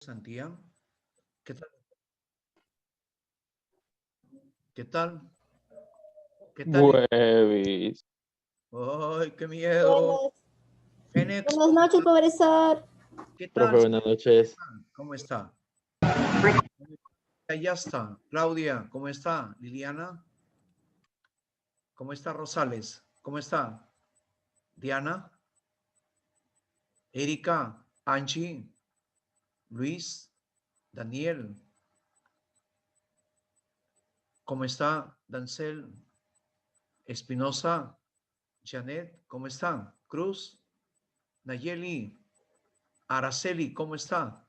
Santiago. ¿Qué tal? ¿Qué tal? ¿Qué tal? Buevis. ¡Ay, qué miedo! Buenas, Fénix, buenas noches, profesor. ¿qué tal, Profe, buenas señor? noches. ¿Cómo está? Ya está. Claudia, ¿cómo está? Liliana, ¿cómo está? Rosales, ¿cómo está? Diana, Erika, Angie, Luis, Daniel, ¿cómo está? Dancel, Espinosa, Janet, ¿cómo está? Cruz, Nayeli, Araceli, ¿cómo está?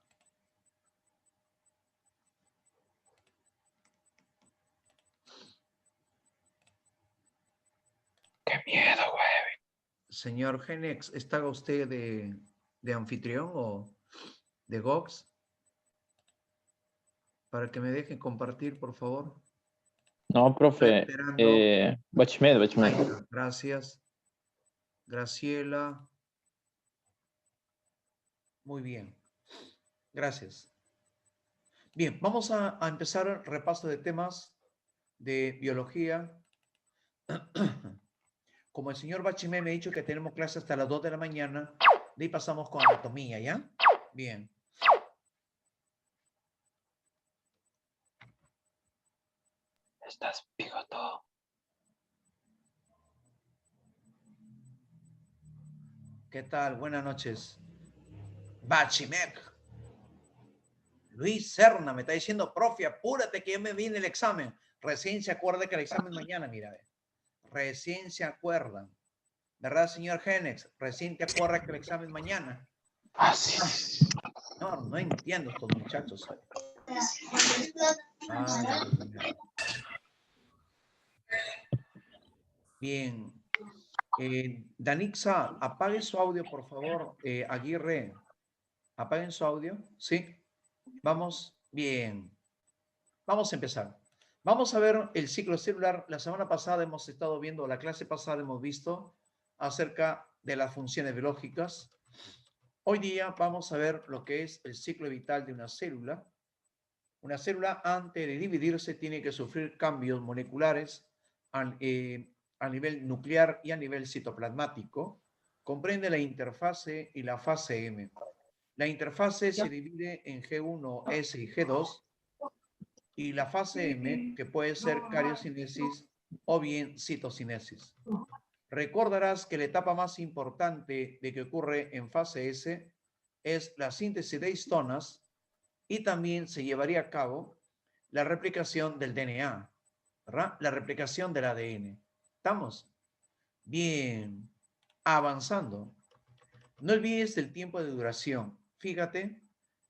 Qué miedo, güey. Señor Genex, ¿está usted de anfitrión o de Gox? Para que me dejen compartir, por favor. No, Estoy profe. esperando. Ahí Bachmed. está. Gracias. Graciela. Muy bien. Gracias. Bien, vamos a empezar el repaso de temas de biología. Como el señor Bachimé me ha dicho que tenemos clase hasta las 2 de la mañana, de ahí pasamos con anatomía, ¿ya? Bien. Estás bigoto. ¿Qué tal? Buenas noches. Bachimec. Luis Serna me está diciendo, profe, apúrate que ya me viene el examen. Recién se acuerda que el examen mañana, mira. Recién se acuerdan. ¿Verdad, señor Genex? Recién te acuerdas que el examen mañana. Así. No, no entiendo estos muchachos. Ay, bien. Danixa, apague su audio, por favor. Aguirre, apaguen su audio. Sí. Vamos. Bien. Vamos a empezar. Vamos a ver el ciclo celular. La semana pasada hemos estado viendo, la clase pasada hemos visto acerca de las funciones biológicas. Hoy día vamos a ver lo que es el ciclo vital de una célula. Una célula, antes de dividirse, tiene que sufrir cambios moleculares a nivel nuclear y a nivel citoplasmático. Comprende la interfase y la fase M. La interfase se divide en G1, S y G2, y la fase M, que puede ser cariocinesis o bien citocinesis. Recordarás que la etapa más importante de que ocurre en fase S es la síntesis de histonas y también se llevaría a cabo la replicación del DNA, ¿verdad? La replicación del ADN. ¿Estamos? Bien. Avanzando. No olvides el tiempo de duración. Fíjate,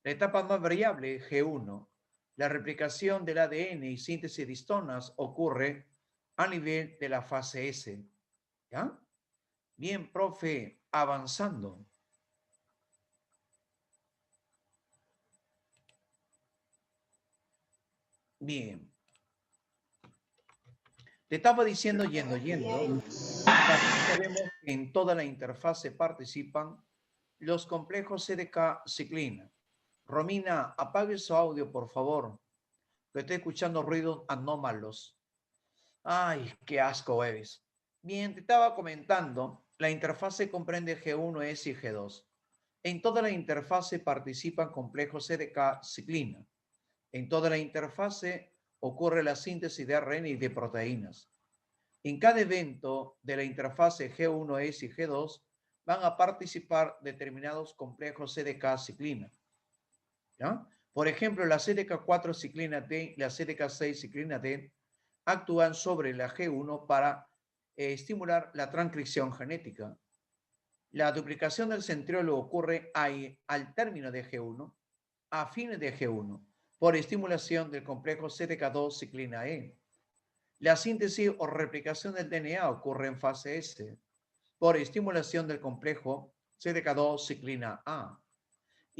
la etapa más variable, G1, la replicación del ADN y síntesis de histonas ocurre a nivel de la fase S. ¿Ya? Bien, profe, avanzando. Bien. Te estaba diciendo yendo. También sabemos que en toda la interfase participan los complejos CDK ciclina. Romina, apague su audio, por favor, que estoy escuchando ruidos anómalos. Ay, qué asco, Evis. Bien, te estaba comentando, la interfase comprende G1S y G2. En toda la interfase participan complejos CDK ciclina. En toda la interfase ocurre la síntesis de ARN y de proteínas. En cada evento de la interfase G1S y G2 van a participar determinados complejos CDK ciclina. ¿Ya? Por ejemplo, la CDK4 ciclina D y la CDK6 ciclina D actúan sobre la G1 para estimular la transcripción genética. La duplicación del centriolo ocurre al término de G1, a fines de G1, por estimulación del complejo CDK2 ciclina E. La síntesis o replicación del DNA ocurre en fase S, por estimulación del complejo CDK2 ciclina A.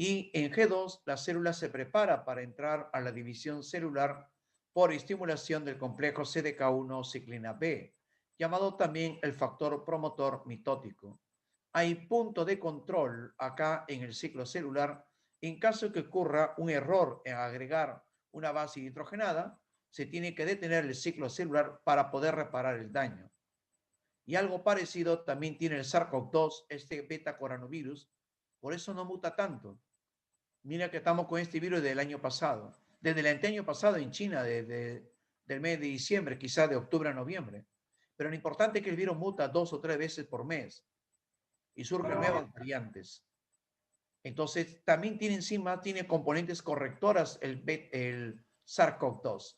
Y en G2, la célula se prepara para entrar a la división celular por estimulación del complejo CDK1 ciclina B, llamado también el factor promotor mitótico. Hay punto de control acá en el ciclo celular En caso que ocurra un error en agregar una base hidrogenada, se tiene que detener el ciclo celular para poder reparar el daño. Y algo parecido también tiene el SARS-CoV-2, este beta-coronavirus, por eso no muta tanto. Mira que estamos con este virus del año pasado, desde el año pasado en China, desde del mes de diciembre, quizás de octubre a noviembre. Pero lo importante es que el virus muta 2 o 3 veces por mes y surgen nuevas variantes. Entonces, también tiene encima, tiene componentes correctoras el SARS-CoV-2.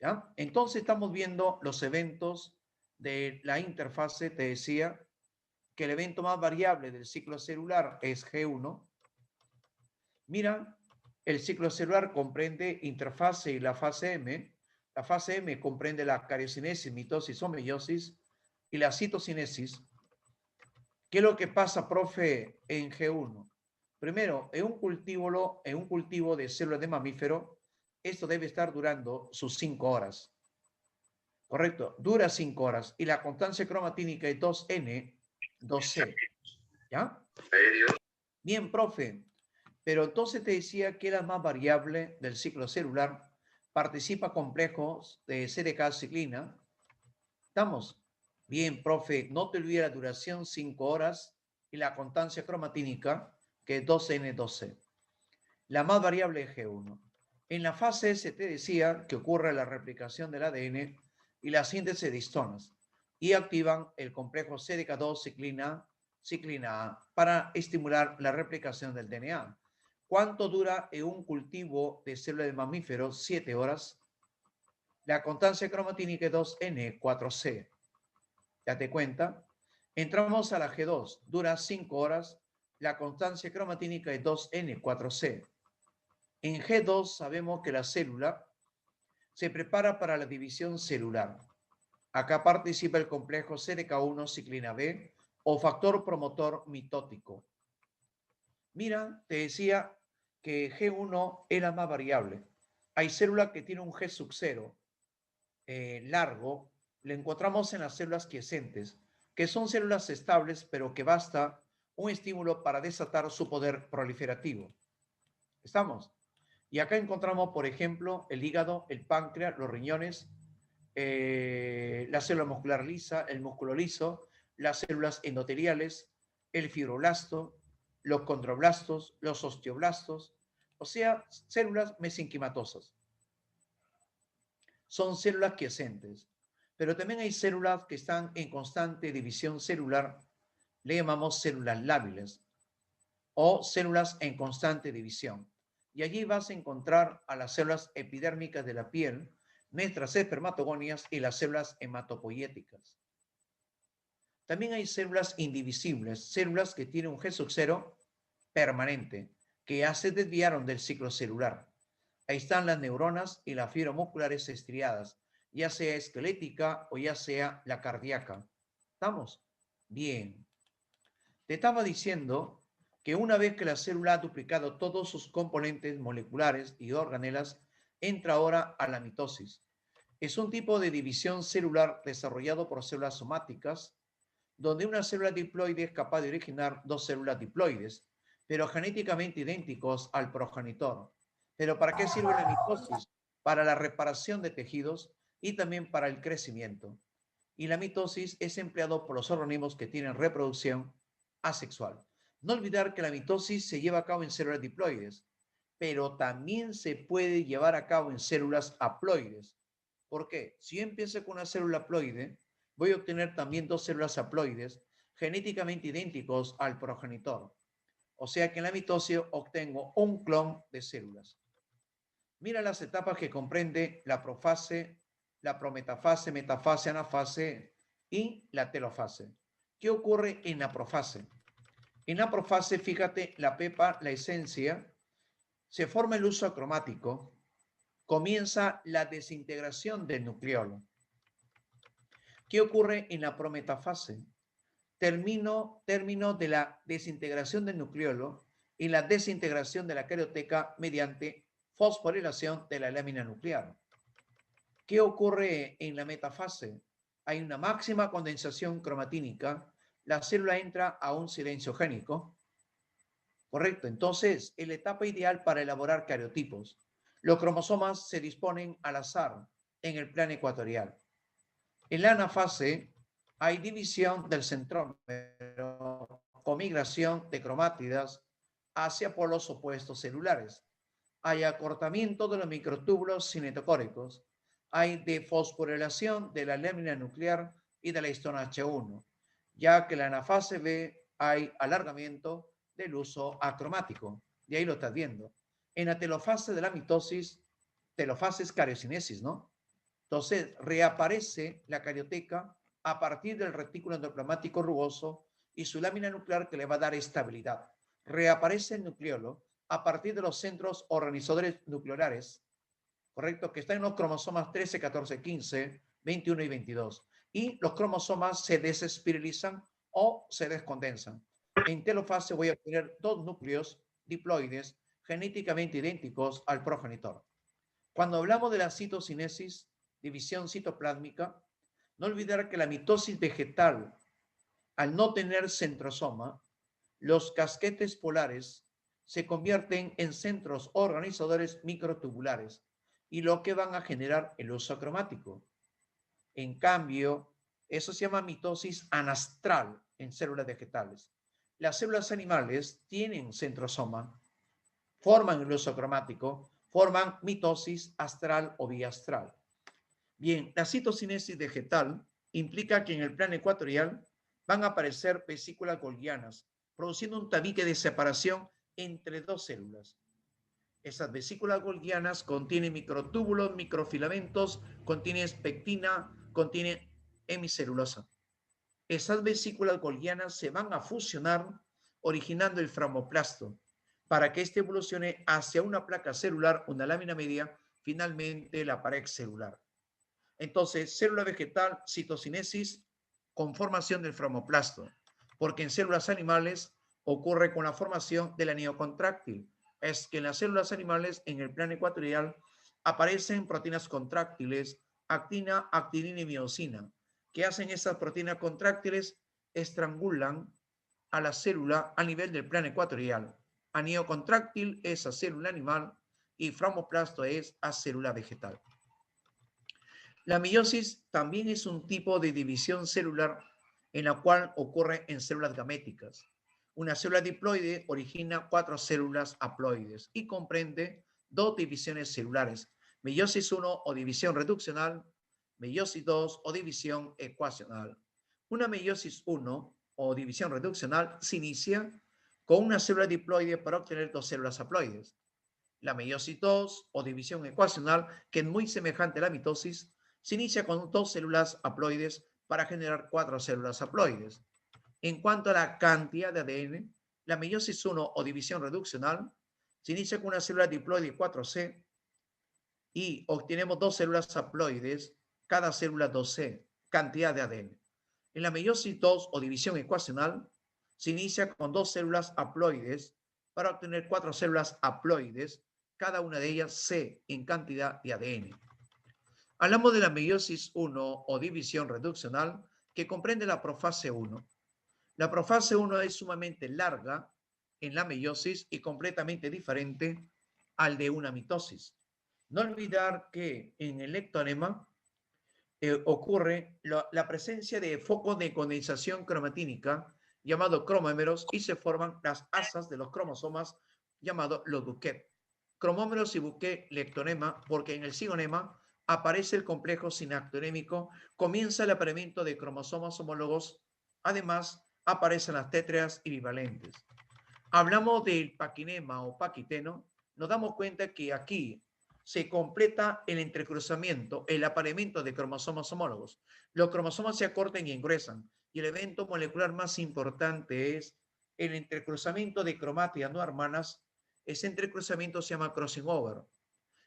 ¿Ya? Entonces, estamos viendo los eventos de la interfase. Te decía que el evento más variable del ciclo celular es G1. Mira, el ciclo celular comprende interfase y la fase M. La fase M comprende la cariocinesis, mitosis o meiosis y la citocinesis. ¿Qué es lo que pasa, profe, en G1? Primero, en un cultivo de células de mamífero, esto debe estar durando sus 5 horas. Correcto, dura 5 horas. Y la constancia cromatínica es 2N, 2C. ¿Ya? Bien, profe. Pero entonces te decía que la más variable del ciclo celular participa complejos de CDK-ciclina. ¿Estamos? Bien, profe, no te olvides la duración 5 horas y la constancia cromatínica que es 2N2C. La más variable es G1. En la fase S te decía que ocurre la replicación del ADN y la síntesis de histonas y activan el complejo CDK2 ciclina A para estimular la replicación del DNA. ¿Cuánto dura en un cultivo de células de mamíferos? 7 horas. La constancia cromatínica es 2N4C. Date cuenta. Entramos a la G2. Dura 5 horas. La constancia cromatínica es 2N4C. En G2 sabemos que la célula se prepara para la división celular. Acá participa el complejo CDK1 ciclina B o factor promotor mitótico. Mira, te decía que G1 es la más variable. Hay células que tienen un G sub 0 largo, lo encontramos en las células quiescentes, que son células estables, pero que basta un estímulo para desatar su poder proliferativo. ¿Estamos? Y acá encontramos, por ejemplo, el hígado, el páncreas, los riñones, la célula muscular lisa, el músculo liso, las células endoteliales, el fibroblasto, los condroblastos, los osteoblastos, o sea, células mesenquimatosas. Son células quiescentes, pero también hay células que están en constante división celular, le llamamos células lábiles o células en constante división. Y allí vas a encontrar a las células epidérmicas de la piel, nuestras espermatogonias y las células hematopoyéticas. También hay células indivisibles, células que tienen un G sub 0 permanente, que ya se desviaron del ciclo celular. Ahí están las neuronas y las fibras musculares estriadas, ya sea esquelética o ya sea la cardíaca. ¿Estamos? Bien. Te estaba diciendo que una vez que la célula ha duplicado todos sus componentes moleculares y organelas, entra ahora a la mitosis. Es un tipo de división celular desarrollado por células somáticas, donde una célula diploide es capaz de originar dos células diploides, pero genéticamente idénticos al progenitor. ¿Pero para qué sirve la mitosis? Para la reparación de tejidos y también para el crecimiento. Y la mitosis es empleado por los organismos que tienen reproducción asexual. No olvidar que la mitosis se lleva a cabo en células diploides, pero también se puede llevar a cabo en células haploides. ¿Por qué? Si yo empiezo con una célula haploide, voy a obtener también dos células haploides genéticamente idénticos al progenitor. O sea que en la mitosis obtengo un clon de células. Mira las etapas que comprende la profase, la prometafase, metafase, anafase y la telofase. ¿Qué ocurre en la profase? En la profase, fíjate, la pepa, la esencia, se forma el uso acromático, comienza la desintegración del nucleolo. ¿Qué ocurre en la prometafase? Término de la desintegración del nucleolo y la desintegración de la carioteca mediante fosforilación de la lámina nuclear. ¿Qué ocurre en la metafase? Hay una máxima condensación cromatínica, la célula entra a un silencio génico, Correcto. Entonces, es la etapa ideal para elaborar cariotipos. Los cromosomas se disponen al azar en el plano ecuatorial. En la anafase hay división del centrómero con migración de cromátidas hacia polos opuestos celulares. Hay acortamiento de los microtúbulos cinetocóricos. Hay defosforilación de la lámina nuclear y de la histona H1, ya que en la anafase B hay alargamiento del uso acromático. Y ahí lo estás viendo. En la telofase de la mitosis, telofase es cariocinesis, ¿no? Entonces, reaparece la carioteca a partir del retículo endoplasmático rugoso y su lámina nuclear que le va a dar estabilidad. Reaparece el nucleolo a partir de los centros organizadores nucleares, ¿correcto? Que están en los cromosomas 13, 14, 15, 21 y 22. Y los cromosomas se desespiralizan o se descondensan. En telofase voy a obtener dos núcleos diploides genéticamente idénticos al progenitor. Cuando hablamos de la citocinesis, división citoplásmica, no olvidar que la mitosis vegetal, al no tener centrosoma, los casquetes polares se convierten en centros organizadores microtubulares y lo que van a generar el uso cromático. En cambio, eso se llama mitosis anastral en células vegetales. Las células animales tienen centrosoma, forman el uso cromático, forman mitosis astral o biastral. Bien, la citocinesis vegetal implica que en el plano ecuatorial van a aparecer vesículas golgianas, produciendo un tabique de separación entre dos células. Esas vesículas golgianas contienen microtúbulos, microfilamentos, contienen pectina, contienen hemicelulosa. Esas vesículas golgianas se van a fusionar originando el fragmoplasto para que éste evolucione hacia una placa celular, una lámina media, finalmente la pared celular. Entonces, célula vegetal, citocinesis, conformación del fragmoplasto, porque en células animales ocurre con la formación del anillo contráctil. Es que en las células animales, en el plano ecuatorial, aparecen proteínas contráctiles, actina, actinina y miosina. ¿Qué hacen esas proteínas contráctiles? Estrangulan a la célula a nivel del plano ecuatorial. Anillo contráctil es a célula animal y fragmoplasto es a célula vegetal. La meiosis también es un tipo de división celular en la cual ocurre en células gaméticas. Una célula diploide origina 4 células haploides y comprende 2 divisiones celulares, meiosis 1 o división reduccional, meiosis 2 o división ecuacional. Una meiosis 1 o división reduccional se inicia con una célula diploide para obtener 2 células haploides. La meiosis 2 o división ecuacional, que es muy semejante a la mitosis, se inicia con 2 células haploides para generar 4 células haploides. En cuanto a la cantidad de ADN, la meiosis 1 o división reduccional se inicia con una célula diploide 4C y obtenemos 2 células haploides, cada célula 2C, cantidad de ADN. En la meiosis 2 o división ecuacional se inicia con 2 células haploides para obtener 4 células haploides, cada una de ellas C en cantidad de ADN. Hablamos de la meiosis 1 o división reduccional que comprende la profase 1. La profase 1 es sumamente larga en la meiosis y completamente diferente al de una mitosis. No olvidar que en el ectonema ocurre la presencia de focos de condensación cromatínica llamados cromómeros y se forman las asas de los cromosomas llamados los bouquets. Cromómeros y bouquet lectonema porque en el cigonema aparece el complejo sinactonémico, comienza el apareamiento de cromosomas homólogos, además aparecen las tétreas y bivalentes. Hablamos del paquinema o paquiteno, nos damos cuenta que aquí se completa el entrecruzamiento, el apareamiento de cromosomas homólogos. Los cromosomas se acortan y engruesan, y el evento molecular más importante es el entrecruzamiento de cromátidas no hermanas. Ese entrecruzamiento se llama crossing over,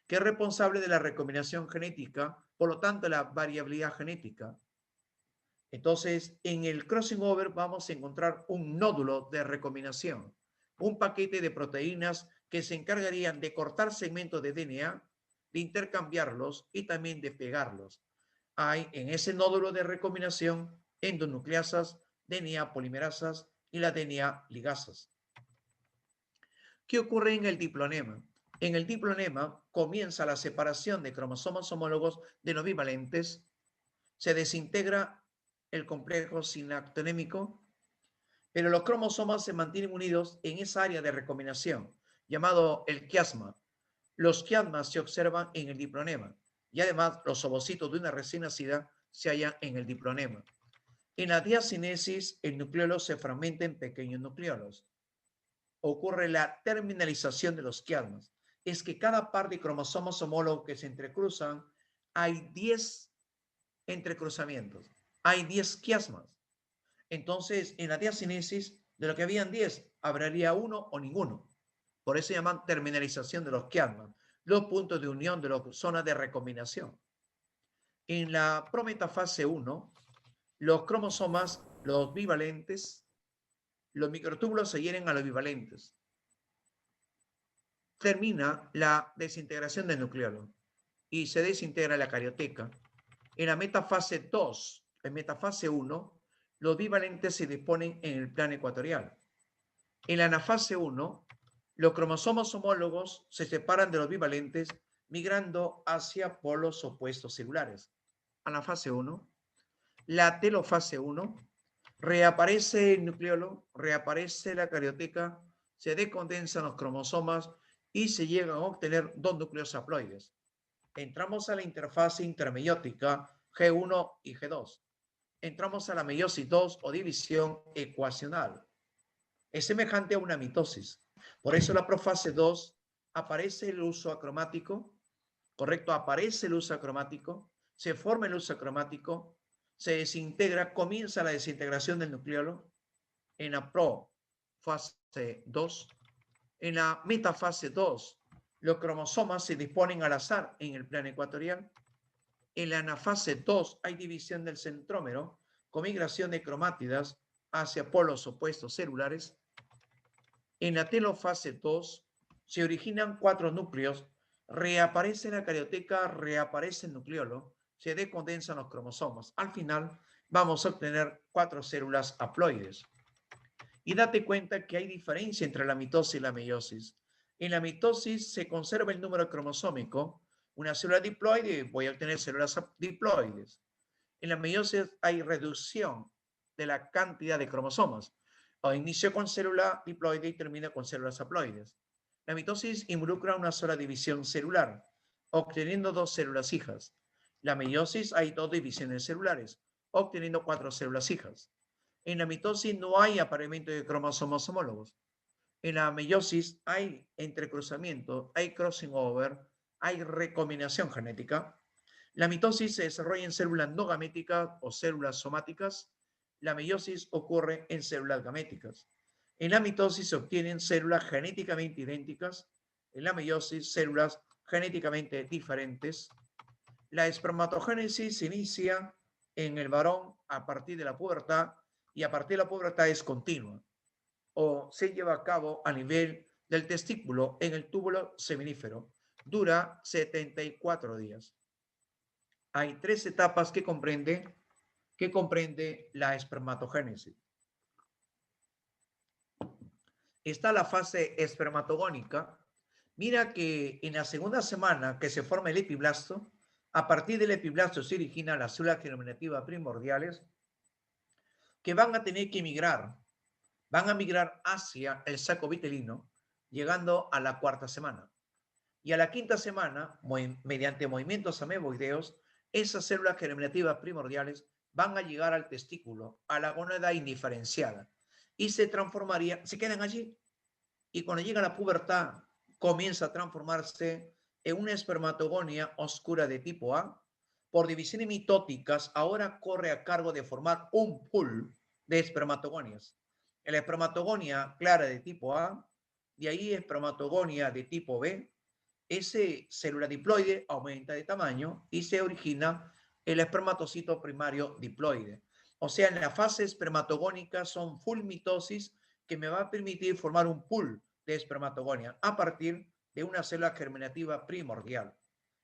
que es responsable de la recombinación genética, por lo tanto la variabilidad genética. Entonces, en el crossing over vamos a encontrar un nódulo de recombinación, un paquete de proteínas que se encargarían de cortar segmentos de DNA, de intercambiarlos y también de pegarlos. Hay en ese nódulo de recombinación endonucleasas, DNA polimerasas y la DNA ligasas. ¿Qué ocurre en el diplonema? En el diplonema comienza la separación de cromosomas homólogos de no bivalentes, se desintegra el complejo sinactonémico, pero los cromosomas se mantienen unidos en esa área de recombinación, llamado el quiasma. Los quiasmas se observan en el diplonema y además los ovocitos de una recién nacida se hallan en el diplonema. En la diacinesis, el nucleolo se fragmenta en pequeños nucleolos. Ocurre la terminalización de los quiasmas. Es que cada par de cromosomas homólogos que se entrecruzan, hay 10 entrecruzamientos, hay 10 quiasmas. Entonces, en la diacinesis, de lo que habían 10, habría uno o ninguno. Por eso se llaman terminalización de los quiasmas, los puntos de unión de las zonas de recombinación. En la prometafase 1, los cromosomas, los bivalentes, los microtúbulos se hieren a los bivalentes. Termina la desintegración del nucleolo y se desintegra la carioteca. En la metafase 2, en metafase 1, los bivalentes se disponen en el plano ecuatorial. En la anafase 1, los cromosomas homólogos se separan de los bivalentes migrando hacia polos opuestos celulares. Anafase 1. La telofase 1, reaparece el nucleolo, reaparece la carioteca, se decondensan los cromosomas y se llegan a obtener dos núcleos haploides. Entramos a la interfase intermeiótica G1 y G2. Entramos a la meiosis 2 o división ecuacional. Es semejante a una mitosis. Por eso la profase 2 aparece el uso acromático, ¿correcto? Aparece el uso acromático, se forma el uso acromático, se desintegra, comienza la desintegración del nucleolo en la profase 2. En la metafase 2, los cromosomas se disponen al azar en el plano ecuatorial. En la anafase 2 hay división del centrómero con migración de cromátidas hacia polos opuestos celulares. En la telofase 2 se originan 4 núcleos, reaparece la carioteca, reaparece el nucleolo, se decondensan los cromosomas. Al final vamos a obtener 4 células haploides. Y date cuenta que hay diferencia entre la mitosis y la meiosis. En la mitosis se conserva el número cromosómico. Una célula diploide, voy a obtener células diploides. En la meiosis hay reducción de la cantidad de cromosomas. O inicio con célula diploide y termina con células haploides. La mitosis involucra una sola división celular, obteniendo 2 células hijas. La meiosis hay 2 divisiones celulares, obteniendo 4 células hijas. En la mitosis no hay apareamiento de cromosomas homólogos. En la meiosis hay entrecruzamiento, hay crossing over, hay recombinación genética. La mitosis se desarrolla en células no gaméticas o células somáticas. La meiosis ocurre en células gaméticas. En la mitosis se obtienen células genéticamente idénticas. En la meiosis, células genéticamente diferentes. La espermatogénesis se inicia en el varón a partir de la pubertad y a partir de la pubertad es continua o se lleva a cabo a nivel del testículo en el túbulo seminífero. Dura 74 días. Hay 3 etapas que comprende la espermatogénesis. Está la fase espermatogónica. Mira que en la segunda semana que se forma el epiblasto, a partir del epiblasto se originan las células germinativas primordiales que van a tener que migrar. Van a migrar hacia el saco vitelino, llegando a la 4ª semana. Y a la 5ª semana, mediante movimientos ameboideos, esas células germinativas primordiales van a llegar al testículo, a la gónada indiferenciada, y se quedan allí. Y cuando llega la pubertad, comienza a transformarse en una espermatogonia oscura de tipo A. Por divisiones mitóticas, ahora corre a cargo de formar un pool de espermatogonias. La espermatogonia clara de tipo A, de ahí espermatogonia de tipo B, ese célula diploide aumenta de tamaño y se origina el espermatocito primario diploide. O sea, en la fase espermatogónica son full mitosis que me va a permitir formar un pool de espermatogonia a partir de una célula germinativa primordial.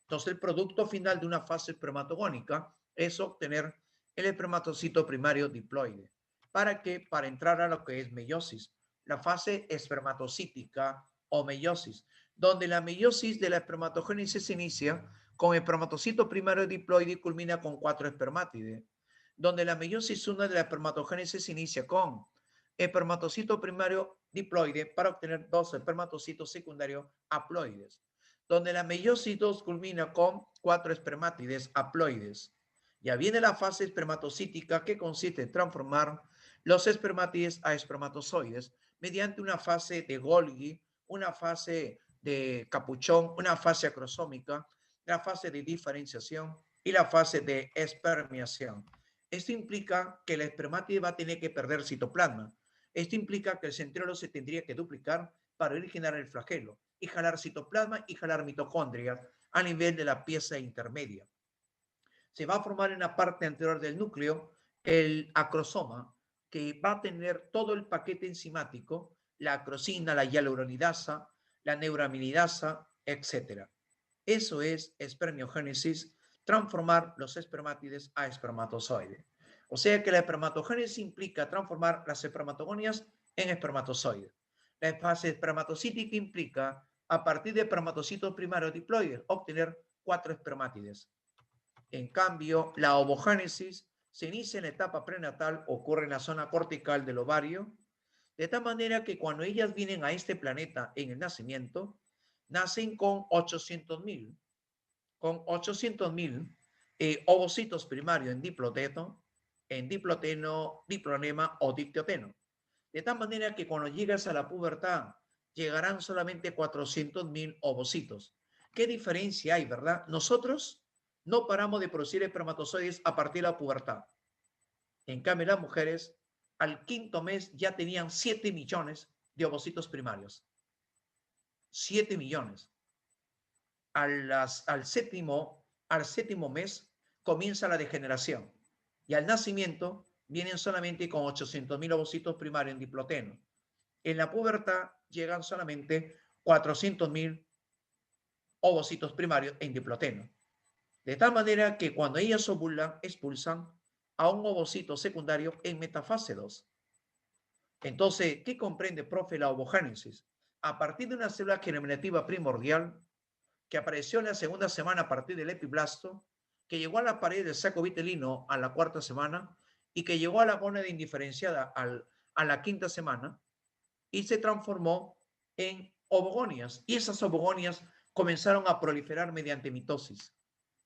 Entonces, el producto final de una fase espermatogónica es obtener el espermatocito primario diploide. ¿Para qué? Para entrar a lo que es meiosis, la fase espermatocítica o meiosis, donde la meiosis de la espermatogénesis se inicia con el espermatocito primario diploide y culmina con 4 espermátides, donde la meiosis 1 de la espermatogénesis se inicia con espermatocito primario diploide para obtener 2 espermatocitos secundarios haploides, donde la meiosis 2 culmina con 4 espermátides haploides. Ya viene la fase espermatocítica, que consiste en transformar los espermátides a espermatozoides mediante una fase de Golgi, una fase de capuchón, una fase acrosómica, la fase de diferenciación y la fase de espermiación. Esto implica que el espermátide va a tener que perder citoplasma. Esto implica que el centriolo se tendría que duplicar para originar el flagelo y jalar citoplasma y jalar mitocondrias a nivel de la pieza intermedia. Se va a formar en la parte anterior del núcleo el acrosoma, que va a tener todo el paquete enzimático, la acrosina, la hialuronidasa, la neuraminidasa, etc. Eso es espermiogénesis, transformar los espermátides a espermatozoides. O sea que la espermatogénesis implica transformar las espermatogonias en espermatozoides. La fase espermatocítica implica, a partir de espermatocitos primarios diploides, obtener 4 espermátides. En cambio, la ovogénesis se inicia en la etapa prenatal, ocurre en la zona cortical del ovario, de tal manera que cuando ellas vienen a este planeta en el nacimiento, nacen con 800.000 ovocitos primarios en diploteno, diplonema o dictioteno. De tal manera que cuando llegas a la pubertad, llegarán solamente 400.000 ovocitos. ¿Qué diferencia hay, verdad? Nosotros no paramos de producir espermatozoides a partir de la pubertad. En cambio, las mujeres al 5º mes ya tenían 7 millones de ovocitos primarios. 7 millones. Al séptimo mes comienza la degeneración y al nacimiento vienen solamente con 800.000 ovocitos primarios en diploteno. En la pubertad llegan solamente 400.000 ovocitos primarios en diploteno. De tal manera que cuando ellas ovulan, expulsan a un ovocito secundario en metafase 2. Entonces, ¿qué comprende, profe, la ovogénesis? A partir de una célula germinativa primordial que apareció en la segunda semana a partir del epiblasto, que llegó a la pared del saco vitelino a la 4ª semana y que llegó a la gónada indiferenciada a la 5ª semana y se transformó en ovogonias. Y esas ovogonias comenzaron a proliferar mediante mitosis,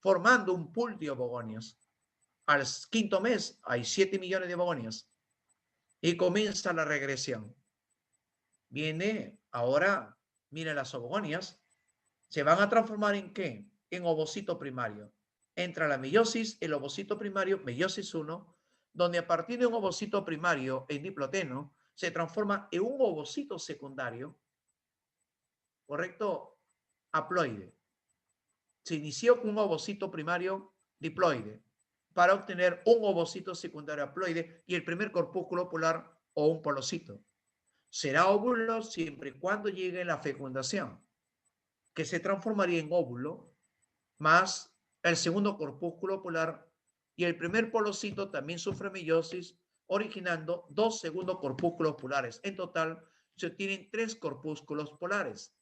formando un pool de ovogonias. Al 5º mes hay 7 millones de ovogonias y comienza la regresión. Viene ahora, miren, las ovogonias se van a transformar ¿en qué? En ovocito primario. Entra la meiosis, el ovocito primario, meiosis 1, donde a partir de un ovocito primario en diploteno se transforma en un ovocito secundario, ¿correcto? Haploide. Se inició con un ovocito primario diploide para obtener un ovocito secundario haploide y el primer corpúsculo polar o un polocito. Será óvulo siempre y cuando llegue la fecundación, que se transformaría en óvulo más el segundo corpúsculo polar y el primer polocito también sufre meiosis, originando 2 segundos corpúsculos polares. En total, se obtienen 3 corpúsculos polares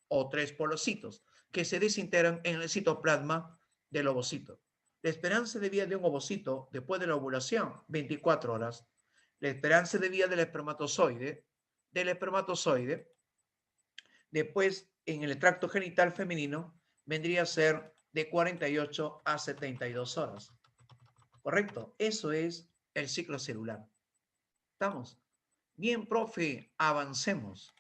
o 3 polocitos que se desintegran en el citoplasma del ovocito. La esperanza de vida de un ovocito después de la ovulación, 24 horas. La esperanza de vida del espermatozoide, después en el tracto genital femenino, vendría a ser de 48 a 72 horas. ¿Correcto? Eso es el ciclo celular. ¿Estamos? Bien, profe, avancemos.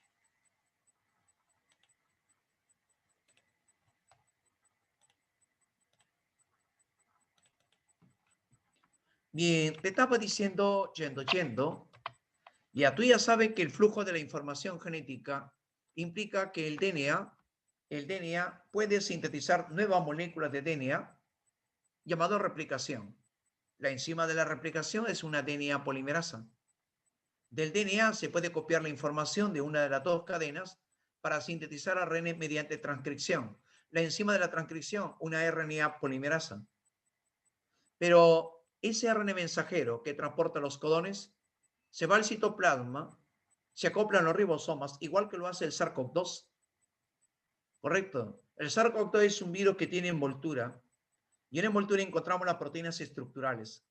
Bien, te estaba diciendo, yendo. Ya tú ya sabes que el flujo de la información genética implica que el DNA puede sintetizar nuevas moléculas de DNA llamado replicación. La enzima de la replicación es una DNA polimerasa. Del DNA se puede copiar la información de una de las 2 cadenas para sintetizar ARN mediante transcripción. La enzima de la transcripción, una RNA polimerasa. Pero ese ARN mensajero que transporta los codones se va al citoplasma, se acoplan los ribosomas, igual que lo hace el SARS-CoV-2. ¿Correcto? El SARS-CoV-2 es un virus que tiene envoltura, y en la envoltura encontramos las proteínas estructurales.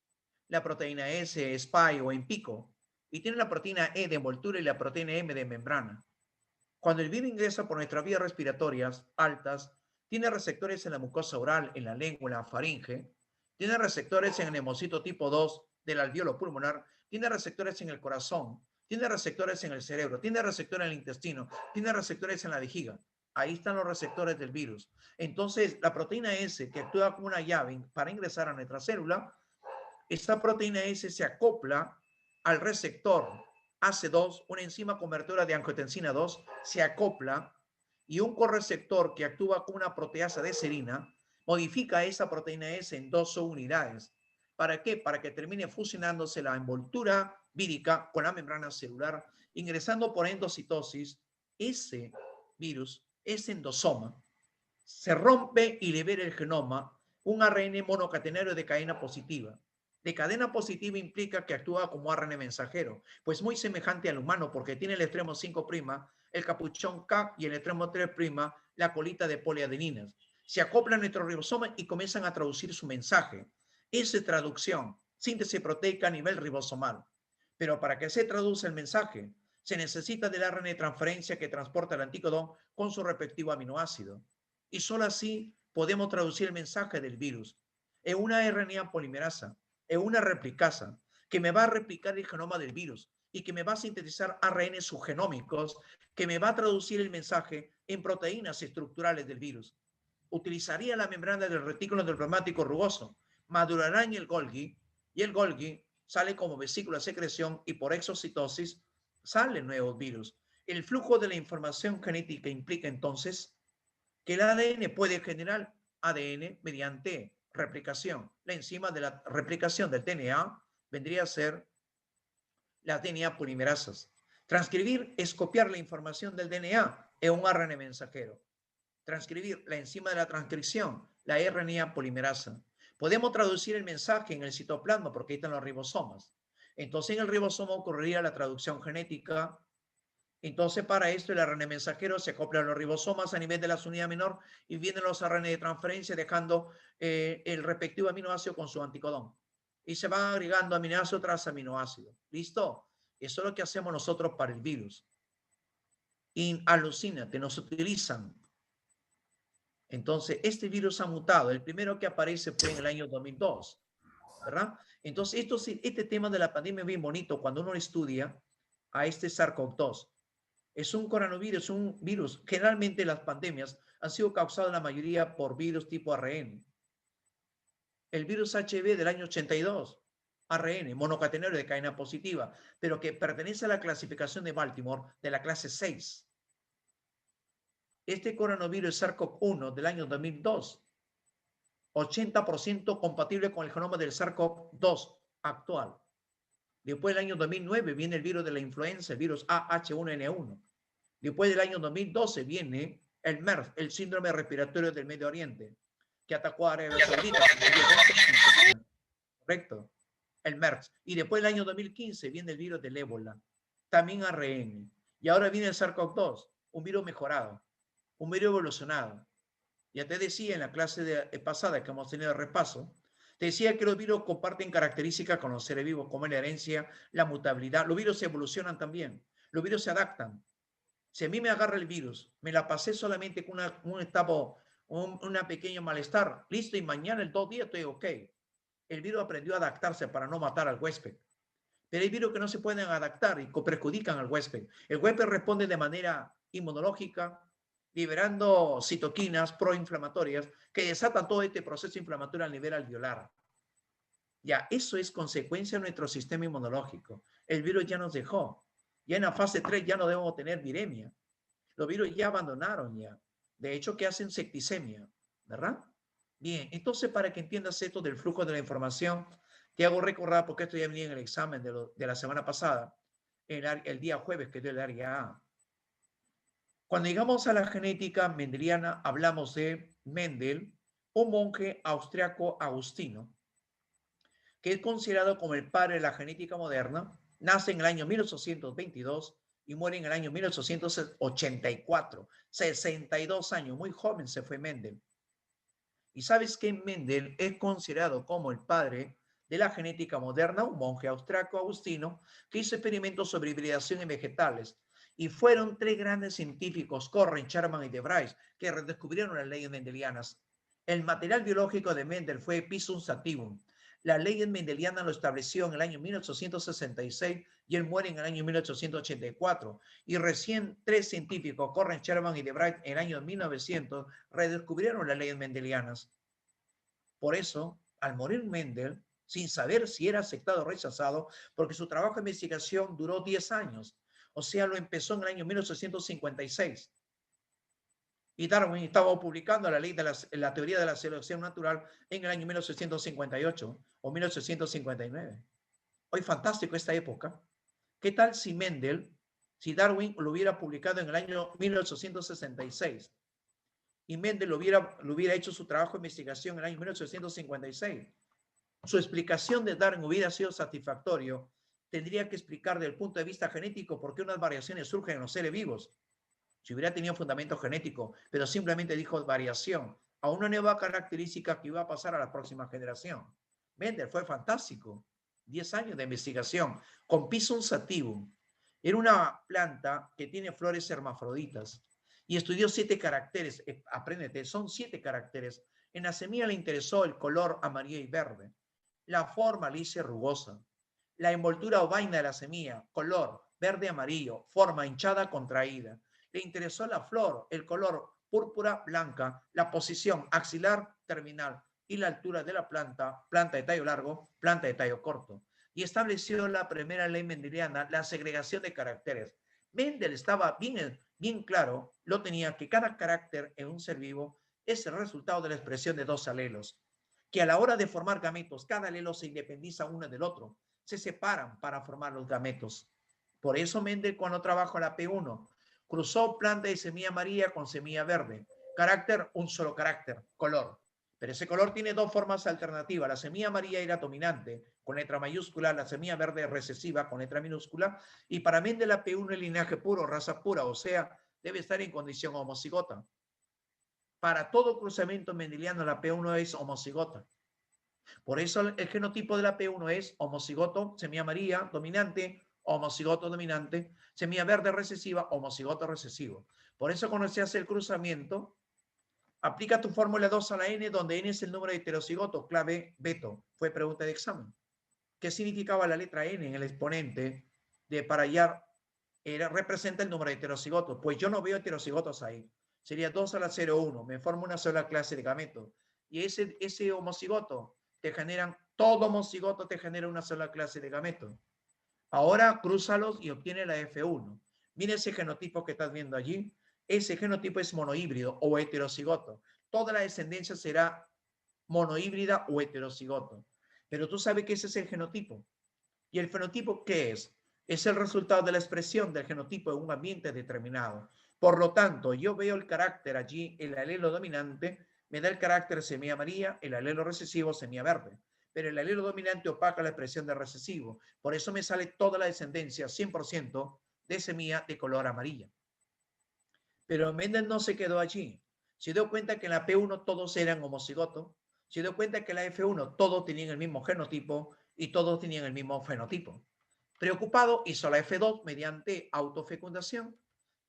La proteína S, spike o en pico, y tiene la proteína E de envoltura y la proteína M de membrana. Cuando el virus ingresa por nuestras vías respiratorias altas, tiene receptores en la mucosa oral, en la lengua, en la faringe, tiene receptores en el hemocito tipo 2 del alveolo pulmonar, tiene receptores en el corazón, tiene receptores en el cerebro, tiene receptores en el intestino, tiene receptores en la vejiga. Ahí están los receptores del virus. Entonces, la proteína S, que actúa como una llave para ingresar a nuestra célula, esta proteína S se acopla al receptor AC2, una enzima convertidora de angiotensina 2, se acopla y un correceptor que actúa como una proteasa de serina modifica esa proteína S en 2 subunidades. ¿Para qué? Para que termine fusionándose la envoltura vírica con la membrana celular, ingresando por endocitosis. Ese virus, ese endosoma, se rompe y libera el genoma, un ARN monocatenario de cadena positiva. De cadena positiva implica que actúa como ARN mensajero, pues muy semejante al humano porque tiene el extremo 5', el capuchón K y el extremo 3', la colita de poliadeninas. Se acoplan a nuestro ribosoma y comienzan a traducir su mensaje. Esa traducción, síntesis proteica a nivel ribosomal. Pero para que se traduzca el mensaje, se necesita del ARN de transferencia que transporta el antícodón con su respectivo aminoácido. Y solo así podemos traducir el mensaje del virus. Es una RNA polimerasa, es una replicasa que me va a replicar el genoma del virus y que me va a sintetizar ARN subgenómicos que me va a traducir el mensaje en proteínas estructurales del virus. Utilizaría la membrana del retículo endoplasmático rugoso, madurará en el Golgi y el Golgi sale como vesícula de secreción y por exocitosis salen nuevos virus. El flujo de la información genética implica entonces que el ADN puede generar ADN mediante replicación. La enzima de la replicación del DNA vendría a ser las DNA polimerasas. Transcribir es copiar la información del DNA en un ARN mensajero. Transcribir la enzima de la transcripción, la RNA polimerasa. Podemos traducir el mensaje en el citoplasma porque ahí están los ribosomas. Entonces en el ribosoma ocurriría la traducción genética. Entonces, para esto, el ARN mensajero se acopla a los ribosomas a nivel de la unidad menor y vienen los ARN de transferencia dejando el respectivo aminoácido con su anticodón. Y se van agregando aminoácido tras aminoácido. ¿Listo? Eso es lo que hacemos nosotros para el virus. Y alucínate, nos utilizan. Entonces, este virus ha mutado. El primero que aparece fue en el año 2002, ¿verdad? Entonces, este tema de la pandemia es bien bonito cuando uno estudia a este SARS-CoV-2. Es un coronavirus, un virus. Generalmente las pandemias han sido causadas la mayoría por virus tipo ARN. El virus HIV del año 82, ARN, monocatenario de cadena positiva, pero que pertenece a la clasificación de Baltimore de la clase 6. Este coronavirus SARS-CoV-1 del año 2002, 80% compatible con el genoma del SARS-CoV-2 actual. Después del año 2009 viene el virus de la influenza, el virus AH1N1. Después del año 2012 viene el MERS, el síndrome respiratorio del Medio Oriente, que atacó a Arabia Saudita. Correcto, el MERS. Y después del año 2015 viene el virus del ébola, también ARN. Y ahora viene el SARS-CoV-2, un virus mejorado, un virus evolucionado. Ya te decía en la clase pasada que hemos tenido repaso, te decía que los virus comparten características con los seres vivos, como la herencia, la mutabilidad. Los virus evolucionan también, los virus se adaptan. Si a mí me agarra el virus, me la pasé solamente con una pequeña malestar, listo, y mañana en 2 días estoy ok. El virus aprendió a adaptarse para no matar al huésped. Pero hay virus que no se pueden adaptar y perjudican al huésped. El huésped responde de manera inmunológica, liberando citoquinas proinflamatorias que desatan todo este proceso inflamatorio a nivel alveolar. Ya, eso es consecuencia de nuestro sistema inmunológico. El virus ya nos dejó. Ya en la fase 3 ya no debemos tener viremia. Los virus ya abandonaron ya. De hecho, que hacen septicemia, ¿verdad? Bien, entonces para que entiendas esto del flujo de la información, te hago recordar, porque esto ya venía en el examen de la semana pasada, el día jueves que dio el área A. Cuando llegamos a la genética mendeliana, hablamos de Mendel, un monje austriaco agustino, que es considerado como el padre de la genética moderna. Nace en el año 1822 y muere en el año 1884. 62 años, muy joven se fue Mendel. Y sabes que Mendel es considerado como el padre de la genética moderna, un monje austriaco agustino que hizo experimentos sobre hibridación en vegetales. Y fueron tres grandes científicos, Corren, Sherman y de Vries, que redescubrieron las leyes mendelianas. El material biológico de Mendel fue Pisum sativum. La ley mendeliana lo estableció en el año 1866 y él muere en el año 1884. Y recién tres científicos, Corren, Sherman y de Vries, en el año 1900, redescubrieron las leyes mendelianas. Por eso, al morir Mendel, sin saber si era aceptado o rechazado, porque su trabajo de investigación duró 10 años, o sea, lo empezó en el año 1856. Y Darwin estaba publicando la ley de la teoría de la selección natural en el año 1858 o 1859. Hoy fantástico esta época. ¿Qué tal si Mendel, si Darwin lo hubiera publicado en el año 1866 y Mendel lo hubiera hecho su trabajo de investigación en el año 1856? Su explicación de Darwin hubiera sido satisfactorio, tendría que explicar desde el punto de vista genético por qué unas variaciones surgen en los seres vivos. Si hubiera tenido fundamento genético, pero simplemente dijo variación a una nueva característica que iba a pasar a la próxima generación. Mendel fue fantástico. 10 años de investigación con Pisum sativum. Era una planta que tiene flores hermafroditas y estudió 7 caracteres. Apréndete, son 7 caracteres. En la semilla le interesó el color amarillo y verde, la forma lisa y rugosa, la envoltura o vaina de la semilla, color verde-amarillo, forma hinchada contraída. Le interesó la flor, el color púrpura blanca, la posición axilar terminal y la altura de la planta, planta de tallo largo, planta de tallo corto. Y estableció la primera ley mendeliana, la segregación de caracteres. Mendel estaba bien claro, lo tenía, que cada carácter en un ser vivo es el resultado de la expresión de 2 alelos, que a la hora de formar gametos, cada alelo se independiza uno del otro, se separan para formar los gametos. Por eso Mendel, cuando trabajó la P1, cruzó planta de semilla amarilla con semilla verde. Carácter, un solo carácter, color. Pero ese color tiene 2 formas alternativas. La semilla amarilla era dominante, con letra mayúscula, la semilla verde recesiva, con letra minúscula. Y para Mendel la P1 es linaje puro, raza pura, o sea, debe estar en condición homocigota. Para todo cruzamiento mendeliano, la P1 es homocigota. Por eso el genotipo de la P1 es homocigoto, semilla amarilla, dominante, homocigoto dominante, semilla verde recesiva, homocigoto recesivo. Por eso cuando se hace el cruzamiento, aplica tu fórmula 2 a la N, donde N es el número de heterocigotos, clave Beto. Fue pregunta de examen. ¿Qué significaba la letra N en el exponente de para hallar? Representa el número de heterocigotos. Pues yo no veo heterocigotos ahí. Sería 2 a la 0,1. Me forma una sola clase de gameto. Y ese homocigoto te generan, todo homocigoto te genera una sola clase de gameto. Ahora crúzalos y obtiene la F1. Mira ese genotipo que estás viendo allí. Ese genotipo es monohíbrido o heterocigoto. Toda la descendencia será monohíbrida o heterocigoto. Pero tú sabes que ese es el genotipo. ¿Y el fenotipo qué es? Es el resultado de la expresión del genotipo en un ambiente determinado. Por lo tanto, yo veo el carácter allí, el alelo dominante me da el carácter semilla amarilla, el alelo recesivo semilla verde. Pero el alelo dominante opaca la expresión del recesivo. Por eso me sale toda la descendencia, 100% de semilla de color amarilla. Pero Mendel no se quedó allí. Se dio cuenta que en la P1 todos eran homocigotos. Se dio cuenta que en la F1 todos tenían el mismo genotipo y todos tenían el mismo fenotipo. Preocupado, hizo la F2 mediante autofecundación.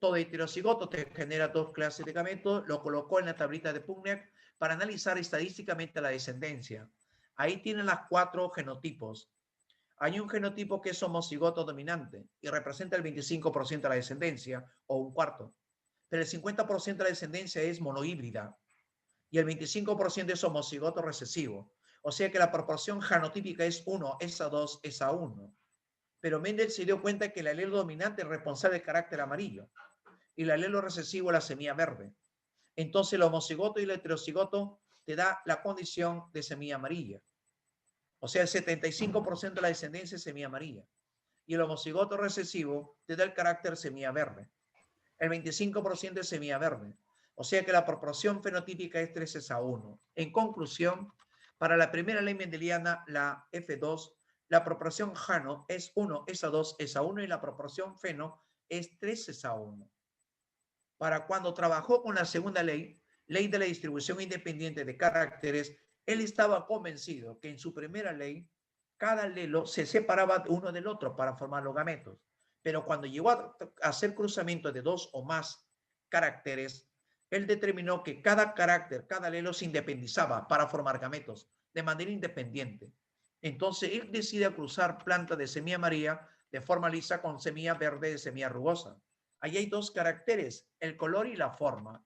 Todo heterocigoto te genera 2 clases de gametos, lo colocó en la tablita de Punnett para analizar estadísticamente la descendencia. Ahí tienen las 4 genotipos. Hay un genotipo que es homocigoto dominante y representa el 25% de la descendencia o un cuarto. Pero el 50% de la descendencia es monohíbrida y el 25% es homocigoto recesivo. O sea que la proporción genotípica es 1, es a 2, es a 1. Pero Mendel se dio cuenta que el alelo dominante es responsable del carácter amarillo y el alelo recesivo la semilla verde. Entonces el homocigoto y el heterocigoto te da la condición de semilla amarilla. O sea, el 75% de la descendencia es semilla amarilla. Y el homocigoto recesivo te da el carácter semilla verde. El 25% es semilla verde. O sea que la proporción fenotípica es 3 a 1. En conclusión, para la primera ley mendeliana, la F2, la proporción Jano es 1 es a 2 es a 1 y la proporción feno es 3:1. Para cuando trabajó con la segunda ley, ley de la distribución independiente de caracteres, él estaba convencido que en su primera ley, cada alelo se separaba uno del otro para formar los gametos. Pero cuando llegó a hacer cruzamiento de 2 o más caracteres, él determinó que cada carácter, cada alelo se independizaba para formar gametos de manera independiente. Entonces, él decide cruzar planta de semilla amarilla de forma lisa con semilla verde de semilla rugosa. Ahí hay 2 caracteres, el color y la forma.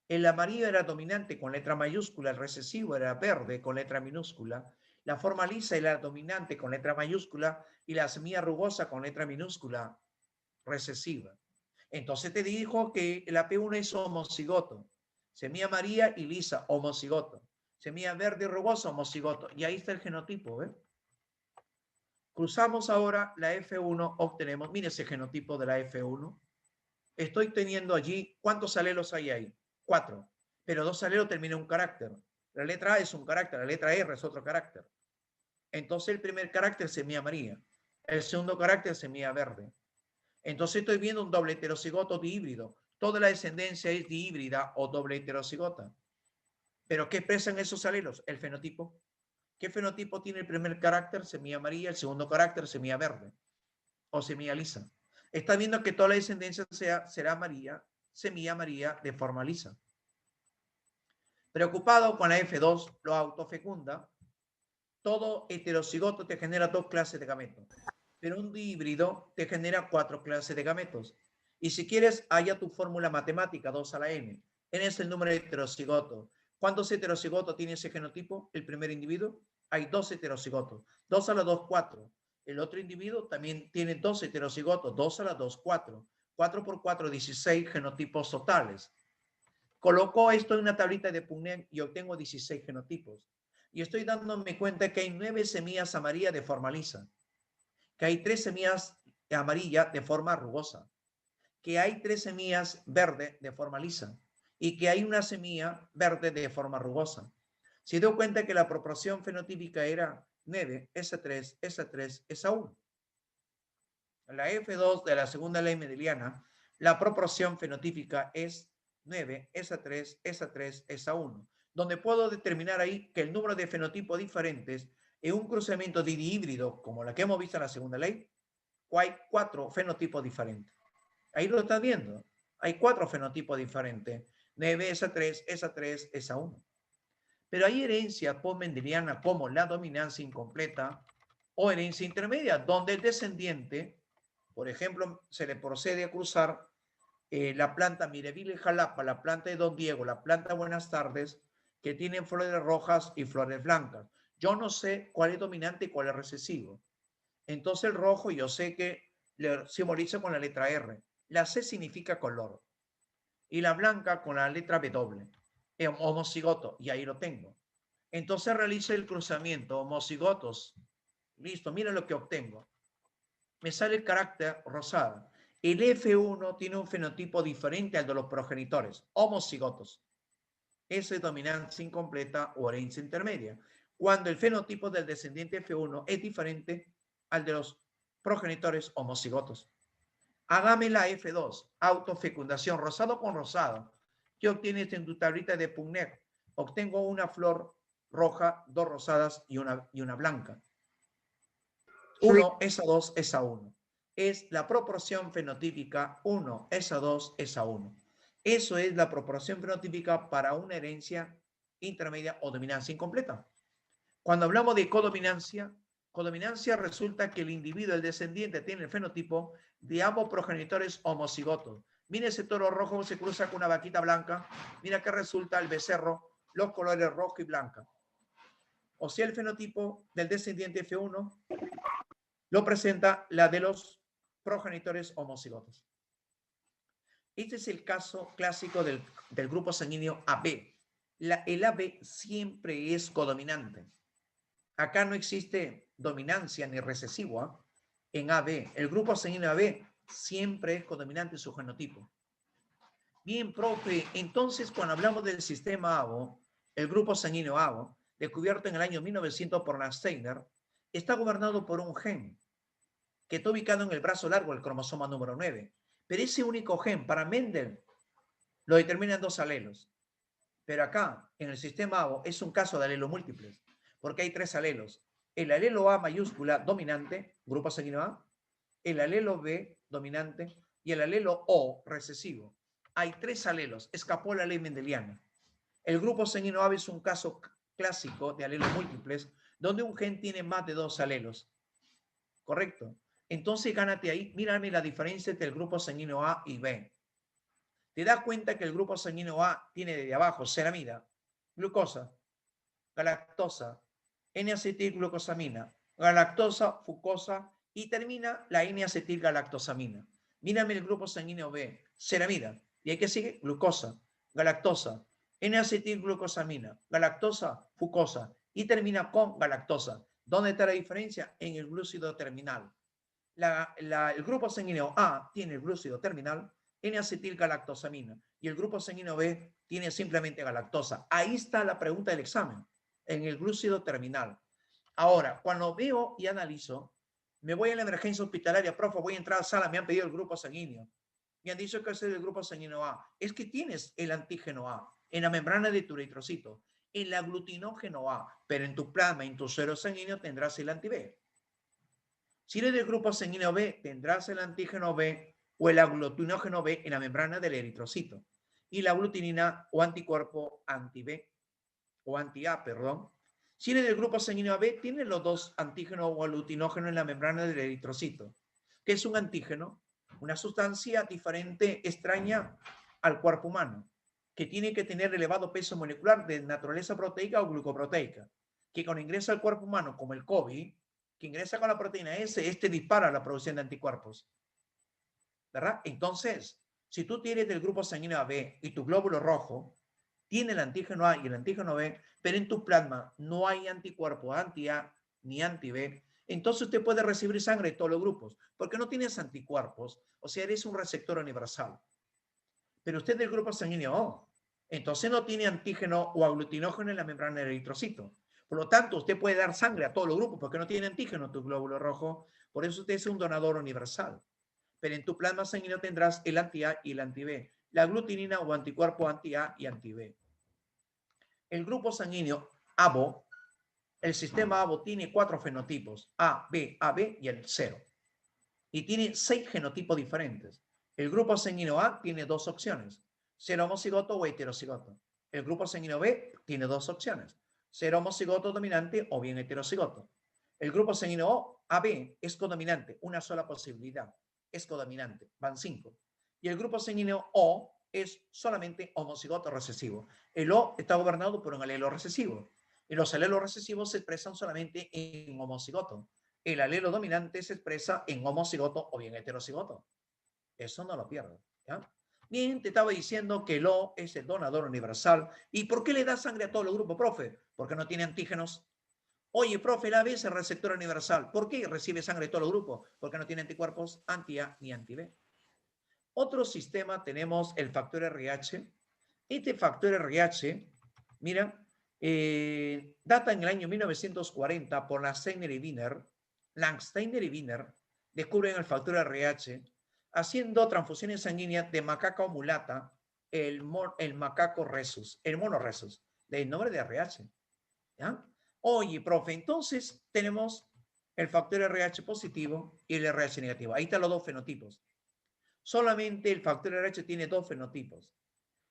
El amarillo era dominante con letra mayúscula, el recesivo era verde con letra minúscula, la forma lisa era dominante con letra mayúscula y la semilla rugosa con letra minúscula recesiva. Entonces te dijo que la P1 es homocigoto, semilla amarilla y lisa, homocigoto, semilla verde y rugosa, homocigoto. Y ahí está el genotipo, ¿ves? Cruzamos ahora la F1, obtenemos, mire ese genotipo de la F1. Estoy teniendo allí, ¿cuántos alelos hay ahí? 4. Pero 2 alelos terminan un carácter. La letra A es un carácter, la letra R es otro carácter. Entonces el primer carácter semilla amarilla, el segundo carácter semilla verde. Entonces estoy viendo un doble heterocigoto dihíbrido. Toda la descendencia es dihíbrida o doble heterocigota. ¿Pero qué expresan esos alelos? El fenotipo. ¿Qué fenotipo tiene el primer carácter? Semilla amarilla, el segundo carácter semilla verde o semilla lisa. Está viendo que toda la descendencia será amarilla, semilla amarilla de forma lisa. Preocupado con la F2, lo autofecunda. Todo heterocigoto te genera 2 clases de gametos, pero un dihíbrido te genera 4 clases de gametos. Y si quieres, haya tu fórmula matemática, 2 a la n. N es el número de heterocigotos. ¿Cuántos heterocigotos tiene ese genotipo? El primer individuo. Hay 2 heterocigotos. 2 a la 2, 4. El otro individuo también tiene 2 heterocigotos. 2 a la 2, 4. 4 por 4, 16 genotipos totales. Coloco esto en una tablita de PubMed y obtengo 16 genotipos. Y estoy dándome cuenta que hay 9 semillas amarillas de forma lisa, que hay 3 semillas amarillas de forma rugosa, que hay 3 semillas verdes de forma lisa y que hay una semilla verde de forma rugosa. Se dio cuenta que la proporción fenotípica era 9, S3, S3, S1. La F2 de la segunda ley mendeliana, la proporción fenotípica es 9, S3, S3, S1, donde puedo determinar ahí que el número de fenotipos diferentes en un cruzamiento de híbrido, como la que hemos visto en la segunda ley, hay 4 fenotipos diferentes. Ahí lo estás viendo. Hay 4 fenotipos diferentes. 9, S3, S3, S1. Pero hay herencia postmendeliana como la dominancia incompleta o herencia intermedia, donde el descendiente, por ejemplo, se le procede a cruzar la planta Mireville Jalapa, la planta de Don Diego, la planta Buenas Tardes, que tienen flores rojas y flores blancas. Yo no sé cuál es dominante y cuál es recesivo. Entonces el rojo yo sé que le simboliza con la letra R. La C significa color. Y la blanca con la letra W. Homocigoto. Y ahí lo tengo. Entonces realizo el cruzamiento. Homocigotos. Listo. Mira lo que obtengo. Me sale el carácter rosado. El F1 tiene un fenotipo diferente al de los progenitores. Homocigotos. Esa es dominancia incompleta o herencia intermedia. Cuando el fenotipo del descendiente F1 es diferente al de los progenitores homocigotos. Hágame la F2, autofecundación, rosado con rosado. ¿Qué obtienes en tu tablita de PubMed? Obtengo una flor roja, 2 rosadas y una blanca. 1, esa 2, esa 1. Es la proporción fenotípica 1, esa 2, esa 1. Eso es la proporción fenotípica para una herencia intermedia o dominancia incompleta. Cuando hablamos de codominancia resulta que el individuo, el descendiente, tiene el fenotipo de ambos progenitores homocigotos. Mira ese toro rojo se cruza con una vaquita blanca. Mira que resulta el becerro, los colores rojo y blanca. O sea, el fenotipo del descendiente F1 lo presenta la de los progenitores homocigotos. Este es el caso clásico del grupo sanguíneo AB. El AB siempre es codominante. Acá no existe dominancia ni recesivo. En AB, el grupo sanguíneo AB siempre es codominante en su genotipo. Bien, profe, entonces cuando hablamos del sistema ABO, el grupo sanguíneo ABO, descubierto en el año 1900 por Steiner, está gobernado por un gen que está ubicado en el brazo largo del cromosoma número 9. Pero ese único gen para Mendel lo determinan 2 alelos. Pero acá, en el sistema AVO, es un caso de alelos múltiples, porque hay 3 alelos. El alelo A mayúscula dominante, grupo sanguíneo A, el alelo B dominante y el alelo O recesivo. Hay 3 alelos, escapó la ley mendeliana. El grupo sanguíneo AB es un caso clásico de alelos múltiples, donde un gen tiene más de 2 alelos. ¿Correcto? Entonces, gánate ahí. Mírame la diferencia entre el grupo sanguíneo A y B. Te das cuenta que el grupo sanguíneo A tiene desde abajo ceramida, glucosa, galactosa, N-acetilglucosamina, galactosa, fucosa y termina la N-acetilgalactosamina. Mírame el grupo sanguíneo B, ceramida. ¿Y hay que sigue? Glucosa, galactosa, N-acetilglucosamina, galactosa, fucosa y termina con galactosa. ¿Dónde está la diferencia? En el glúcido terminal. El grupo sanguíneo A tiene el glúcido terminal, N-acetilgalactosamina, y el grupo sanguíneo B tiene simplemente galactosa. Ahí está la pregunta del examen, en el glúcido terminal. Ahora, cuando veo y analizo, me voy a la emergencia hospitalaria, profe, voy a entrar a la sala, me han pedido el grupo sanguíneo. Me han dicho que es el grupo sanguíneo A. Es que tienes el antígeno A en la membrana de tu eritrocito, el aglutinógeno A, pero en tu plasma, en tu suero sanguíneo tendrás el anti-B. Si eres del grupo sanguíneo B, tendrás el antígeno B o el aglutinógeno B en la membrana del eritrocito y la aglutinina o anticuerpo anti-B o anti-A, perdón. Si eres del grupo sanguíneo AB, tiene los 2 antígenos o aglutinógenos en la membrana del eritrocito. ¿Qué es un antígeno? Una sustancia diferente, extraña al cuerpo humano, que tiene que tener elevado peso molecular de naturaleza proteica o glucoproteica, que cuando ingresa al cuerpo humano, como el COVID, que ingresa con la proteína S, este dispara la producción de anticuerpos. ¿Verdad? Entonces, si tú tienes del grupo sanguíneo AB y tu glóbulo rojo tiene el antígeno A y el antígeno B, pero en tu plasma no hay anticuerpo anti-A ni anti-B, entonces usted puede recibir sangre de todos los grupos, porque no tienes anticuerpos, o sea, eres un receptor universal. Pero usted es del grupo sanguíneo O, entonces no tiene antígeno o aglutinógeno en la membrana del eritrocito. Por lo tanto, usted puede dar sangre a todos los grupos porque no tiene antígeno tu glóbulo rojo, por eso usted es un donador universal. Pero en tu plasma sanguíneo tendrás el anti-A y el anti-B, la aglutinina o anticuerpo anti-A y anti-B. El grupo sanguíneo ABO, el sistema ABO tiene 4 fenotipos, A, B, AB y el 0. Y tiene 6 genotipos diferentes. El grupo sanguíneo A tiene 2 opciones, ser homocigoto o heterocigoto. El grupo sanguíneo B tiene 2 opciones, ser homocigoto dominante o bien heterocigoto. El grupo sanguíneo O, AB, es codominante, una sola posibilidad, es codominante, van 5. Y el grupo sanguíneo O es solamente homocigoto recesivo. El O está gobernado por un alelo recesivo. Y los alelos recesivos se expresan solamente en homocigoto. El alelo dominante se expresa en homocigoto o bien heterocigoto. Eso no lo pierdo. ¿Ya? Bien, te estaba diciendo que el O es el donador universal. ¿Y por qué le da sangre a todos los grupos, profe? Porque no tiene antígenos. Oye, profe, el AB es el receptor universal. ¿Por qué recibe sangre de todos los grupos? Porque no tiene anticuerpos anti-A ni anti-B. Otro sistema tenemos el factor RH. Este factor RH, mira, data en el año 1940 por Langsteiner y Wiener. Langsteiner y Wiener descubren el factor RH haciendo transfusiones sanguíneas de macaco mulata, el macaco rhesus, el mono rhesus, del nombre de RH. ¿Ya? Oye, profe, entonces tenemos el factor RH positivo y el RH negativo. Ahí están los 2 fenotipos. Solamente el factor RH tiene 2 fenotipos.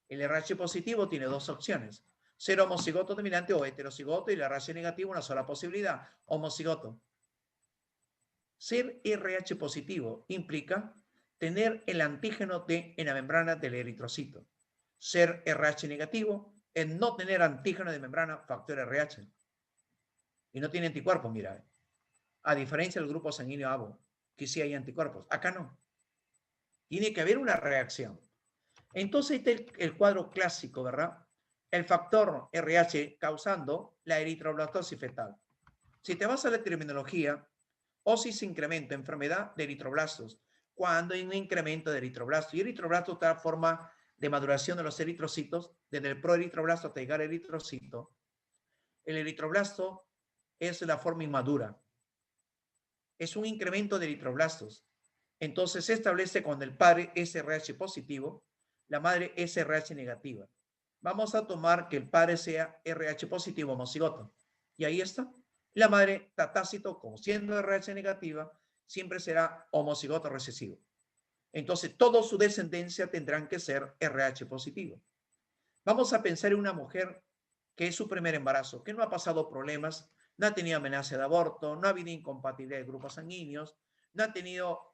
El RH positivo tiene 2 opciones. Ser homocigoto dominante o heterocigoto, y el RH negativo una sola posibilidad, homocigoto. Ser RH positivo implica tener el antígeno D en la membrana del eritrocito. Ser RH negativo es no tener antígeno de membrana, factor RH. Y no tiene anticuerpos, mira. A diferencia del grupo sanguíneo ABO, que sí hay anticuerpos. Acá no. Tiene que haber una reacción. Entonces está el cuadro clásico, ¿verdad? El factor RH causando la eritroblastosis fetal. Si te vas a la terminología, osis incremento, enfermedad de eritroblastos. Cuando hay un incremento de eritroblastos. Y eritroblasto está en forma de maduración de los eritrocitos, desde el proeritroblasto hasta llegar al eritrocito. El eritroblasto es la forma inmadura. es un incremento de eritroblastos. Entonces se establece cuando el padre es RH positivo, la madre es RH negativa. Vamos a tomar que el padre sea RH positivo homocigoto. Y ahí está. La madre tatácito, como siendo RH negativa, siempre será homocigoto recesivo. Entonces, toda su descendencia tendrán que ser RH positivo. Vamos a pensar en una mujer que es su primer embarazo, que no ha pasado problemas, no ha tenido amenaza de aborto, no ha habido incompatibilidad de grupos sanguíneos, no ha tenido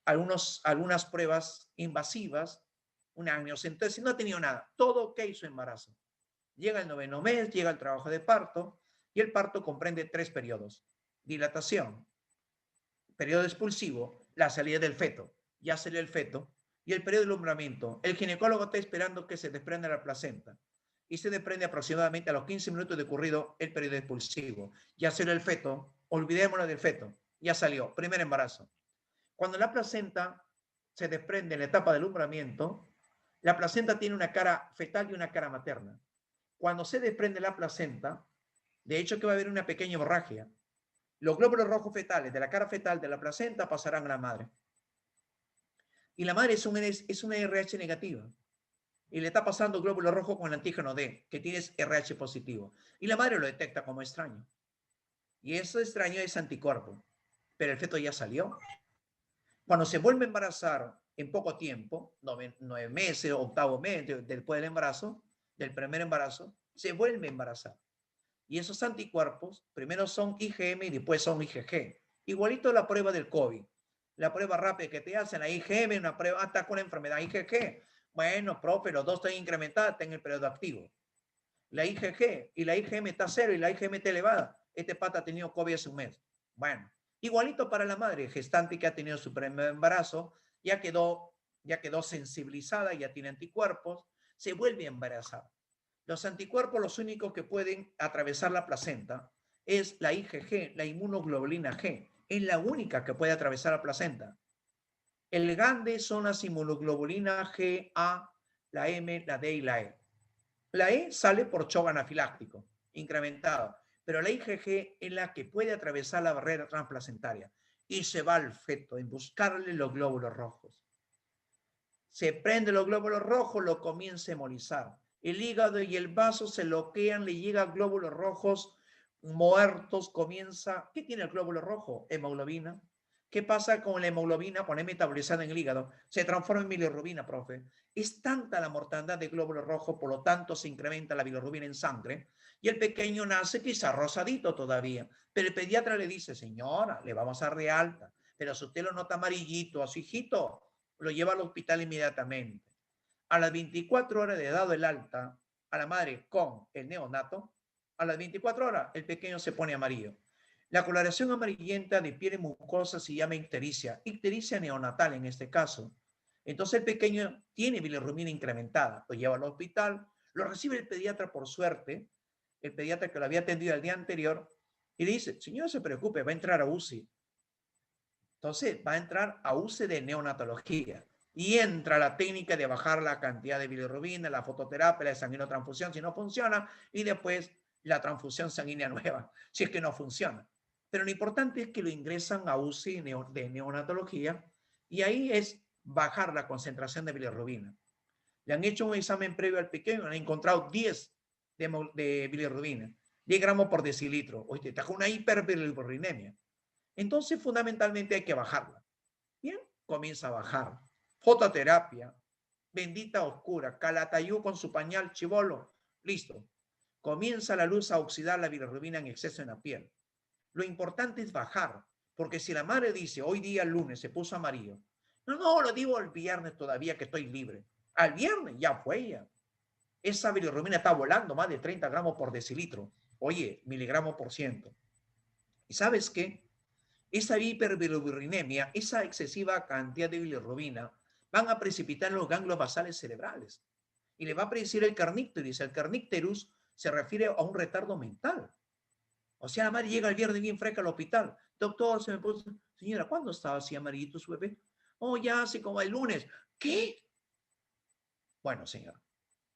algunas pruebas invasivas, una amniocentesis, no ha tenido nada. Todo ok su embarazo. Llega el 9º mes, llega el trabajo de parto y el parto comprende 3 periodos. Dilatación, periodo expulsivo, la salida del feto, ya salió el feto, y el periodo de alumbramiento. El ginecólogo está esperando que se desprenda la placenta y se desprende aproximadamente a los 15 minutos de ocurrido el periodo expulsivo. Ya salió el feto, olvidémonos del feto, ya salió, primer embarazo. Cuando la placenta se desprende en la etapa de alumbramiento, la placenta tiene una cara fetal y una cara materna. Cuando se desprende la placenta, de hecho que va a haber una pequeña hemorragia. Los glóbulos rojos fetales de la cara fetal de la placenta pasarán a la madre. Y la madre es una RH negativa. Y le está pasando glóbulo rojo con el antígeno D, que tienes RH positivo. Y la madre lo detecta como extraño. Y eso extraño es anticuerpo. Pero el feto ya salió. Cuando se vuelve a embarazar en poco tiempo, 9 meses, 8º mes después del embarazo, del primer embarazo, se vuelve a embarazar. Y esos anticuerpos primero son IgM y después son IgG. Igualito la prueba del COVID. La prueba rápida que te hacen, la IgM, una prueba, hasta con la enfermedad IgG. Bueno, profe, los dos están incrementados, están en el periodo activo. La IgG y la IgM está cero y la IgM está elevada. Este pata ha tenido COVID hace un mes. Bueno, igualito para la madre gestante que ha tenido su primer embarazo, ya quedó sensibilizada, ya tiene anticuerpos, se vuelve a embarazar. Los anticuerpos, los únicos que pueden atravesar la placenta, es la IgG, la inmunoglobulina G. Es la única que puede atravesar la placenta. El GANDE son las inmunoglobulinas G, A, la M, la D y la E. La E sale por shock anafiláctico, incrementado, pero la IgG es la que puede atravesar la barrera transplacentaria y se va al feto en buscarle los glóbulos rojos. Se prende los glóbulos rojos, lo comienza a hemolizar. El hígado y el vaso se bloquean, le llegan glóbulos rojos muertos, comienza... ¿Qué tiene el glóbulo rojo? Hemoglobina. ¿Qué pasa con la hemoglobina cuando es metabolizada en el hígado? Se transforma en bilirrubina, profe. Es tanta la mortandad de glóbulos rojos, por lo tanto se incrementa la bilirrubina en sangre y el pequeño nace quizá rosadito todavía. Pero el pediatra le dice, señora, le vamos a dar de alta, pero si usted lo nota amarillito a su hijito, lo lleva al hospital inmediatamente. A las 24 horas de dado el alta a la madre con el neonato, a las 24 horas el pequeño se pone amarillo. La coloración amarillenta de piel y mucosa se llama ictericia neonatal en este caso. Entonces el pequeño tiene bilirrubina incrementada, lo lleva al hospital, lo recibe el pediatra por suerte, el pediatra que lo había atendido el día anterior, y le dice, señor, no se preocupe, va a entrar a UCI. Entonces va a entrar a UCI de neonatología y entra la técnica de bajar la cantidad de bilirrubina, la fototerapia, la sanguinotransfusión si no funciona y después la transfusión sanguínea nueva si es que no funciona. Pero lo importante es que lo ingresan a UCI de neonatología y ahí es bajar la concentración de bilirrubina. Le han hecho un examen previo al pequeño, han encontrado 10 de bilirrubina, 10 gramos por decilitro. Oye, te trajo una hiperbilirrubinemia. Entonces, fundamentalmente hay que bajarla. Bien, comienza a bajar. Fototerapia, bendita oscura, Calatayud con su pañal chibolo, listo. Comienza la luz a oxidar la bilirrubina en exceso en la piel. Lo importante es bajar, porque si la madre dice, hoy día lunes se puso amarillo, no, lo digo el viernes todavía que estoy libre. Al viernes ya fue ya. Esa bilirrubina está volando más de 30 gramos por decilitro. Oye, miligramos por ciento. ¿Y sabes qué? Esa hiperbilirrubinemia, esa excesiva cantidad de bilirrubina, van a precipitar los ganglios basales cerebrales. Y le va a predecir el carnícteris. El carnícterus se refiere a un retardo mental. O sea, la madre llega el viernes bien fresca al hospital. Doctor, se me puso, señora, ¿cuándo estaba así amarillito su bebé? Oh, ya hace como el lunes. ¿Qué? Bueno, señor,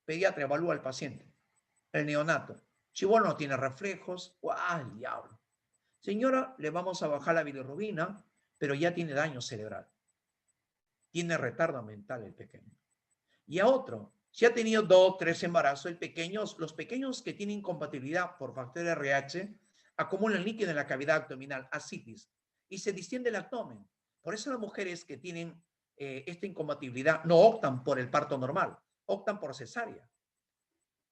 pediatra evalúa al paciente. El neonato. Chibolo no tiene reflejos. ¡Guau, el diablo! Señora, le vamos a bajar la bilirrubina, pero ya tiene daño cerebral. Tiene retardo mental el pequeño. Y a otro, si ha tenido 2, 3 embarazos, los pequeños que tienen incompatibilidad por factor RH acumulan líquido en la cavidad abdominal, ascitis, y se distiende el abdomen. Por eso las mujeres que tienen esta incompatibilidad no optan por el parto normal, optan por cesárea.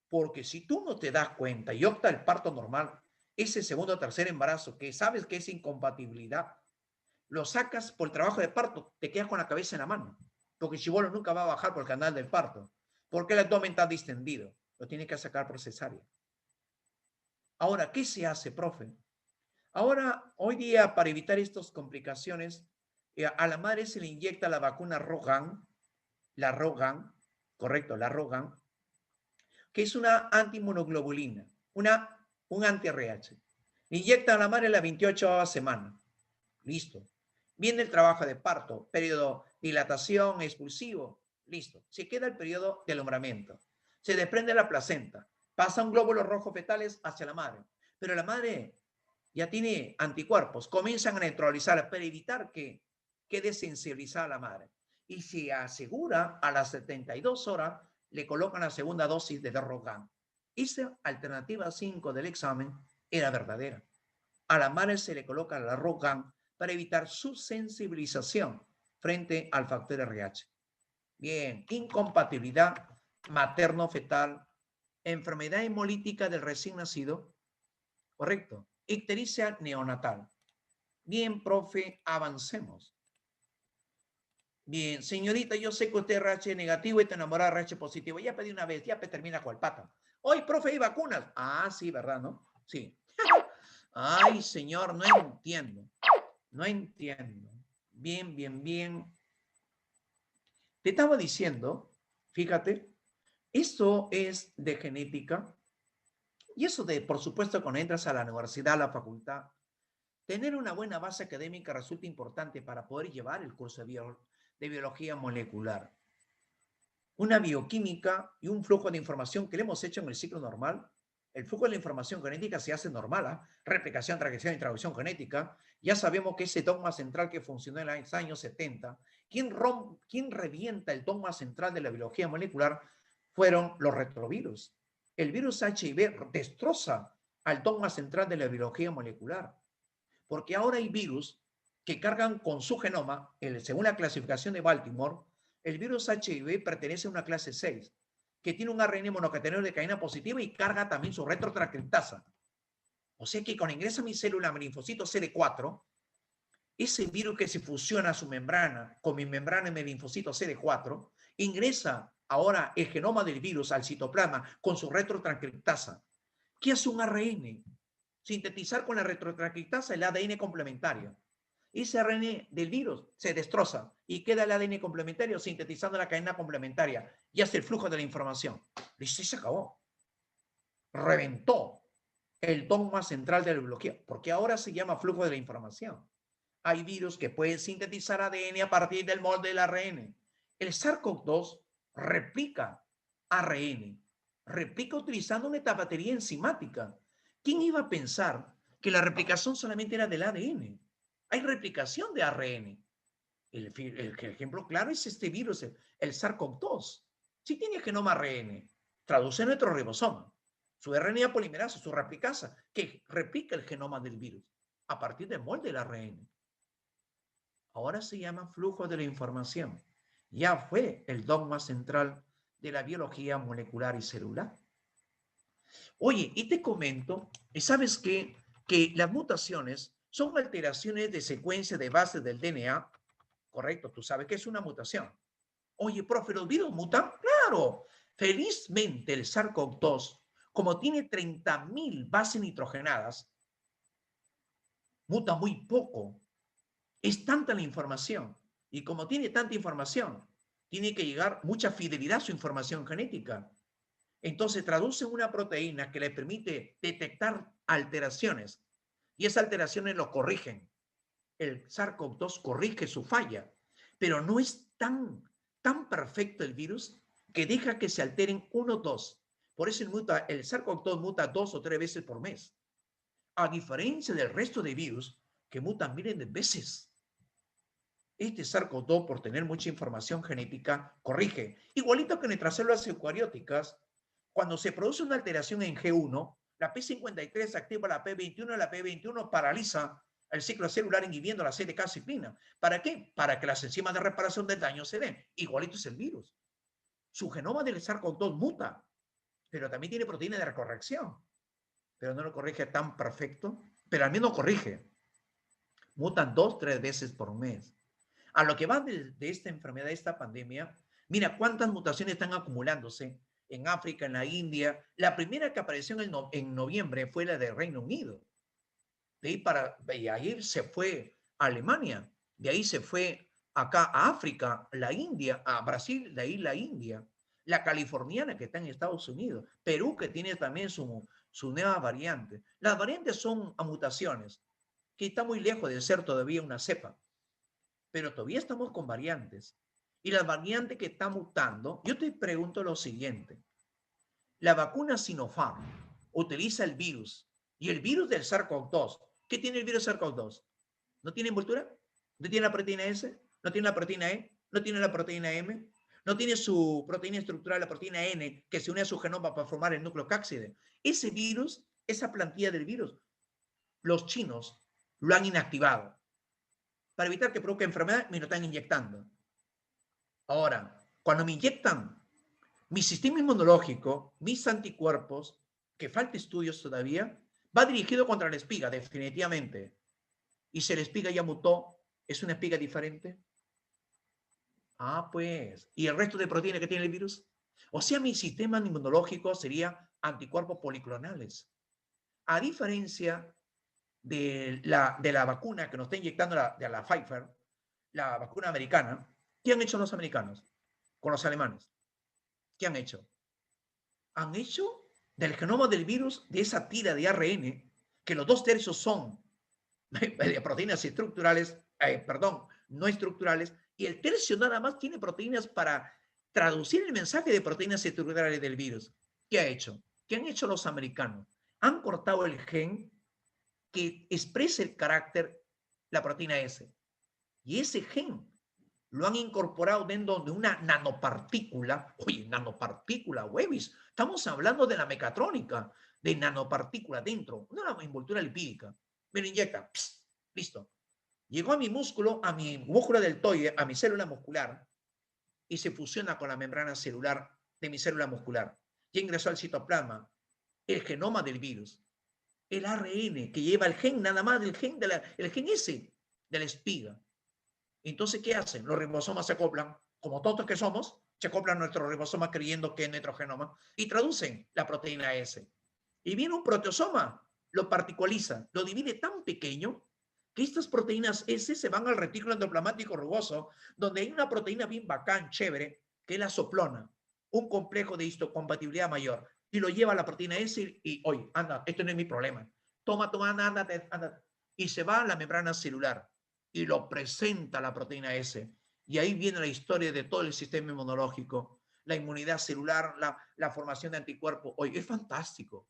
Porque si tú no te das cuenta y optas el parto normal, ese segundo o tercer embarazo que sabes que es incompatibilidad, lo sacas por el trabajo de parto, te quedas con la cabeza en la mano, porque el chibolo nunca va a bajar por el canal del parto, porque el abdomen está distendido, lo tiene que sacar por cesárea. Ahora, ¿qué se hace, profe? Ahora, hoy día, para evitar estas complicaciones, a la madre se le inyecta la vacuna Rogan, correcto, la Rogan, que es una antiinmunoglobulina, un anti-RH. Le inyecta a la madre la 28ª semana. Listo. Viene el trabajo de parto, periodo de dilatación, expulsivo. Listo. Se queda el periodo de alumbramiento. Se desprende la placenta. Pasa un glóbulo rojo fetales hacia la madre. Pero la madre ya tiene anticuerpos. Comienzan a neutralizar para evitar que quede sensibilizada la madre. Y se asegura a las 72 horas le colocan la segunda dosis de Rogan. Esa alternativa 5 del examen era verdadera. A la madre se le coloca la Rogan para evitar su sensibilización frente al factor RH. Bien, incompatibilidad materno-fetal, enfermedad hemolítica del recién nacido, correcto, ictericia neonatal. Bien, profe, avancemos. Bien, señorita, yo sé que usted es RH negativo y está enamorada de RH positivo. Ya pedí una vez, ya termina con el pata. Hoy, profe, hay vacunas. Ah, sí, ¿verdad, no? Sí. Ay, señor, no entiendo. No entiendo. Bien, bien, bien. Te estaba diciendo, fíjate, esto es de genética y eso de, por supuesto, cuando entras a la universidad, a la facultad, tener una buena base académica resulta importante para poder llevar el curso de biología molecular. Una bioquímica y un flujo de información que le hemos hecho en el ciclo normal. El flujo de la información genética se hace normal, ¿eh? Replicación, transcripción y traducción genética. Ya sabemos que ese dogma central que funcionó en los años 70, ¿quién revienta el dogma central de la biología molecular? Fueron los retrovirus. El virus HIV destroza al dogma central de la biología molecular, porque ahora hay virus que cargan con su genoma, según la clasificación de Baltimore, el virus HIV pertenece a una clase 6, que tiene un ARN monocatenado de cadena positiva y carga también su retrotranscriptasa. O sea que cuando ingresa mi célula, mi linfocito CD4, ese virus que se fusiona a su membrana con mi membrana y mi linfocito CD4, ingresa ahora el genoma del virus al citoplasma con su retrotranscriptasa. ¿Qué hace un ARN? Sintetizar con la retrotranscriptasa el ADN complementario. Ese ARN del virus se destroza y queda el ADN complementario sintetizando la cadena complementaria y hace el flujo de la información. Y se acabó. Reventó el dogma central de la biología, porque ahora se llama flujo de la información. Hay virus que pueden sintetizar ADN a partir del molde del ARN. El SARS-CoV-2 replica ARN, replica utilizando una batería enzimática. ¿Quién iba a pensar que la replicación solamente era del ADN? Hay replicación de ARN. El ejemplo claro es este virus, el SARS-CoV-2. Si tiene genoma ARN, traduce nuestro ribosoma, su RNA polimerasa, su replicasa, que replica el genoma del virus a partir del molde del ARN. Ahora se llama flujo de la información. Ya fue el dogma central de la biología molecular y celular. Oye, y te comento, ¿sabes qué? Que las mutaciones son alteraciones de secuencia de base del DNA, correcto, tú sabes que es una mutación. Oye, profe, ¿los virus mutan? Claro, felizmente el SARS-CoV-2, como tiene 30.000 bases nitrogenadas, muta muy poco. Es tanta la información. Y como tiene tanta información, tiene que llegar mucha fidelidad a su información genética. Entonces traduce una proteína que le permite detectar alteraciones. Y esas alteraciones lo corrigen. El SARS-CoV-2 corrige su falla. Pero no es tan perfecto el virus que deja que se alteren 1 o 2. Por eso el SARS-CoV-2 muta 2 o 3 veces por mes. A diferencia del resto de virus que mutan miles de veces. Este SARS-CoV-2, por tener mucha información genética, corrige. Igualito que en nuestras células eucarióticas, cuando se produce una alteración en G1, la P53 activa la P21, la P21 paraliza el ciclo celular inhibiendo la CDK-ciclina. ¿Para qué? Para que las enzimas de reparación del daño se den. Igualito es el virus. Su genoma del SARS-CoV-2 muta, pero también tiene proteína de recorrección. Pero no lo corrige tan perfecto, pero al menos corrige. Mutan 2-3 veces por mes. A lo que va de esta enfermedad, de esta pandemia, mira cuántas mutaciones están acumulándose en África, en la India. La primera que apareció en noviembre fue la de Reino Unido. De ahí se fue a Alemania, de ahí se fue acá a África, la India, a Brasil, de ahí la India, la californiana que está en Estados Unidos, Perú que tiene también su nueva variante. Las variantes son mutaciones, que está muy lejos de ser todavía una cepa, pero todavía estamos con variantes. Y la variante que está mutando, yo te pregunto lo siguiente. La vacuna Sinopharm utiliza el virus y el virus del SARS-CoV-2. ¿Qué tiene el virus SARS-CoV-2? ¿No tiene envoltura? ¿No tiene la proteína S? ¿No tiene la proteína E? ¿No tiene la proteína M? ¿No tiene su proteína estructural, la proteína N, que se une a su genoma para formar el núcleo cápside? Ese virus, esa plantilla del virus, los chinos lo han inactivado para evitar que provoque enfermedad, me lo están inyectando. Ahora, cuando me inyectan mi sistema inmunológico, mis anticuerpos, que falta estudios todavía, va dirigido contra la espiga, definitivamente. Y si la espiga ya mutó, ¿es una espiga diferente? Ah, pues. ¿Y el resto de proteínas que tiene el virus? O sea, mi sistema inmunológico sería anticuerpos policlonales. A diferencia de la vacuna que nos está inyectando de la Pfizer, la vacuna americana, ¿qué han hecho los americanos con los alemanes? ¿Qué han hecho? Han hecho del genoma del virus, de esa tira de ARN, que los 2/3 son de proteínas estructurales, perdón, no estructurales, y el tercio nada más tiene proteínas para traducir el mensaje de proteínas estructurales del virus. ¿Qué ha hecho? ¿Qué han hecho los americanos? Han cortado el gen que expresa el carácter, la proteína S. Y ese gen lo han incorporado dentro de una nanopartícula. Oye, nanopartícula, Webis. Estamos hablando de la mecatrónica, de nanopartícula dentro, no la envoltura lipídica. Me lo inyecta, pss, listo. Llegó a mi músculo, a mi músculo deltoide, a mi célula muscular, y se fusiona con la membrana celular de mi célula muscular. Ya ingresó al citoplasma el genoma del virus, el ARN que lleva el gen, nada más del gen, el gen S de la espiga. Entonces, ¿qué hacen? Los ribosomas se acoplan, como tontos que somos, se acoplan nuestros ribosomas creyendo que es nuestro genoma y traducen la proteína S. Y viene un proteosoma, lo particulariza, lo divide tan pequeño que estas proteínas S se van al retículo endoplasmático rugoso, donde hay una proteína bien bacán, chévere, que es la soplona, un complejo de histocompatibilidad mayor, y lo lleva a la proteína S y oye, anda, esto no es mi problema. Toma, anda, anda. Y se va a la membrana celular y lo presenta la proteína S. Y ahí viene la historia de todo el sistema inmunológico, la inmunidad celular, la formación de anticuerpos. Oye, es fantástico.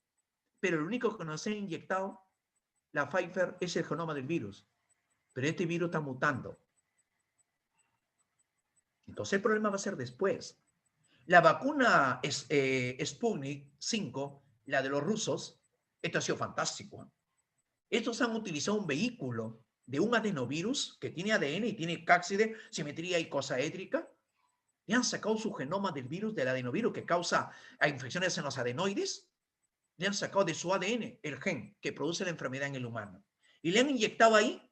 Pero lo único que nos ha inyectado la Pfizer es el genoma del virus. Pero este virus está mutando. Entonces el problema va a ser después. La vacuna Sputnik 5, la de los rusos, esto ha sido fantástico. Estos han utilizado un vehículo de un adenovirus que tiene ADN y tiene cápside, simetría y cosaédrica. Le han sacado su genoma del virus, del adenovirus que causa infecciones en los adenoides. Le han sacado de su ADN el gen que produce la enfermedad en el humano. Y le han inyectado ahí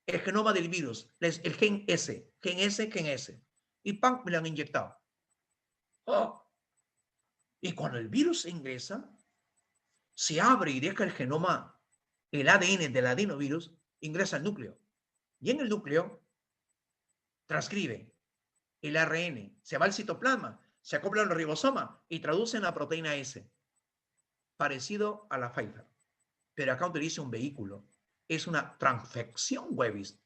el genoma del virus, el gen S, gen S, gen S. Y ¡pam! Me lo han inyectado. ¡Oh! Y cuando el virus ingresa, se abre y deja el genoma, el ADN del adenovirus, ingresa al núcleo. Y en el núcleo transcribe el ARN, se va al citoplasma, se acopla al ribosoma y traduce en la proteína S, parecido a la Pfizer. Pero acá utiliza un vehículo. Es una transfección, Webis.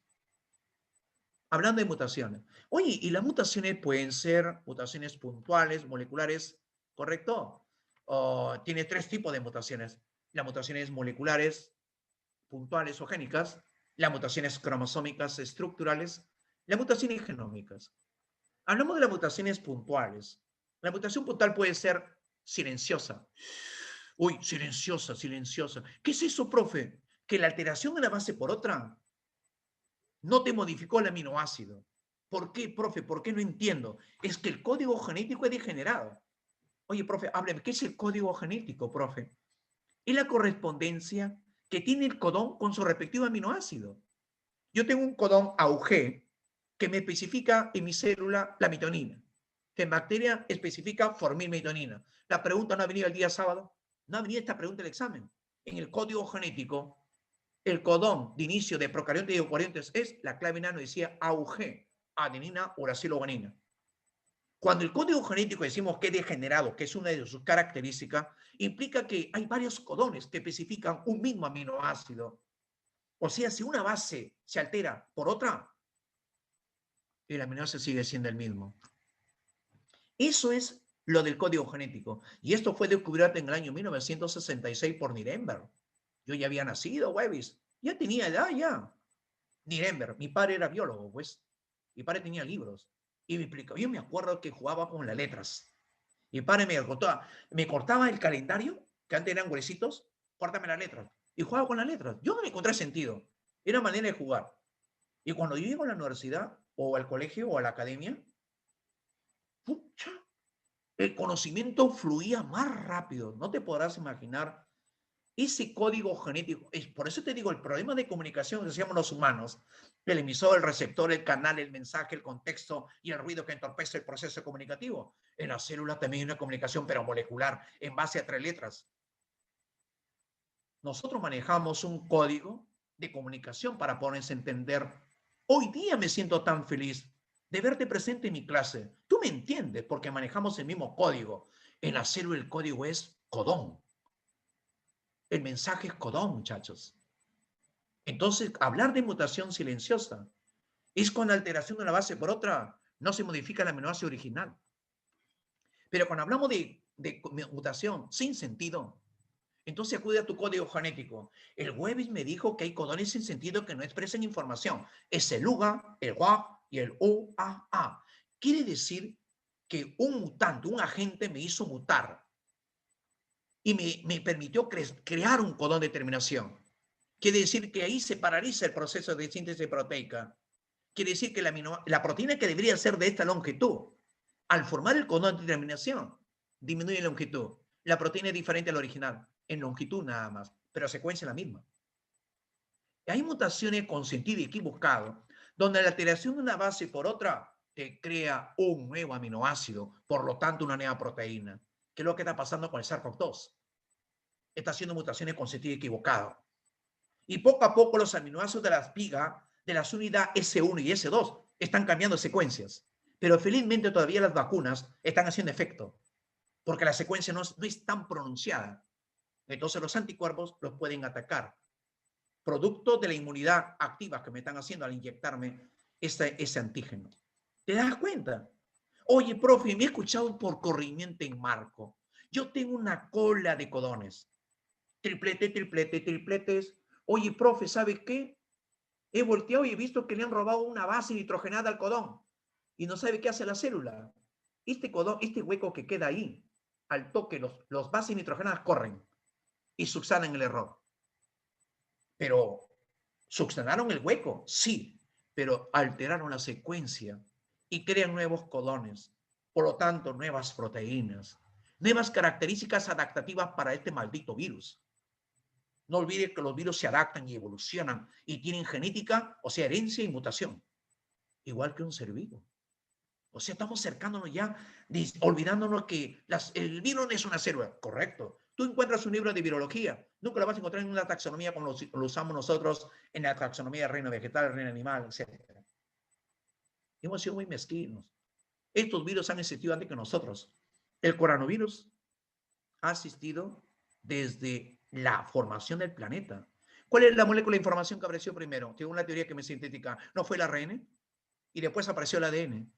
Hablando de mutaciones. Oye, y las mutaciones pueden ser mutaciones puntuales, moleculares, ¿correcto? Tiene 3 tipos de mutaciones. Las mutaciones moleculares, puntuales o génicas, las mutaciones cromosómicas estructurales, las mutaciones genómicas. Hablamos de las mutaciones puntuales. La mutación puntual puede ser silenciosa. Uy, silenciosa, silenciosa. ¿Qué es eso, profe? Que la alteración de una base por otra no te modificó el aminoácido. ¿Por qué, profe? ¿Por qué no entiendo? Es que el código genético es degenerado. Oye, profe, hábleme, ¿qué es el código genético, profe? Es la correspondencia que tiene el codón con su respectivo aminoácido. Yo tengo un codón AUG que me especifica en mi célula la metionina, que en bacteria especifica formilmetionina. La pregunta no ha venido el día sábado, no ha venido esta pregunta del examen. En el código genético, el codón de inicio de procariontes y eucariontes es la clave nano, decía AUG, adenina, uracilo, guanina. Cuando el código genético decimos que es degenerado, que es una de sus características, implica que hay varios codones que especifican un mismo aminoácido. O sea, si una base se altera por otra, el aminoácido sigue siendo el mismo. Eso es lo del código genético. Y esto fue descubierto en el año 1966 por Nirenberg. Yo ya había nacido, Webis. Ya tenía edad, ya. Nirenberg, mi padre era biólogo, pues. Mi padre tenía libros. Y me explicaba, yo me acuerdo que jugaba con las letras. Mi padre me cortaba el calendario, que antes eran huesitos, córtame las letras. Y jugaba con las letras. Yo no me encontré sentido. Era manera de jugar. Y cuando yo llego a la universidad, o al colegio, o a la academia, pucha, el conocimiento fluía más rápido. No te podrás imaginar ese código genético. Por eso te digo, el problema de comunicación que decíamos los humanos, el emisor, el receptor, el canal, el mensaje, el contexto y el ruido que entorpece el proceso comunicativo. En la célula también hay una comunicación, pero molecular, en base a 3 letras. Nosotros manejamos un código de comunicación para ponerse a entender. Hoy día me siento tan feliz de verte presente en mi clase. Tú me entiendes porque manejamos el mismo código. En la célula el código es codón. El mensaje es codón, muchachos. Entonces, hablar de mutación silenciosa es con alteración de una base por otra, no se modifica el aminoácido original. Pero cuando hablamos de mutación sin sentido, entonces acude a tu código genético. El Webis me dijo que hay codones sin sentido que no expresan información. Es el UGA, el WAP y el UAA. Quiere decir que un mutante, un agente me hizo mutar y me permitió crear un codón de terminación. Quiere decir que ahí se paraliza el proceso de síntesis proteica. Quiere decir que la proteína que debería ser de esta longitud, al formar el codón de terminación, disminuye en longitud. La proteína es diferente a la original, en longitud nada más, pero secuencia es la misma. Hay mutaciones con sentido equivocado, donde la alteración de una base por otra te crea un nuevo aminoácido, por lo tanto una nueva proteína. ¿Qué es lo que está pasando con el SARS-CoV-2? Está haciendo mutaciones con sentido equivocado. Y poco a poco los aminoácidos de las pigas, de las unidades S1 y S2, están cambiando secuencias. Pero felizmente todavía las vacunas están haciendo efecto, porque la secuencia no es tan pronunciada. Entonces los anticuerpos los pueden atacar. Producto de la inmunidad activa que me están haciendo al inyectarme ese antígeno. ¿Te das cuenta? Oye, profe, me he escuchado por corrimiento en marco. Yo tengo una cola de codones. Triplete, triplete, tripletes. Oye, profe, ¿sabe qué? He volteado y he visto que le han robado una base nitrogenada al codón y no sabe qué hace la célula. Este codón, este hueco que queda ahí, al toque, los bases nitrogenadas corren y subsanan el error. Pero, ¿subsanaron el hueco? Sí, pero alteraron la secuencia y crean nuevos codones. Por lo tanto, nuevas proteínas, nuevas características adaptativas para este maldito virus. No olvides que los virus se adaptan y evolucionan y tienen genética, o sea, herencia y mutación, igual que un ser vivo. O sea, estamos acercándonos ya, olvidándonos que el virus no es una célula. Correcto. Tú encuentras un libro de virología, nunca lo vas a encontrar en una taxonomía como lo usamos nosotros en la taxonomía del reino vegetal, reino animal, etc. Hemos sido muy mezquinos. Estos virus han existido antes que nosotros. El coronavirus ha existido desde la formación del planeta. ¿Cuál es la molécula de información que apareció primero? Tengo una teoría que me sintética. ¿No fue el ARN? Y después apareció el ADN.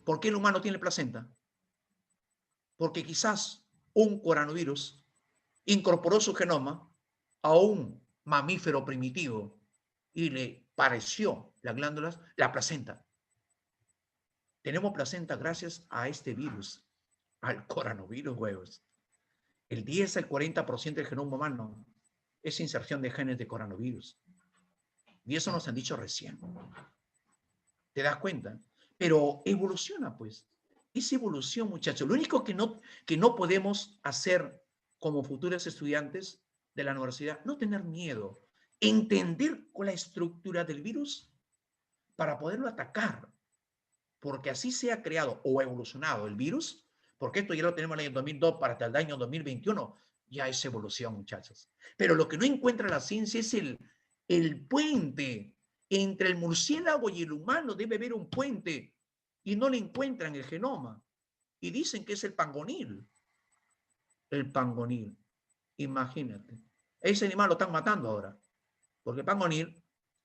¿Por qué el humano tiene placenta? Porque quizás un coronavirus incorporó su genoma a un mamífero primitivo y le pareció las glándulas, la placenta. Tenemos placenta gracias a este virus, al coronavirus, huevos. El 10 al 40% del genoma humano es inserción de genes de coronavirus. Y eso nos han dicho recién. ¿Te das cuenta? Pero evoluciona, pues. Es evolución, muchachos. Lo único que no podemos hacer como futuros estudiantes de la universidad, no tener miedo, entender con la estructura del virus para poderlo atacar. Porque así se ha creado o evolucionado el virus, porque esto ya lo tenemos en el año 2002 para hasta el año 2021, ya es evolución, muchachos. Pero lo que no encuentra la ciencia es el puente entre el murciélago y el humano. Debe haber un puente y no le encuentran el genoma. Y dicen que es el pangonil. El pangonil. Imagínate. Ese animal lo están matando ahora. Porque el pangonil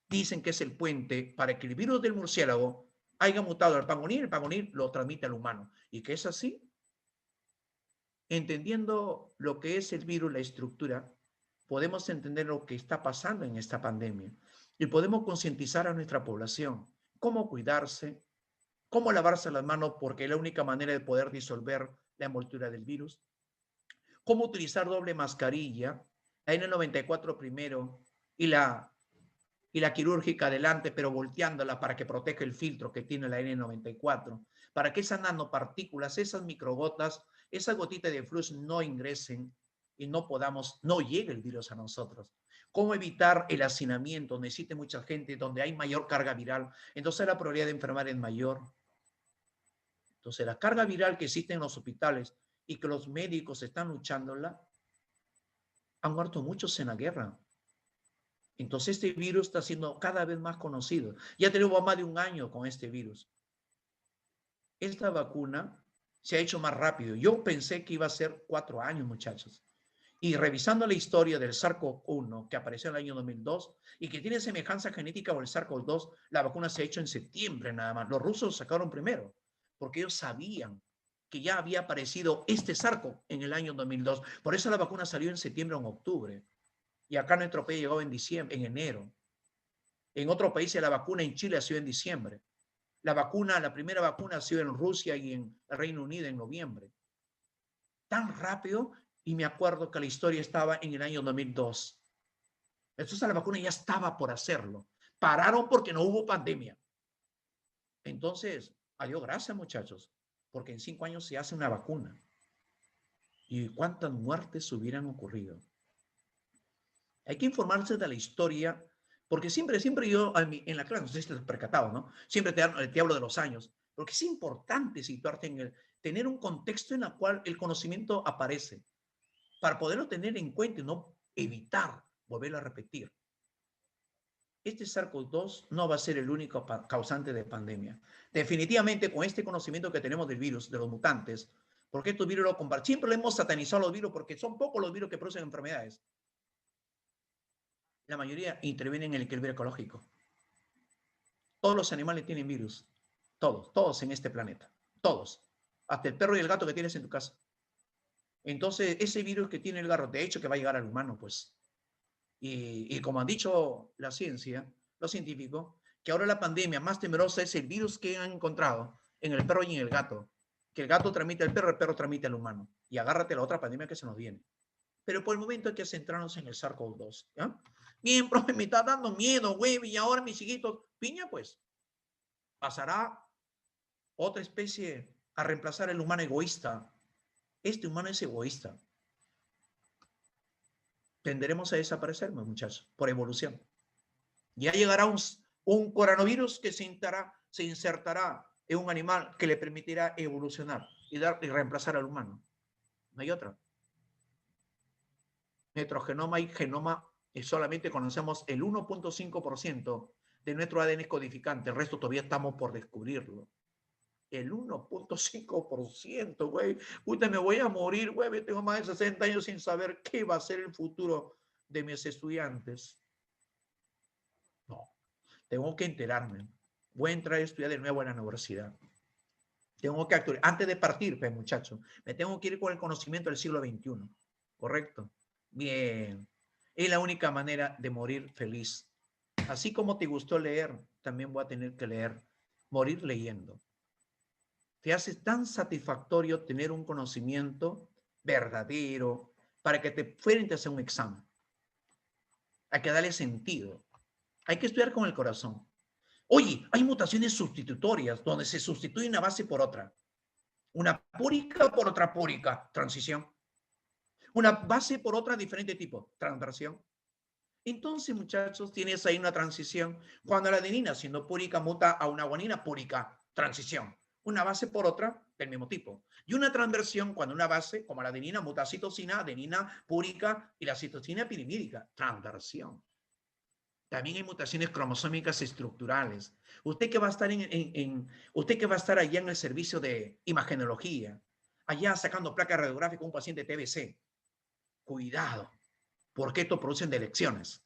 dicen que es el puente para que el virus del murciélago haya mutado al pangonil, el pangonil lo transmite al humano. Y que es así. Entendiendo lo que es el virus, la estructura, podemos entender lo que está pasando en esta pandemia y podemos concientizar a nuestra población cómo cuidarse, cómo lavarse las manos porque es la única manera de poder disolver la envoltura del virus, cómo utilizar doble mascarilla, la N94 primero y la quirúrgica adelante, pero volteándola para que proteja el filtro que tiene la N94, para que esas nanopartículas, esas microgotas, esas gotitas de flux no ingresen y no llegue el virus a nosotros. ¿Cómo evitar el hacinamiento donde existe mucha gente, donde hay mayor carga viral? Entonces la probabilidad de enfermar es mayor. Entonces la carga viral que existe en los hospitales y que los médicos están luchándola, han muerto muchos en la guerra. Entonces este virus está siendo cada vez más conocido. Ya tenemos más de un año con este virus. Esta vacuna se ha hecho más rápido. Yo pensé que iba a ser 4 años, muchachos. Y revisando la historia del SARS-CoV-1 que apareció en el año 2002 y que tiene semejanza genética con el SARS-CoV-2, la vacuna se ha hecho en septiembre nada más. Los rusos sacaron primero porque ellos sabían que ya había aparecido este SARS-CoV en el año 2002. Por eso la vacuna salió en septiembre o en octubre. Y acá en nuestro país llegó en diciembre, en enero. En otros países la vacuna en Chile ha sido en diciembre. La primera vacuna ha sido en Rusia y en el Reino Unido en noviembre. Tan rápido, y me acuerdo que la historia estaba en el año 2002. Entonces la vacuna ya estaba por hacerlo. Pararon porque no hubo pandemia. Entonces, adiós, gracias muchachos, porque en 5 años se hace una vacuna. ¿Y cuántas muertes hubieran ocurrido? Hay que informarse de la historia, porque siempre yo en la clase, no sé si te has percatado, ¿no? Siempre te hablo de los años, porque es importante situarte tener un contexto en el cual el conocimiento aparece, para poderlo tener en cuenta y no evitar volverlo a repetir. Este SARS-CoV-2 no va a ser el único causante de pandemia. Definitivamente, con este conocimiento que tenemos del virus, de los mutantes, porque estos virus lo comparten, siempre lo hemos satanizado los virus porque son pocos los virus que producen enfermedades. La mayoría intervienen en el equilibrio ecológico. Todos los animales tienen virus. Todos en este planeta. Todos. Hasta el perro y el gato que tienes en tu casa. Entonces, ese virus que tiene el gato, de hecho, que va a llegar al humano, pues. Y como han dicho la ciencia, los científicos, que ahora la pandemia más temerosa es el virus que han encontrado en el perro y en el gato. Que el gato transmite al perro, el perro transmite al humano. Y agárrate la otra pandemia que se nos viene. Pero por el momento hay que centrarnos en el SARS-CoV-2. ¿Ya? Bien, profe, me está dando miedo, güey, y ahora mis hijitos, piña, pues, pasará otra especie a reemplazar el humano egoísta. Este humano es egoísta. Tenderemos a desaparecer, muchachos, por evolución. Ya llegará un coronavirus que se insertará en un animal que le permitirá evolucionar y reemplazar al humano. No hay otra. Nuestro genoma y genoma solamente conocemos el 1.5% de nuestro ADN codificante, el resto todavía estamos por descubrirlo. El 1.5%, güey. Puta, me voy a morir, güey. Tengo más de 60 años sin saber qué va a ser el futuro de mis estudiantes. No, tengo que enterarme. Voy a entrar a estudiar de nuevo en la universidad. Tengo que actuar. Antes de partir, pues, muchachos, me tengo que ir con el conocimiento del siglo XXI. ¿Correcto? Bien. Es la única manera de morir feliz. Así como te gustó leer, también voy a tener que leer. Morir leyendo. Te hace tan satisfactorio tener un conocimiento verdadero para que te frentes a un examen. Hay que darle sentido. Hay que estudiar con el corazón. Oye, hay mutaciones sustitutorias donde se sustituye una base por otra. Una púrica por otra púrica, transición. Una base por otra diferente tipo, transversión. Entonces, muchachos, tienes ahí una transición. Cuando la adenina, siendo púrica, muta a una guanina púrica, transición. Una base por otra del mismo tipo. Y una transversión cuando una base, como la adenina, muta a citosina, adenina púrica y la citosina pirimídica, transversión. También hay mutaciones cromosómicas estructurales. Usted que va a estar usted que va a estar allá en el servicio de imagenología, allá sacando placa radiográfica a un paciente TBC, cuidado, porque esto producen delecciones.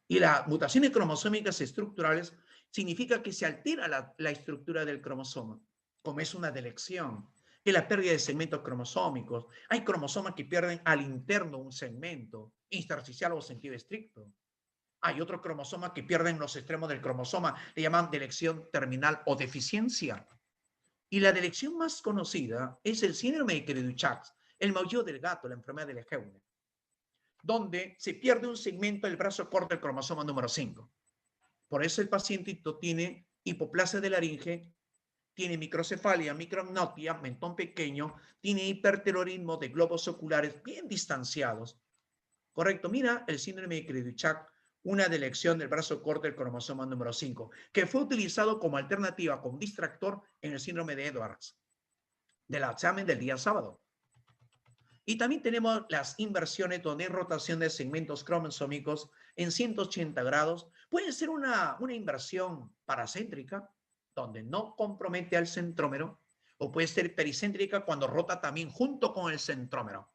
Y las mutaciones cromosómicas estructurales significa que se altera la estructura del cromosoma, como es una delección, que la pérdida de segmentos cromosómicos. Hay cromosomas que pierden al interno un segmento, intersticial o sentido estricto. Hay otros cromosomas que pierden los extremos del cromosoma, le llaman delección terminal o deficiencia. Y la delección más conocida es el síndrome de Cre-Duchard, el maullido del gato, la enfermedad de Lejeune, donde se pierde un segmento del brazo corto del cromosoma número 5. Por eso el pacientito tiene hipoplasia de laringe, tiene microcefalia, microamnopia, mentón pequeño, tiene hiperterorismo de globos oculares bien distanciados. Correcto, mira el síndrome de Cre-Duchard, una delección del brazo corto del cromosoma número 5, que fue utilizado como alternativa, como distractor en el síndrome de Edwards, del examen del día sábado. Y también tenemos las inversiones donde hay rotación de segmentos cromosómicos en 180 grados. Puede ser una inversión paracéntrica, donde no compromete al centrómero, o puede ser pericéntrica cuando rota también junto con el centrómero.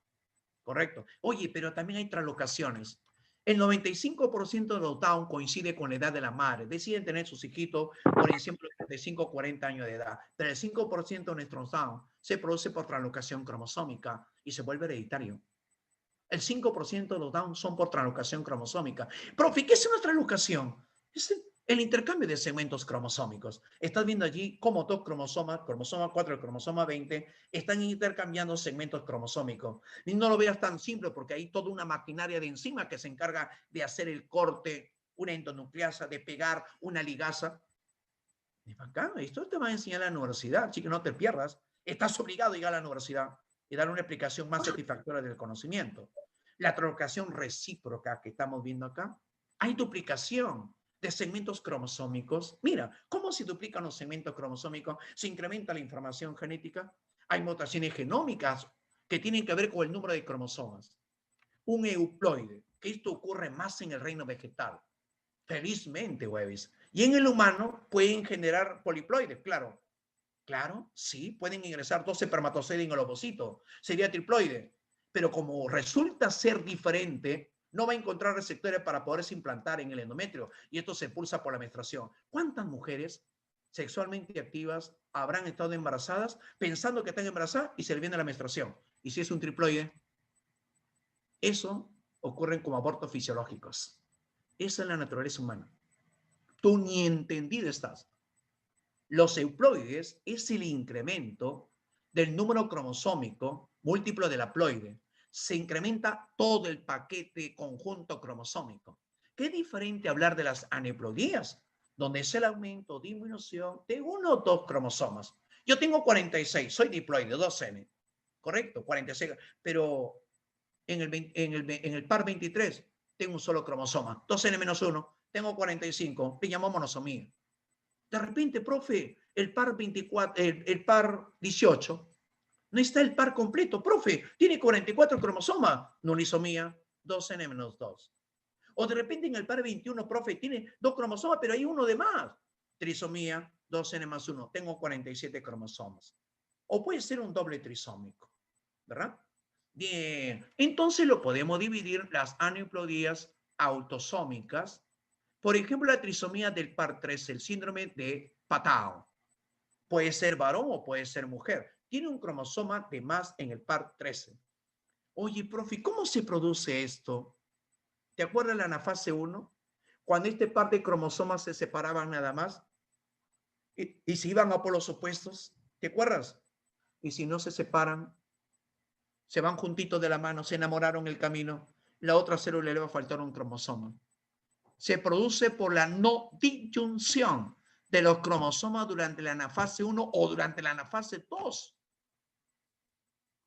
Correcto. Oye, pero también hay translocaciones. El 95% de los Down coincide con la edad de la madre. Deciden tener sus hijitos por encima de los 35 o 40 años de edad. Pero el 5% de nuestros Down se produce por translocación cromosómica y se vuelve hereditario. El 5% de los Down son por translocación cromosómica. Profe, ¿qué es una translocación? Es el intercambio de segmentos cromosómicos. Estás viendo allí cómo dos cromosomas, cromosoma 4 y cromosoma 20, están intercambiando segmentos cromosómicos. Y no lo veas tan simple porque hay toda una maquinaria de enzima que se encarga de hacer el corte, una endonucleasa, de pegar una ligasa. Es bacán, esto te va a enseñar en la universidad, así que no te pierdas. Estás obligado a llegar a la universidad y dar una explicación más satisfactoria del conocimiento. La translocación recíproca que estamos viendo acá, hay duplicación de segmentos cromosómicos. Mira, ¿cómo se duplican los segmentos cromosómicos? Se incrementa la información genética. Hay mutaciones genómicas que tienen que ver con el número de cromosomas. Un euploide, que esto ocurre más en el reino vegetal. Felizmente, Webis. Y en el humano pueden generar poliploides, claro. Claro, sí, pueden ingresar 12 espermatozoides en el ovocito. Sería triploide. Pero como resulta ser diferente, no va a encontrar receptores para poderse implantar en el endometrio. Y esto se pulsa por la menstruación. ¿Cuántas mujeres sexualmente activas habrán estado embarazadas pensando que están embarazadas y se le viene la menstruación? Y si es un triploide, eso ocurre como abortos fisiológicos. Esa es la naturaleza humana. Tú ni entendido estás. Los euploides es el incremento del número cromosómico múltiplo del haploide. Se incrementa todo el paquete conjunto cromosómico. ¿Qué diferente hablar de las aneuploidías, donde es el aumento o disminución de uno o dos cromosomas? Yo tengo 46, soy diploide, 2N, correcto, 46, pero en el par 23 tengo un solo cromosoma, 2N menos 1, tengo 45, le llamamos monosomía. De repente, profe, el par 24, el par 18, no está el par completo. Profe, tiene 44 cromosomas, nulisomía, 2N menos 2. O de repente en el par 21, profe, tiene 2 cromosomas, pero hay uno de más. Trisomía, 2N más 1, tengo 47 cromosomas. O puede ser un doble trisómico, ¿verdad? Bien, entonces lo podemos dividir las aneuploidías autosómicas. Por ejemplo, la trisomía del par 3, el síndrome de Patau. Puede ser varón o puede ser mujer. Tiene un cromosoma de más en el par 13. Oye, profe, ¿cómo se produce esto? ¿Te acuerdas la anafase 1? Cuando este par de cromosomas se separaban nada más y se iban a polos opuestos. ¿Te acuerdas? Y si no se separan, se van juntitos de la mano, se enamoraron el camino, la otra célula le va a faltar un cromosoma. Se produce por la no disyunción de los cromosomas durante la anafase 1 o durante la anafase 2.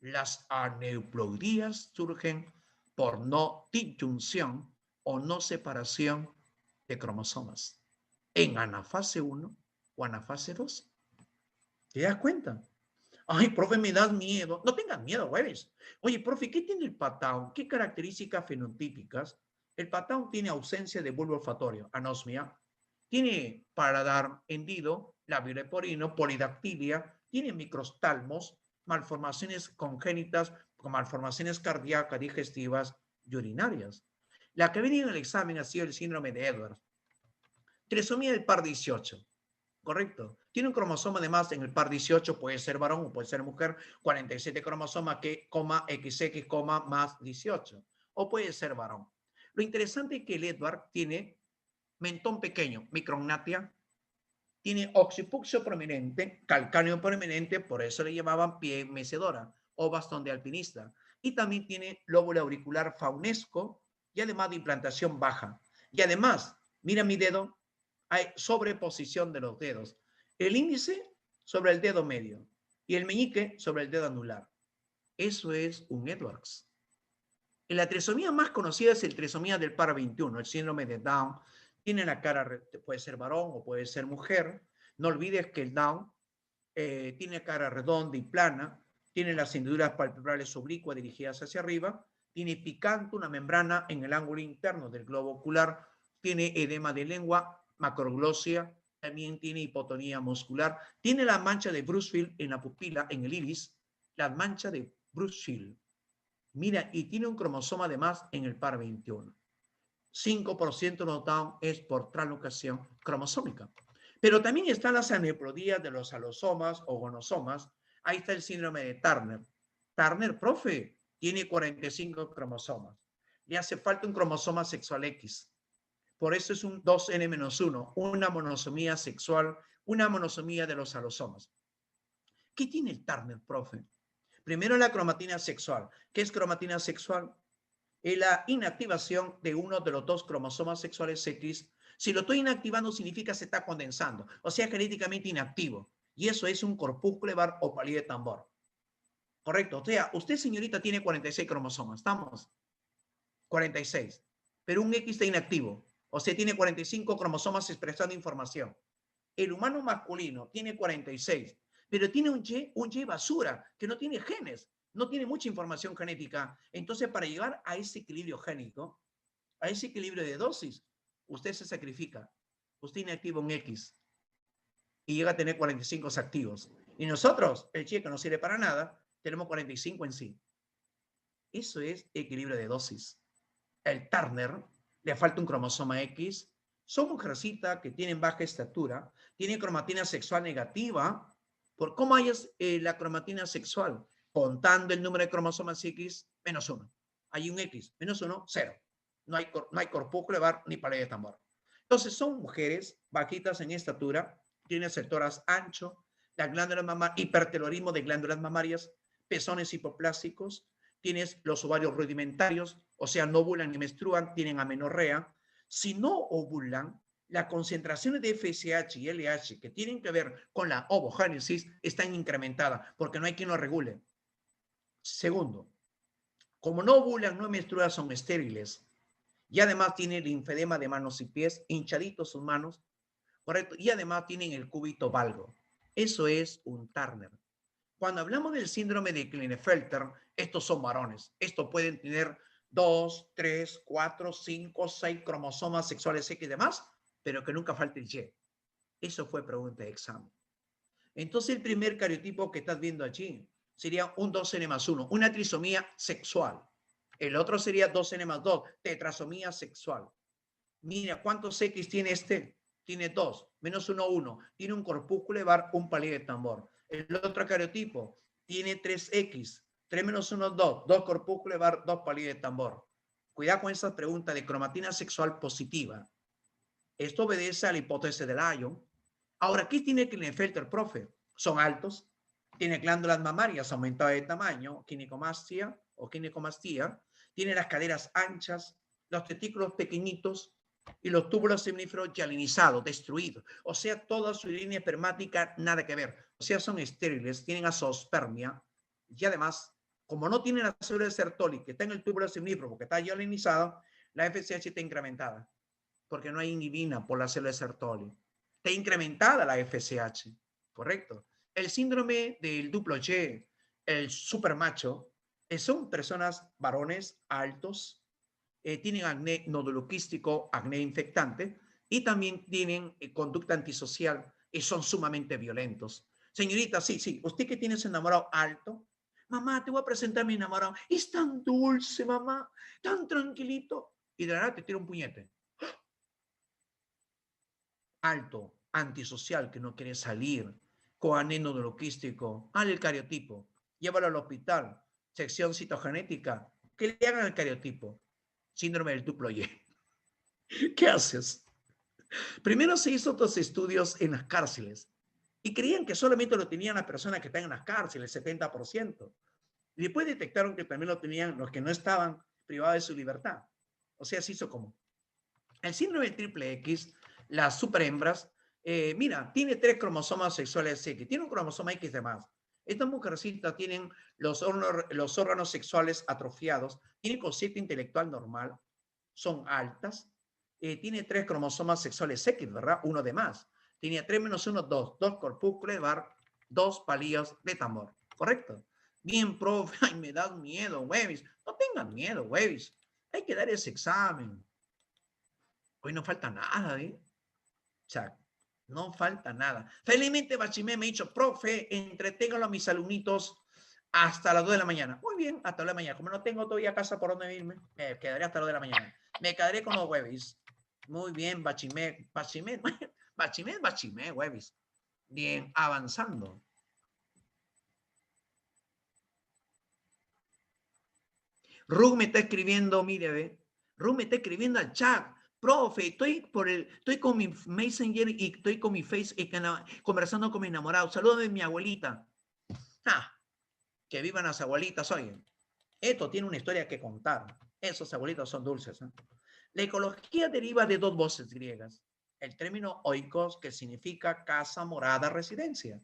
Las aneuploidías surgen por no disyunción o no separación de cromosomas en anafase 1 o anafase 2. ¿Te das cuenta? Ay, profe, me das miedo. No tengas miedo, güeyes. Oye, profe, ¿qué tiene el patao? ¿Qué características fenotípicas? El patao tiene ausencia de bulbo olfatorio, anosmia. Tiene paladar hendido, labio leporino, polidactilia. Tiene microstalmos, malformaciones congénitas, con malformaciones cardíacas, digestivas y urinarias. La que venía en el examen ha sido el síndrome de Edwards. Trisomía del par 18. Correcto. Tiene un cromosoma de más en el par 18, puede ser varón o puede ser mujer, 47 cromosomas que, XX, más 18. O puede ser varón. Lo interesante es que el Edward tiene mentón pequeño, micrognatia, tiene occipuxio prominente, calcáneo prominente, por eso le llamaban pie mecedora o bastón de alpinista. Y también tiene lóbulo auricular faunesco y además de implantación baja. Y además, mira mi dedo, hay sobreposición de los dedos. El índice sobre el dedo medio y el meñique sobre el dedo anular. Eso es un Edwards. La trisomía más conocida es el trisomía del par 21, el síndrome de Down. Tiene la cara, puede ser varón o puede ser mujer. No olvides que el Down tiene cara redonda y plana, tiene las hendiduras palpebrales oblicuas dirigidas hacia arriba, tiene picante, una membrana en el ángulo interno del globo ocular, tiene edema de lengua, macroglosia, también tiene hipotonía muscular, tiene la mancha de Bruchfeld en la pupila, en el iris, la mancha de Bruchfeld. Mira, y tiene un cromosoma de más en el par 21. 5% notado es por translocación cromosómica. Pero también están las aneuploidías de los alosomas o gonosomas. Ahí está el síndrome de Turner. Turner, profe, tiene 45 cromosomas. Le hace falta un cromosoma sexual X. Por eso es un 2N-1, una monosomía sexual, una monosomía de los alosomas. ¿Qué tiene el Turner, profe? Primero la cromatina sexual. ¿Qué es cromatina sexual? Es la inactivación de uno de los dos cromosomas sexuales X. Si lo estoy inactivando significa que se está condensando, o sea, genéticamente inactivo. Y eso es un corpúsculo bar o palillo de tambor. Correcto. O sea, usted, señorita, tiene 46 cromosomas. ¿Estamos? 46. Pero un X está inactivo. O sea, tiene 45 cromosomas expresando información. El humano masculino tiene 46, pero tiene un Y basura, que no tiene genes, no tiene mucha información genética. Entonces, para llegar a ese equilibrio génico, a ese equilibrio de dosis, usted se sacrifica. Usted inactiva un X y llega a tener 45 activos. Y nosotros, el Y que no sirve para nada, tenemos 45 en sí. Eso es equilibrio de dosis. El Turner, le falta un cromosoma X, son mujercitas que tienen baja estatura, tienen cromatina sexual negativa. ¿Por cómo hay la cromatina sexual? Contando el número de cromosomas X, -1. Hay un X, -1, 0. No hay corpúsculo bar ni pared de tambor. Entonces son mujeres bajitas en estatura, tienen el tórax ancho, la glándula mamaria, hipertelorismo de glándulas mamarias, pezones hipoplásticos, tienes los ovarios rudimentarios, o sea, no ovulan ni menstruan, tienen amenorrea. Si no ovulan, las concentraciones de FSH y LH que tienen que ver con la ovogénesis están incrementadas porque no hay quien lo regule. Segundo, como no ovulan, no menstruan, son estériles. Y además tienen linfedema de manos y pies, hinchaditos sus manos, ¿correcto? Y además tienen el cúbito valgo. Eso es un Turner. Cuando hablamos del síndrome de Klinefelter, estos son varones. Estos pueden tener 2, 3, 4, 5, 6 cromosomas sexuales X y demás, pero que nunca falte el Y. Eso fue pregunta de examen. Entonces, el primer cariotipo que estás viendo allí sería un 2N+1, una trisomía sexual. El otro sería 2N+2, tetrasomía sexual. Mira, ¿cuántos X tiene este? Tiene 2, -1, 1. Tiene un corpúsculo bar, un palillo de tambor. El otro cariotipo tiene 3X, 3 menos 1, 2. 2 corpúsculos bar, 2 palillos de tambor. Cuidado con esas preguntas de cromatina sexual positiva. Esto obedece a la hipótesis de Lyon. Ahora, ¿qué tiene Klinefelter, profe? Son altos, tiene glándulas mamarias aumentadas de tamaño, ginecomastia o ginecomastia, tiene las caderas anchas, los testículos pequeñitos y los túbulos seminíferos hialinizados, destruidos. O sea, toda su línea espermática nada que ver. O sea, son estériles, tienen azoospermia y además, como no tienen la célula de Sertoli que está en el túbulo seminífero porque está hialinizado, la FSH está incrementada porque no hay inhibina por la célula de Sertoli. Está incrementada la FSH, ¿correcto? El síndrome del duplo Y, el supermacho, son personas, varones altos, tienen acné noduloquístico, acné infectante, y también tienen conducta antisocial y son sumamente violentos. Señorita, sí, usted que tiene ese enamorado alto, mamá, te voy a presentar a mi enamorado, es tan dulce, mamá, tan tranquilito, y de la nada te tira un puñete. Alto, antisocial, que no quiere salir, con acné noduloquístico, haz el cariotipo, llévalo al hospital, sección citogenética, que le hagan el cariotipo, síndrome del duplo Y. ¿Qué haces? Primero se hizo otros estudios en las cárceles y creían que solamente lo tenían las personas que están en las cárceles, el 70%. Y después detectaron que también lo tenían los que no estaban privados de su libertad. O sea, se hizo como el síndrome del triple X, las superhembras, mira, tiene 3 cromosomas sexuales X, tiene un cromosoma X de más. Estas mujercitas tienen los órganos sexuales atrofiados, tienen cociente intelectual normal, son altas, tiene 3 cromosomas sexuales X, ¿verdad? Uno de más. Tenía 3 menos 1, 2. 2 corpúsculos bar, 2 palillos de tambor. ¿Correcto? Bien, profe. Ay, me da miedo, Webis. No tengan miedo, Webis. Hay que dar ese examen. Hoy no falta nada, ¿eh? O sea, no falta nada. Felizmente Bachimé me ha dicho, profe, entreténgalo a mis alumnitos hasta las 2 de la mañana. Muy bien, hasta las 2 de la mañana. Como no tengo todavía casa por donde irme, me quedaré hasta las 2 de la mañana. Me quedaré con los Webis. Muy bien, Bachimé, Webis. Bien, avanzando. Rug me está escribiendo, mire, ve. Rug me está escribiendo al chat. Profe, estoy con mi Messenger y estoy con mi Face conversando con mi enamorado. Salúdame a mi abuelita. Ah, que vivan las abuelitas, oye. Esto tiene una historia que contar. Esos abuelitos son dulces. ¿Eh? La ecología deriva de 2 voces griegas. El término oikos, que significa casa, morada, residencia.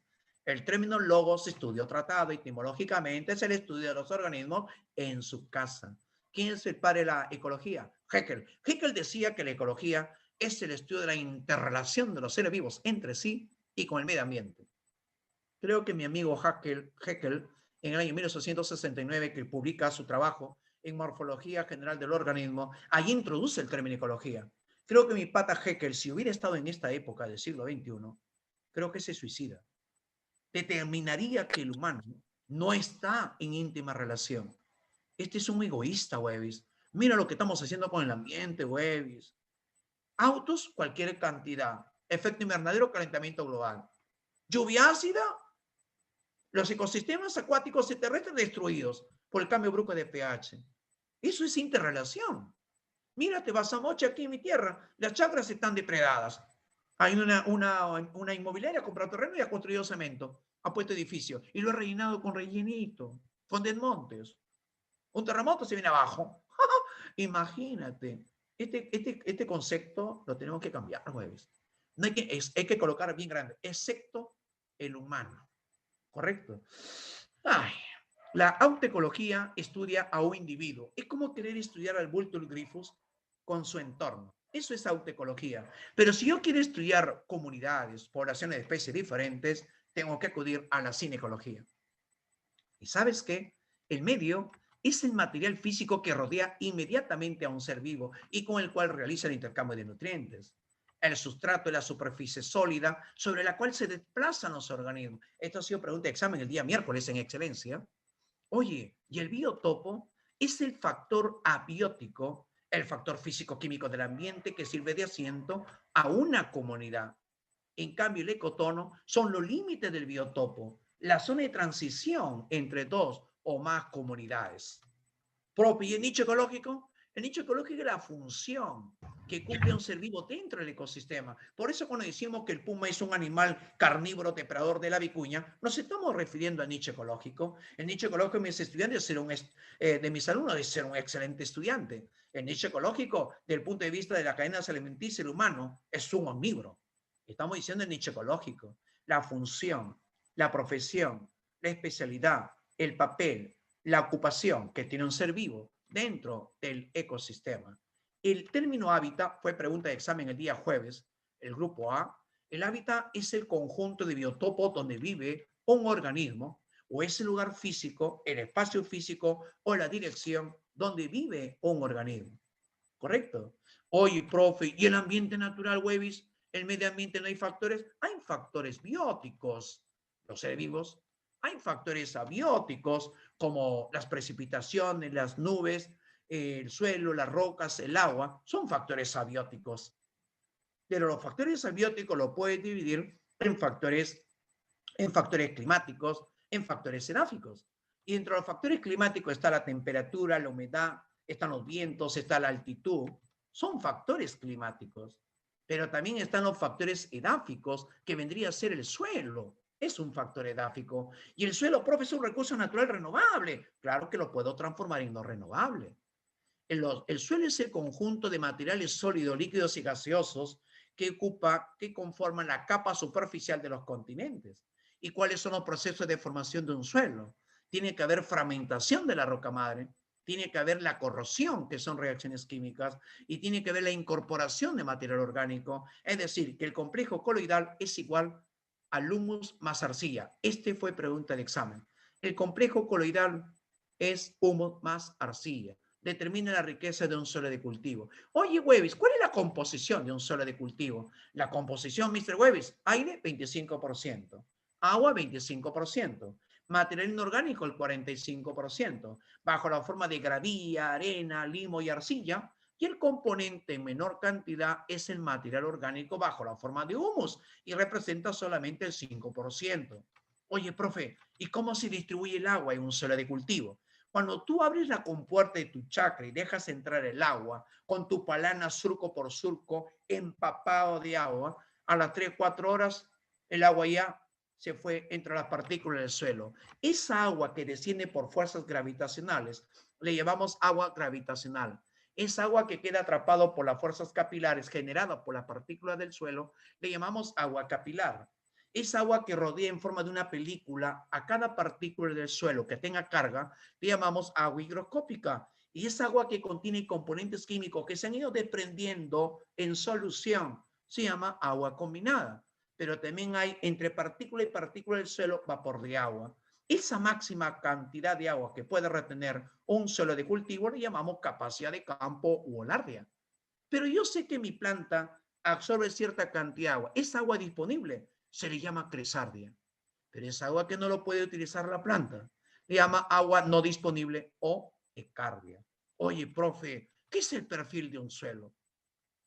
El término logos, estudio, tratado, etimológicamente es el estudio de los organismos en su casa. ¿Quién es el padre de la ecología? Haeckel. Haeckel decía que la ecología es el estudio de la interrelación de los seres vivos entre sí y con el medio ambiente. Creo que mi amigo Haeckel en el año 1869, que publica su trabajo en Morfología General del Organismo, ahí introduce el término ecología. Creo que mi pata Haeckel, si hubiera estado en esta época del siglo XXI, creo que se suicida. Determinaría que el humano no está en íntima relación. Este es un egoísta, Webis. Mira lo que estamos haciendo con el ambiente, Webis. Autos, cualquier cantidad. Efecto invernadero, calentamiento global. Lluvia ácida, los ecosistemas acuáticos y terrestres destruidos por el cambio brusco de pH. Eso es interrelación. Mira, te vas a Moche aquí en mi tierra, las chacras están depredadas. Hay una inmobiliaria, ha comprado terreno y ha construido cemento, ha puesto edificio y lo ha rellenado con rellenito, con desmontes. Un terremoto se viene abajo. Imagínate. Este concepto lo tenemos que cambiar, jueves. No hay que colocar bien grande, excepto el humano. ¿Correcto? Ay, la autoecología estudia a un individuo. Es como querer estudiar al Vultur Grifus con su entorno. Eso es autoecología. Pero si yo quiero estudiar comunidades, poblaciones de especies diferentes, tengo que acudir a la cinecología. ¿Y sabes qué? El medio es el material físico que rodea inmediatamente a un ser vivo y con el cual realiza el intercambio de nutrientes. El sustrato es la superficie sólida sobre la cual se desplazan los organismos. Esto ha sido pregunta de examen el día miércoles en excelencia. Oye, ¿y el biotopo? Es el factor abiótico, el factor físico-químico del ambiente que sirve de asiento a una comunidad. En cambio, el ecotono son los límites del biotopo, la zona de transición entre 2 o más comunidades. Propio. ¿Y el nicho ecológico? El nicho ecológico es la función que cumple un ser vivo dentro del ecosistema. Por eso cuando decimos que el puma es un animal carnívoro depredador de la vicuña, nos estamos refiriendo al nicho ecológico. El nicho ecológico de mis estudiantes, de mis alumnos, es ser un excelente estudiante. El nicho ecológico, desde el punto de vista de la cadena alimenticia del humano, es un omnívoro. Estamos diciendo el nicho ecológico, la función, la profesión, la especialidad, el papel, la ocupación que tiene un ser vivo dentro del ecosistema. El término hábitat fue pregunta de examen el día jueves, el grupo A. El hábitat es el conjunto de biotopos donde vive un organismo o es el lugar físico, el espacio físico o la dirección donde vive un organismo. ¿Correcto? Oye, profe, ¿y el ambiente natural, Webis? ¿El medio ambiente no hay factores? Hay factores bióticos, los seres vivos. Hay factores abióticos como las precipitaciones, las nubes, el suelo, las rocas, el agua. Son factores abióticos. Pero los factores abióticos lo puedes dividir en factores climáticos, en factores edáficos. Y entre los factores climáticos está la temperatura, la humedad, están los vientos, está la altitud. Son factores climáticos. Pero también están los factores edáficos, que vendría a ser el suelo. Es un factor edáfico. Y el suelo, profe, es un recurso natural renovable. Claro que lo puedo transformar en no renovable. El suelo es el conjunto de materiales sólidos, líquidos y gaseosos que conforman la capa superficial de los continentes. ¿Y cuáles son los procesos de formación de un suelo? Tiene que haber fragmentación de la roca madre, tiene que haber la corrosión, que son reacciones químicas, y tiene que haber la incorporación de material orgánico, es decir, que el complejo coloidal es igual al humus más arcilla. Este fue pregunta de examen. El complejo coloidal es humus más arcilla. Determina la riqueza de un suelo de cultivo. Oye, Webis, ¿cuál es la composición de un suelo de cultivo? La composición, Mr. Webis, aire 25%, agua 25%, material inorgánico el 45%, bajo la forma de gravilla, arena, limo y arcilla, y el componente en menor cantidad es el material orgánico bajo la forma de humus y representa solamente el 5%. Oye, profe, ¿y cómo se distribuye el agua en un suelo de cultivo? Cuando tú abres la compuerta de tu chakra y dejas entrar el agua con tu palana surco por surco empapado de agua, a las 3, 4 horas el agua ya se fue entre las partículas del suelo. Esa agua que desciende por fuerzas gravitacionales le llamamos agua gravitacional. Esa agua que queda atrapado por las fuerzas capilares generadas por las partículas del suelo le llamamos agua capilar. Esa agua que rodea en forma de una película a cada partícula del suelo que tenga carga, le llamamos agua higroscópica. Y esa agua que contiene componentes químicos que se han ido desprendiendo en solución se llama agua combinada. Pero también hay entre partícula y partícula del suelo vapor de agua. Esa máxima cantidad de agua que puede retener un suelo de cultivo le llamamos capacidad de campo u holardia. Pero yo sé que mi planta absorbe cierta cantidad de agua. Esa agua disponible se le llama cresardia. Pero esa agua que no lo puede utilizar la planta le llama agua no disponible o escardia. Oye, profe, ¿qué es el perfil de un suelo?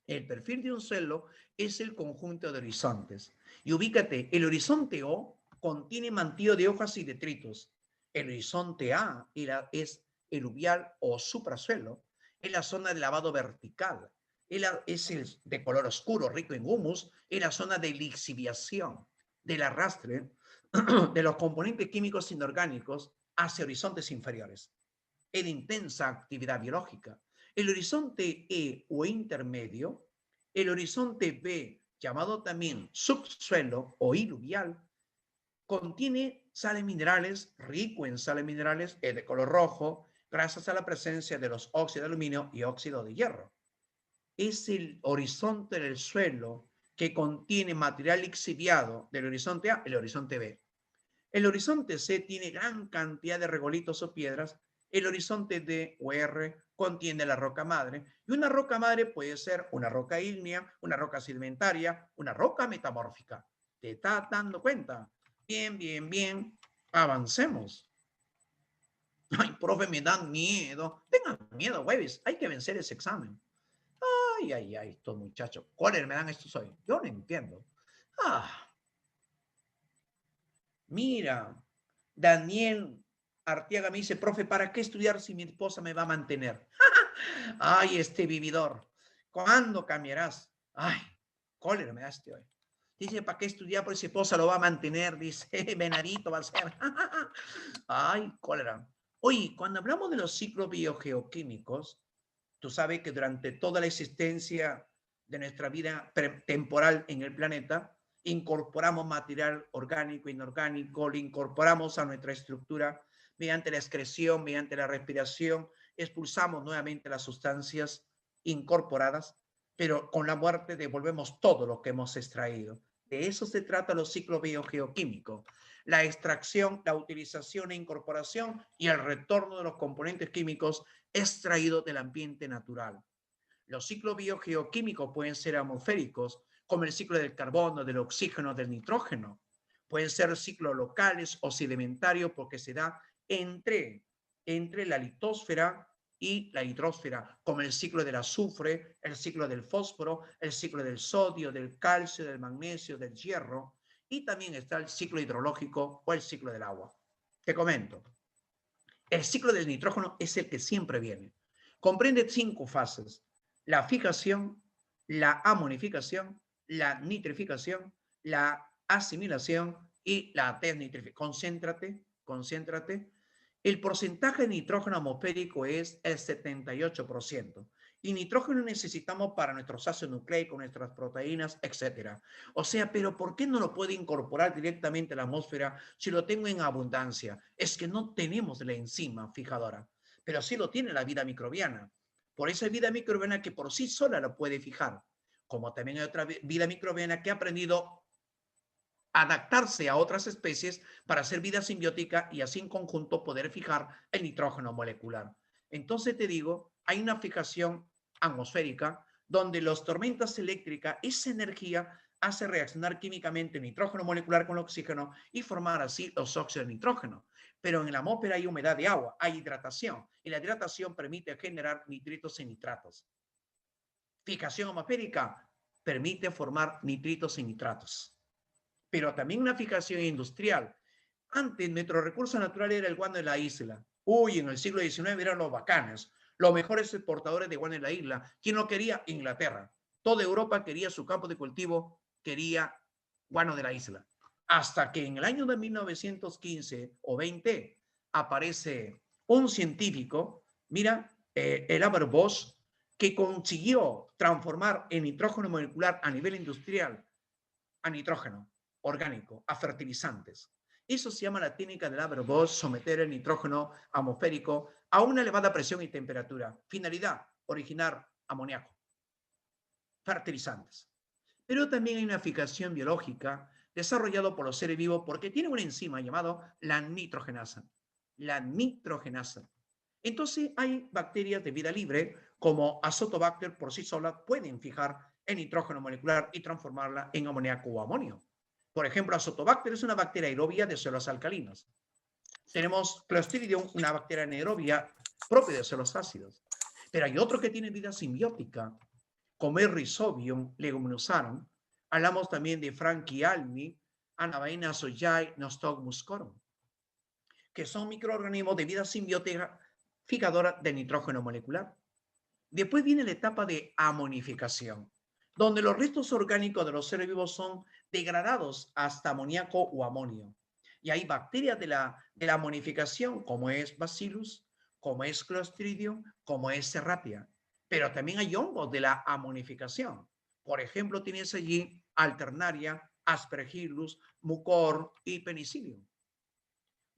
El perfil de un suelo es el conjunto de horizontes. Y ubícate, el horizonte O contiene mantillo de hojas y detritos. El horizonte A es eluvial o suprasuelo, es la zona de lavado vertical. Es el de color oscuro, rico en humus, es la zona de lixiviación, del arrastre de los componentes químicos inorgánicos hacia horizontes inferiores. En intensa actividad biológica. El horizonte E o intermedio, el horizonte B, llamado también subsuelo o iluvial, contiene sales minerales, rico en sales minerales, es de color rojo, gracias a la presencia de los óxidos de aluminio y óxido de hierro. Es el horizonte del suelo que contiene material lixiviado del horizonte A, el horizonte B. El horizonte C tiene gran cantidad de regolitos o piedras. El horizonte D o R contiene la roca madre. Y una roca madre puede ser una roca ígnea, una roca sedimentaria, una roca metamórfica. ¿Te estás dando cuenta? Bien, bien, bien. Avancemos. Ay, profe, me dan miedo. Tengan miedo, hueves. Hay que vencer ese examen. Ay, ay, ay, estos muchachos. ¿Cuáles me dan estos hoy? Yo no entiendo. Ah, mira, Daniel Arteaga me dice, profe, ¿para qué estudiar si mi esposa me va a mantener? Ay, este vividor, ¿cuándo cambiarás? Ay, cólera me da este hoy. Dice, ¿para qué estudiar? Porque si esposa lo va a mantener, dice, venadito va a ser. Ay, cólera. Oye, cuando hablamos de los ciclos biogeoquímicos, tú sabes que durante toda la existencia de nuestra vida temporal en el planeta, incorporamos material orgánico, inorgánico, lo incorporamos a nuestra estructura mediante la excreción, mediante la respiración, expulsamos nuevamente las sustancias incorporadas, pero con la muerte devolvemos todo lo que hemos extraído. De eso se trata los ciclos biogeoquímicos. La extracción, la utilización e incorporación y el retorno de los componentes químicos extraídos del ambiente natural. Los ciclos biogeoquímicos pueden ser atmosféricos, como el ciclo del carbono, del oxígeno, del nitrógeno. Pueden ser ciclos locales o sedimentarios porque se da entre la litosfera y la hidrosfera, como el ciclo del azufre, el ciclo del fósforo, el ciclo del sodio, del calcio, del magnesio, del hierro, y también está el ciclo hidrológico o el ciclo del agua. Te comento. El ciclo del nitrógeno es el que siempre viene. Comprende 5 fases: la fijación, la amonificación, la nitrificación, la asimilación y la desnitrificación. Concéntrate. El porcentaje de nitrógeno atmosférico es el 78%. Y nitrógeno necesitamos para nuestros ácidos nucleicos, nuestras proteínas, etc. O sea, pero ¿por qué no lo puede incorporar directamente a la atmósfera si lo tengo en abundancia? Es que no tenemos la enzima fijadora, pero sí lo tiene la vida microbiana. Por esa vida microbiana que por sí sola lo puede fijar. Como también hay otra vida microbiana que ha aprendido a adaptarse a otras especies para hacer vida simbiótica y así en conjunto poder fijar el nitrógeno molecular. Entonces te digo, hay una fijación atmosférica donde las tormentas eléctricas, esa energía hace reaccionar químicamente el nitrógeno molecular con el oxígeno y formar así los óxidos de nitrógeno. Pero en la atmósfera hay humedad de agua, hay hidratación y la hidratación permite generar nitritos y nitratos. Fijación atmosférica permite formar nitritos y nitratos. Pero también una fijación industrial. Antes nuestro recurso natural era el guano de la isla. Uy, en el siglo XIX eran los bacanes, los mejores exportadores de guano en la isla. ¿Quién lo quería? Inglaterra. Toda Europa quería su campo de cultivo, quería guano de la isla. Hasta que en el año de 1915 o 20 aparece un científico, mira, el Albert Bosch, que consiguió transformar el nitrógeno molecular a nivel industrial a nitrógeno orgánico, a fertilizantes. Eso se llama la técnica del Haber-Bosch, someter el nitrógeno atmosférico a una elevada presión y temperatura. Finalidad, originar amoníaco, fertilizantes. Pero también hay una fijación biológica desarrollada por los seres vivos porque tiene una enzima llamada la nitrogenasa. La nitrogenasa. Entonces hay bacterias de vida libre como Azotobacter por sí sola pueden fijar el nitrógeno molecular y transformarla en amoníaco o amonio. Por ejemplo, Azotobacter es una bacteria aerobia de suelos alcalinos. Tenemos Clostridium, una bacteria anaerobia propia de suelos ácidos. Pero hay otro que tiene vida simbiótica, como el Rhizobium leguminosarum. Hablamos también de Franchialmi, Anabaena soyai, Nostoc muscorum, que son microorganismos de vida simbiótica fijadora de nitrógeno molecular. Después viene la etapa de amonificación, donde los restos orgánicos de los seres vivos son degradados hasta amoníaco o amonio. Y hay bacterias de la amonificación, como es Bacillus, como es Clostridium, como es Serratia. Pero también hay hongos de la amonificación. Por ejemplo, tienes allí Alternaria, Aspergillus, Mucor y Penicillium.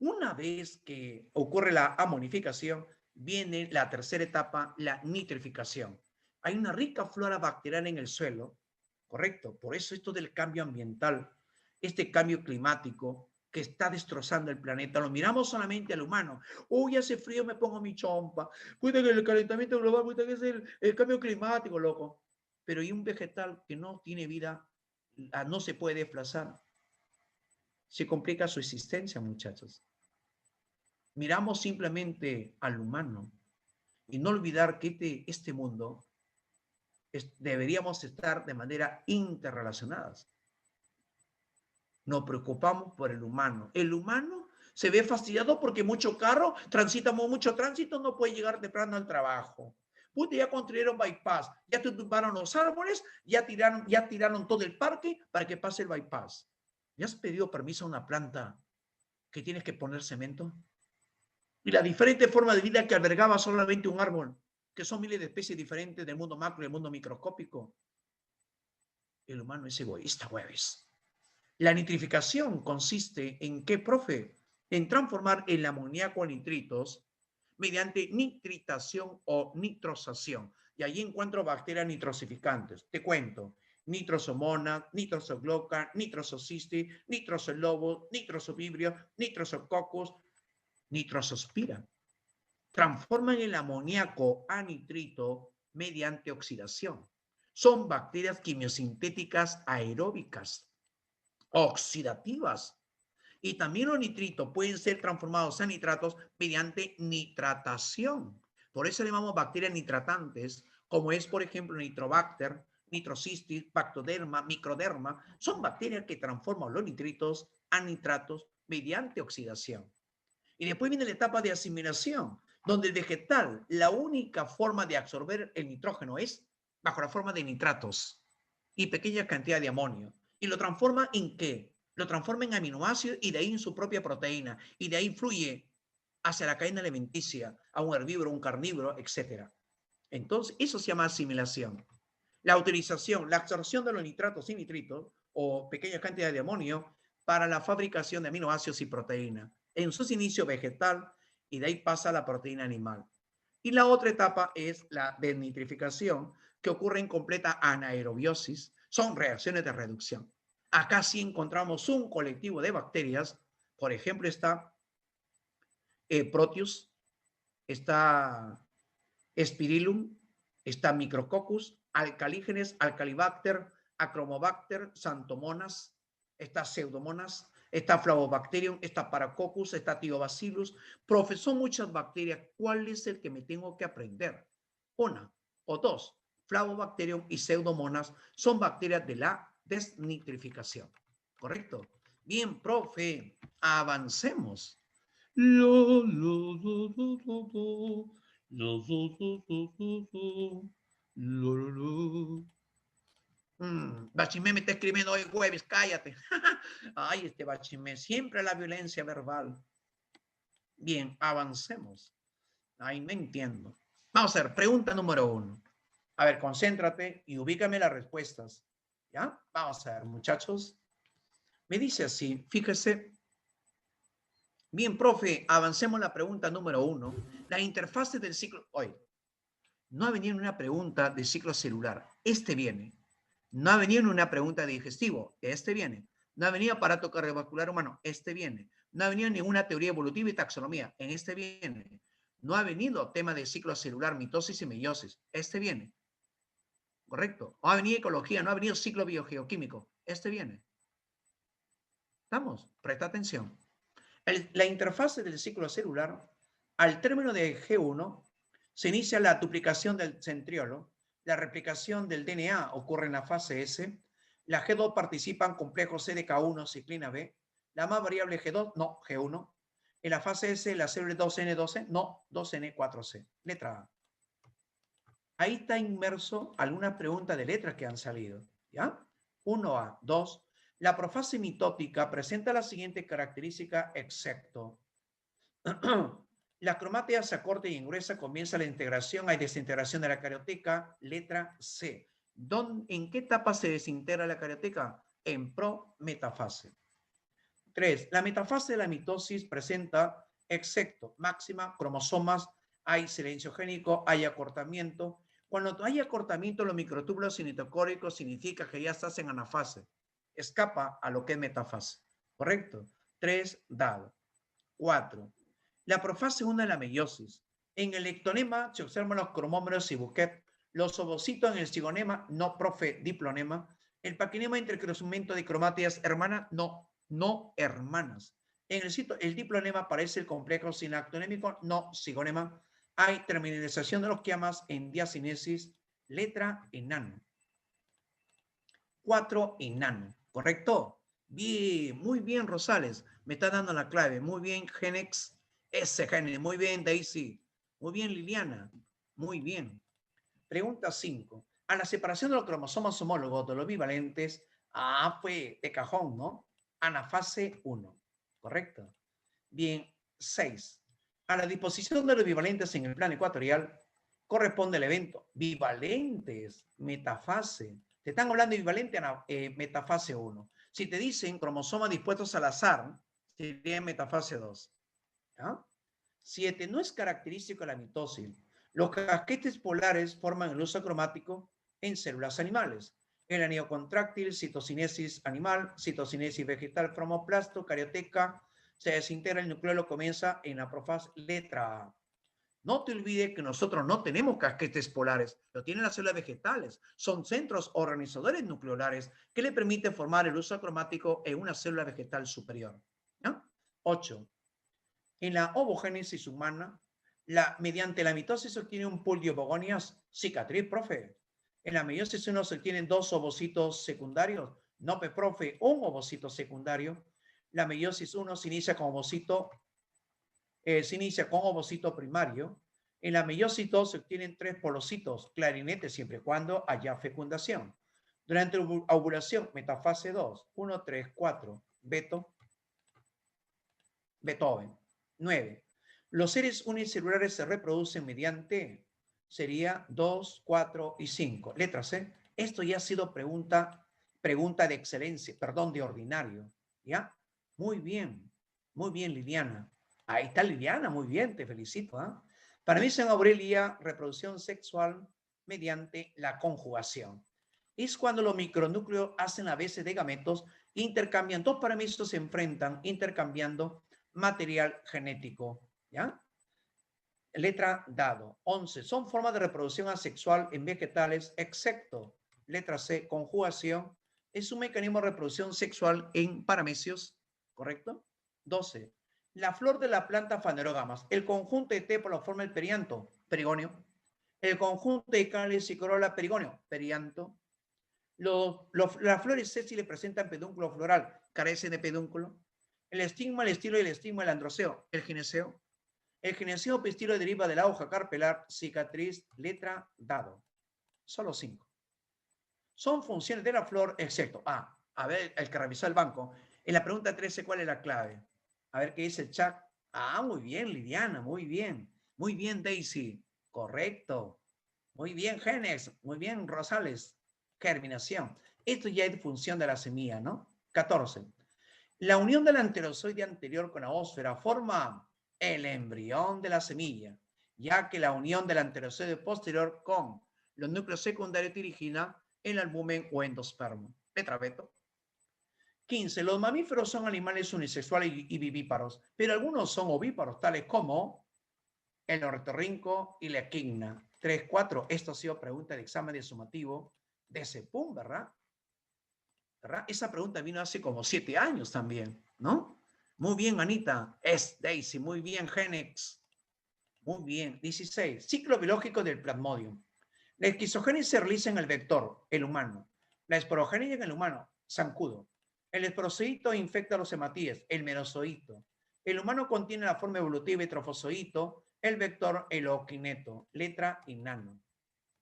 Una vez que ocurre la amonificación, viene la tercera etapa, la nitrificación. Hay una rica flora bacteriana en el suelo, ¿correcto? Por eso esto del cambio ambiental, este cambio climático que está destrozando el planeta, lo miramos solamente al humano. Uy, hace frío, me pongo mi chompa. Cuida que el calentamiento global, cuida que es el cambio climático, loco. Pero hay un vegetal que no tiene vida, no se puede desplazar. Se complica su existencia, muchachos. Miramos simplemente al humano y no olvidar que este mundo deberíamos estar de manera interrelacionadas. Nos preocupamos por el humano. El humano Se ve fastidiado porque mucho carro, mucho tránsito, no puede llegar temprano al trabajo. Puta, ya construyeron bypass, ya te tumbaron los árboles, ya tiraron todo el parque para que pase el bypass. ¿Le has pedido permiso a una planta que tienes que poner cemento? Y la diferente forma de vida que albergaba solamente un árbol, que son miles de especies diferentes del mundo macro y del mundo microscópico. El humano es egoísta, hueves. La nitrificación consiste en qué, profe? En transformar el amoníaco en nitritos mediante nitritación o nitrosación. Y allí encuentro bacterias nitrosificantes. Te cuento. Nitrosomonas, nitrosogloca, nitrosocistis, nitrosolobos, nitrosovibrio, nitrosococcus, nitrosospira. Transforman el amoníaco a nitrito mediante oxidación. Son bacterias quimiosintéticas aeróbicas, oxidativas. Y también los nitritos pueden ser transformados a nitratos mediante nitratación. Por eso le llamamos bacterias nitratantes, como es, por ejemplo, Nitrobacter, Nitrocistis, Bactoderma, Microderma. Son bacterias que transforman los nitritos a nitratos mediante oxidación. Y después viene la etapa de asimilación, donde el vegetal, la única forma de absorber el nitrógeno es bajo la forma de nitratos y pequeña cantidad de amonio. ¿Y lo transforma en qué? Lo transforma en aminoácidos y de ahí en su propia proteína. Y de ahí fluye hacia la cadena alimenticia, a un herbívoro, un carnívoro, etc. Entonces, eso se llama asimilación. La utilización, la absorción de los nitratos y nitritos, o pequeñas cantidades de amonio, para la fabricación de aminoácidos y proteínas. En sus inicios vegetal y de ahí pasa a la proteína animal. Y la otra etapa es la desnitrificación, que ocurre en completa anaerobiosis. Son reacciones de reducción. Acá sí encontramos un colectivo de bacterias. Por ejemplo, está Proteus, está Spirillum, está Micrococcus, Alcalígenes, Alcalibacter, Acromobacter, Xanthomonas, está Pseudomonas, está Flavobacterium, está Paracoccus, está Thiobacillus. Profe, son muchas bacterias. ¿Cuál es el que me tengo que aprender? Una o dos. Flavobacterium y Pseudomonas son bacterias de la desnitrificación. ¿Correcto? Bien, profe, avancemos. Bachimé me está escribiendo hoy jueves, cállate. Ay, este Bachimé, siempre la violencia verbal. Bien, avancemos. Ay, no entiendo. Vamos a ver, pregunta número 1. A ver, concéntrate y ubícame las respuestas. ¿Ya? Vamos a ver, muchachos. Me dice así, fíjese. Bien, profe, avancemos la pregunta número 1. La interfase del ciclo... Hoy, no ha venido una pregunta de ciclo celular. Este viene. No ha venido una pregunta de digestivo. Este viene. No ha venido aparato cardiovascular humano. Este viene. No ha venido ninguna teoría evolutiva y taxonomía. En este viene. No ha venido tema de ciclo celular, mitosis y meiosis. Este viene. ¿Correcto? No ha venido ecología. No ha venido ciclo biogeoquímico. Este viene. ¿Estamos? Presta atención. La interfase del ciclo celular, al término de G1, se inicia la duplicación del centriolo, la replicación del DNA ocurre en la fase S, la G2 participan complejos CDK1, ciclina B, la más variable G2, no, G1. En la fase S, la célula 2N12, no, 2N4C. Letra A. Ahí está inmerso algunas preguntas de letras que han salido, ¿ya? 1A, 2. La profase mitótica presenta la siguiente característica, excepto la cromática se acorta y engruesa, comienza la integración, hay desintegración de la carioteca, letra C. ¿En qué etapa se desintegra la carioteca? En prometafase. 3. La metafase de la mitosis presenta excepto, máxima, cromosomas, hay silencio génico, hay acortamiento. Cuando hay acortamiento, los microtúbulos cinetocóricos significa que ya estás en anafase. Escapa a lo que es metafase. ¿Correcto? 3, dado. 4. La profase 1 de la meiosis. En el ectonema se observan los cromómeros y Bouquet, los ovocitos en el cigonema, no profe, diplonema. El paquinema intercruzamiento de cromátidas hermanas, no hermanas. En el diplonema aparece el complejo sinactonémico, no cigonema. Hay terminalización de los quiamas en diacinesis, letra enano. 4 enano, ¿correcto? Bien, muy bien, Rosales. Me está dando la clave. Muy bien, Genex. Ese Genex. Muy bien, Daisy. Muy bien, Liliana. Muy bien. Pregunta 5. A la separación de los cromosomas homólogos de los bivalentes, fue de cajón, ¿no? Anafase 1. ¿Correcto? Bien, 6. A la disposición de los bivalentes en el plano ecuatorial corresponde el evento. Bivalentes, metafase. Te están hablando de bivalente metafase 1. Si te dicen cromosomas dispuestos al azar, sería metafase 2. ¿Ya? 7. No es característico de la mitosis. Los casquetes polares forman el uso cromático en células animales. El anillo contráctil, citocinesis animal, citocinesis vegetal, cromoplasto, carioteca, se desintegra el nucleolo, comienza en la profase letra A. No te olvides que nosotros no tenemos casquetes polares, lo tienen las células vegetales. Son centros organizadores nucleolares que le permiten formar el uso cromático en una célula vegetal superior. ¿Ya? 8. En la ovogénesis humana, mediante la mitosis se obtiene un pool de ovogonias. Cicatriz, profe. En la meiosis 1 se obtienen 2 ovocitos secundarios. No, profe, un ovocito secundario. La meiosis 1 se inicia con ovocito primario. En la meiosis 2 se obtienen 3 polocitos, clarinetes, siempre y cuando haya fecundación. Durante la ovulación, metafase 2, 1, 3, 4, Beethoven. 9. Los seres unicelulares se reproducen mediante, sería 2, 4 y 5. Letra C. Esto ya ha sido pregunta de excelencia, perdón, de ordinario. ¿Ya? Muy bien, Liliana. Ahí está Liliana, muy bien, te felicito. ¿Eh? Para mí, San Aurelia, reproducción sexual mediante la conjugación. Es cuando los micronúcleos hacen a veces de gametos, intercambian, dos parámetros se enfrentan intercambiando material genético. ¿Ya? Letra dado. 11. Son formas de reproducción asexual en vegetales, excepto, letra C, conjugación. Es un mecanismo de reproducción sexual en paramecios, ¿correcto? 12. La flor de la planta fanerógamas. El conjunto de T por la forma del perianto, perigonio. El conjunto de cáliz y corola, perigonio, perianto. Las flores sesiles presentan pedúnculo floral, carecen de pedúnculo. El estigma, el estilo y el estigma, el androceo, el gineceo. El gineceo pistilo deriva de la hoja carpelar, cicatriz, letra, dado. Solo 5. Son funciones de la flor, excepto. A ver, el que revisó el banco. En la pregunta 13, ¿cuál es la clave? A ver qué dice el chat. Muy bien, Liliana, muy bien. Muy bien, Daisy. Correcto. Muy bien, Genes. Muy bien, Rosales. Germinación. Esto ya es función de la semilla, ¿no? 14. La unión del anterozoide anterior con la ósfera forma el embrión de la semilla, ya que la unión del anterozoide posterior con los núcleos secundarios dirigirá el albumen o endospermo. Letra Beto. 15. Los mamíferos son animales unisexuales y vivíparos, pero algunos son ovíparos, tales como el ornitorrinco y la equidna. 3, 4. Esto ha sido pregunta de examen de sumativo de CEPUM, ¿verdad? Esa pregunta vino hace como 7 años también, ¿no? Muy bien, Anita. Es Daisy. Muy bien, Genex. Muy bien. 16. Ciclo biológico del plasmodium. La esquizogénesis se realiza en el vector, el humano. La esporogénesis en el humano, zancudo. El esporozoito infecta a los hematíes, el merozoito. El humano contiene la forma evolutiva y trofozoito, el vector, el oquineto. Letra y nano.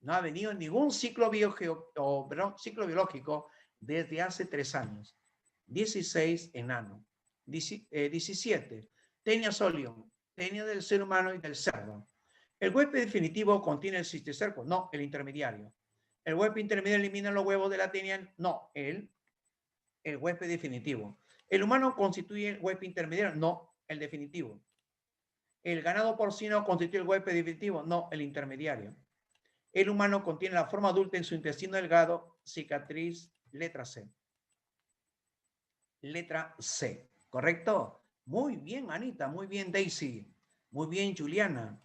No ha venido ningún ciclo biológico desde hace 3 años. 16, enano. 17, tenia solium, tenia del ser humano y del cerdo. ¿El huésped definitivo contiene el cisticerco? No, el intermediario. ¿El huésped intermediario elimina los huevos de la tenia? No, el huésped definitivo. ¿El humano constituye el huésped intermediario? No, el definitivo. ¿El ganado porcino constituye el huésped definitivo? No, el intermediario. El humano contiene la forma adulta en su intestino delgado, cicatriz, letra C. Letra C, ¿correcto? Muy bien, Anita, muy bien, Daisy, muy bien, Juliana.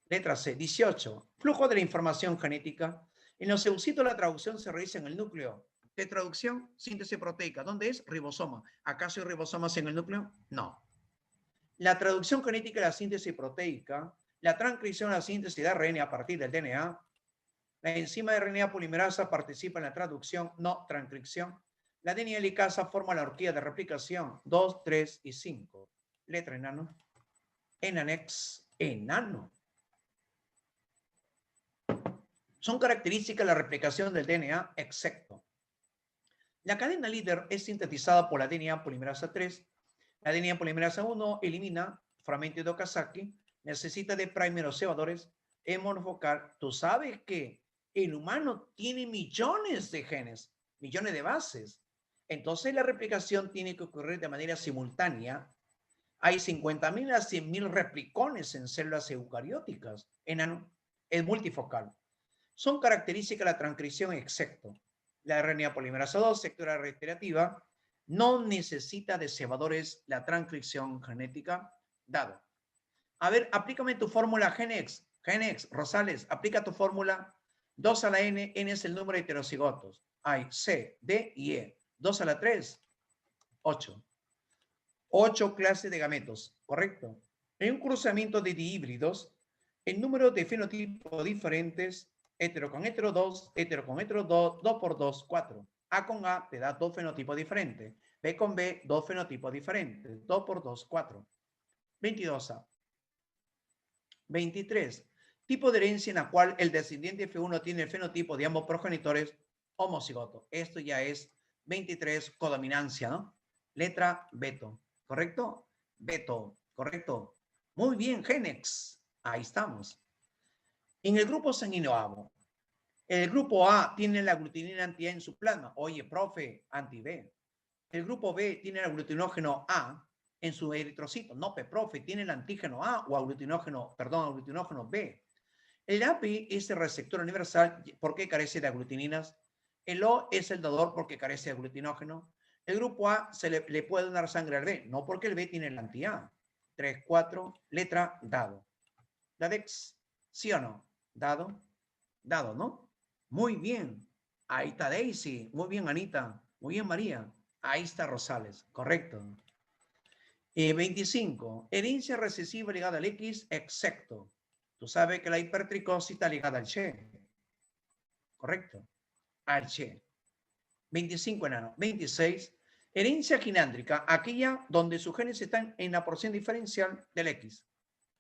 Letra C, 18. Flujo de la información genética. En los eucitos la traducción se realiza en el núcleo. ¿De traducción? Síntesis proteica. ¿Dónde es? Ribosoma. ¿Acaso hay ribosomas en el núcleo? No. La traducción genética de la síntesis proteica, la transcripción a la síntesis de ARN a partir del DNA, la enzima de RNA polimerasa participa en la traducción, no transcripción. La adenina helicasa forma la horquilla de replicación 2, 3 y 5. Letra enano. Enanex, enano. Son características de la replicación del DNA exacto. La cadena líder es sintetizada por la adenina polimerasa 3. La adenina polimerasa 1 elimina fragmento de Okazaki, necesita de primeros cebadores en monofocal. Tú sabes que el humano tiene millones de genes, millones de bases. Entonces la replicación tiene que ocurrir de manera simultánea. Hay 50.000 a 100.000 replicones en células eucarióticas. Es multifocal. Son características de la transcripción exacto. La RNA polimerasa 2, sectora reiterativa, no necesita de cebadores la transcripción genética dado. A ver, aplícame tu fórmula Genex. Genex, Rosales, aplica tu fórmula. 2 a la N, N es el número de heterocigotos. Hay C, D y E. 2 a la 3, 8. 8 clases de gametos, ¿correcto? En un cruzamiento de dihíbridos, el número de fenotipos diferentes, hetero con hetero 2, hetero con hetero 2, 2 por 2, 4. A con A te da 2 fenotipos diferentes. B con B, 2 fenotipos diferentes. 2 por 2, 4. 22A. 23. Tipo de herencia en la cual el descendiente F1 tiene el fenotipo de ambos progenitores homocigoto. Esto ya es 23, codominancia, ¿no? Letra beto, ¿correcto? Beto, ¿correcto? Muy bien, Genex. Ahí estamos. En el grupo sanguíneo A, el grupo A tiene la aglutinina anti-A en su plasma. Oye, profe, anti-B. El grupo B tiene el aglutinógeno A en su eritrocito. No, profe, tiene el antígeno A o aglutinógeno B. El API es el receptor universal porque carece de aglutininas. El O es el dador porque carece de aglutinógeno. El grupo A se le puede donar sangre al B, no porque el B tiene el anti-A. 3, 4, letra dado. Dadex, ¿sí o no? Dado, dado, ¿no? Muy bien. Ahí está Daisy. Muy bien, Anita. Muy bien, María. Ahí está Rosales. Correcto. 25. Herencia recesiva ligada al X, exacto. Tú sabes que la hipertricosis está ligada al Che. Correcto. Al Che. 25 enano. 26. Herencia ginándrica, aquella donde sus genes están en la porción diferencial del X.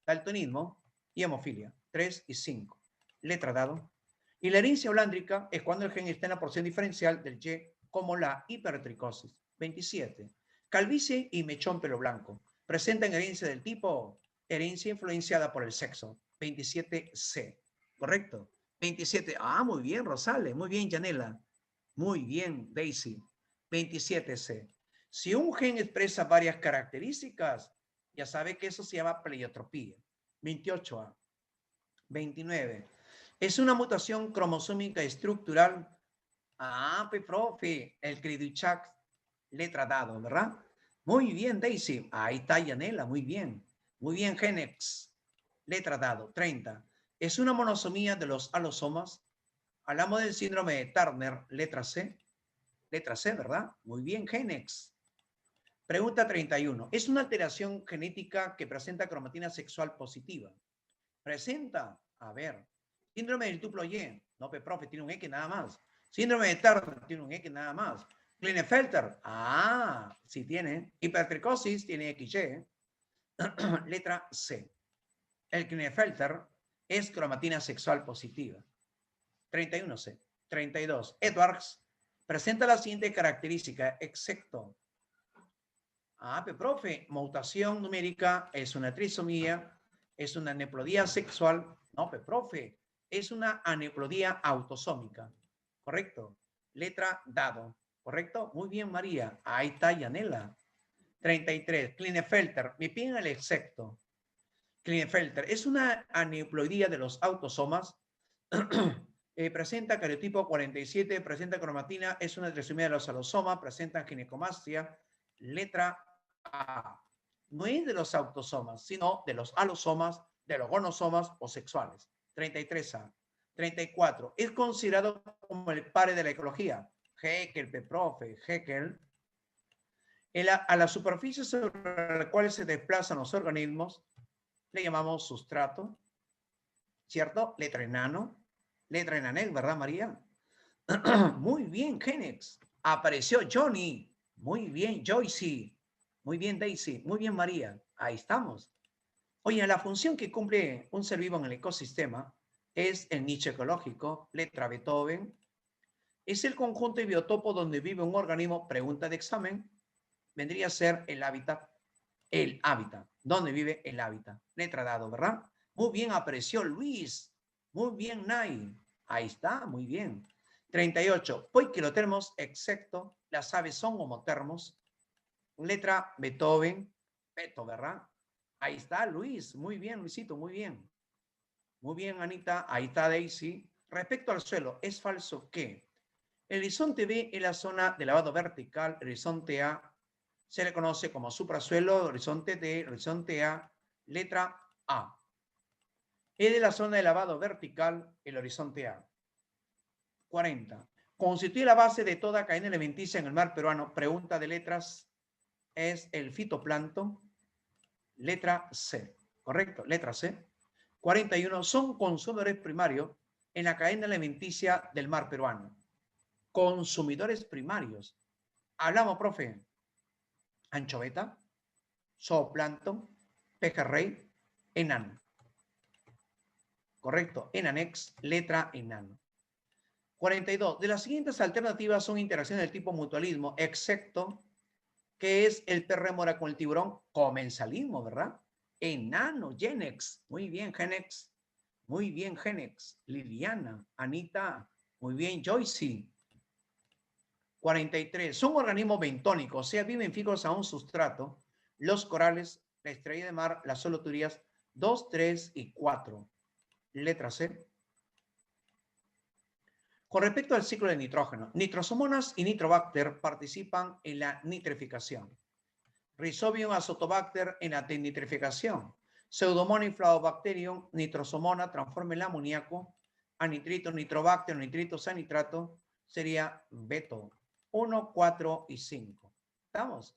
Daltonismo y hemofilia. 3 y 5. Letra dado. Y la herencia holándrica es cuando el gen está en la porción diferencial del Y, como la hipertricosis. 27. Calvicie y mechón pelo blanco. Presentan herencia del tipo herencia influenciada por el sexo. 27C. ¿Correcto? 27. Ah, muy bien, Rosales. Muy bien, Janela. Muy bien, Daisy. 27C. Si un gen expresa varias características, ya sabe que eso se llama pleiotropía. 28A. 29. Es una mutación cromosómica estructural. Ah, pues, profe, el Kriduchak, letra dado, ¿verdad? Muy bien, Daisy. Ahí está Yanela, muy bien. Muy bien, Genex. Letra dado, 30. Es una monosomía de los alosomas. Hablamos del síndrome de Turner, letra C. Letra C, ¿verdad? Muy bien, Genex. Pregunta 31. Es una alteración genética que presenta cromatina sexual positiva. Presenta, a ver, síndrome del tuplo Y. No, profe, tiene un X nada más. Síndrome de Turner tiene un X nada más. Klinefelter, sí tiene. Hipertricosis tiene XY. Letra C. El Klinefelter es cromatina sexual positiva. 31C. 32. Edwards presenta la siguiente característica, excepto. Profe, mutación numérica es una trisomía, es una aneuploidía sexual. No, profe, es una aneuploidía autosómica. ¿Correcto? Letra dado. ¿Correcto? Muy bien, María. Ahí está Yanela. 33. Klinefelter. Me piden el excepto. Klinefelter es una aneuploidía de los autosomas. Presenta cariotipo 47, presenta cromatina, es una trisomía de los alosomas, presenta ginecomastia. Letra A. No es de los autosomas, sino de los alosomas, de los gonosomas o sexuales. 33A. 34. Es considerado como el padre de la ecología. Haeckel, profe, Haeckel. A la superficie sobre la cual se desplazan los organismos le llamamos sustrato, ¿cierto? Letra enano, letra enanex, ¿verdad, María? Muy bien, Genex. Apareció Johnny. Muy bien, Joycey. Muy bien, Daisy. Muy bien, María. Ahí estamos. Oye, la función que cumple un ser vivo en el ecosistema es el nicho ecológico, letra Beethoven. Es el conjunto de biotopo donde vive un organismo, pregunta de examen, vendría a ser el hábitat. El hábitat. ¿Dónde vive el hábitat? Letra dado, ¿verdad? Muy bien, apareció Luis. Muy bien, Nay. Ahí está, muy bien. 38. Poikilotermos, excepto, las aves son homotermos. Letra Beethoven. Beto, ¿verdad? Ahí está, Luis. Muy bien, Luisito, muy bien. Muy bien, Anita. Ahí está Daisy. Respecto al suelo, ¿es falso que el horizonte B es la zona de lavado vertical, el horizonte A se le conoce como suprasuelo, horizonte D, horizonte A, letra A. Es de la zona de lavado vertical, el horizonte A. 40. Constituye la base de toda cadena alimenticia en el mar peruano. Pregunta de letras es el fitoplancton, letra C. ¿Correcto? Letra C. 41. Son consumidores primarios en la cadena alimenticia del mar peruano. Consumidores primarios. Hablamos, profe. Anchoveta, zooplancton, pejerrey, enano. Correcto, enanex, letra enano. 42. De las siguientes alternativas son interacciones del tipo mutualismo, excepto que es el perrémora con el tiburón, comensalismo, ¿verdad? Enano, Genex. Muy bien, Genex. Muy bien, Genex. Liliana, Anita. Muy bien, Joycey. 43. Son organismos bentónicos, o sea, viven fijos a un sustrato. Los corales, la estrella de mar, las soloturías 2, 3 y 4. Letra C. Con respecto al ciclo de nitrógeno, nitrosomonas y nitrobacter participan en la nitrificación. Rhizobium azotobacter en la denitrificación. Pseudomonas infladobacterium nitrosomona transforma el amoníaco a nitrito, nitrobacter, nitritos a nitrato, sería beto. 1, 4 y 5. ¿Estamos?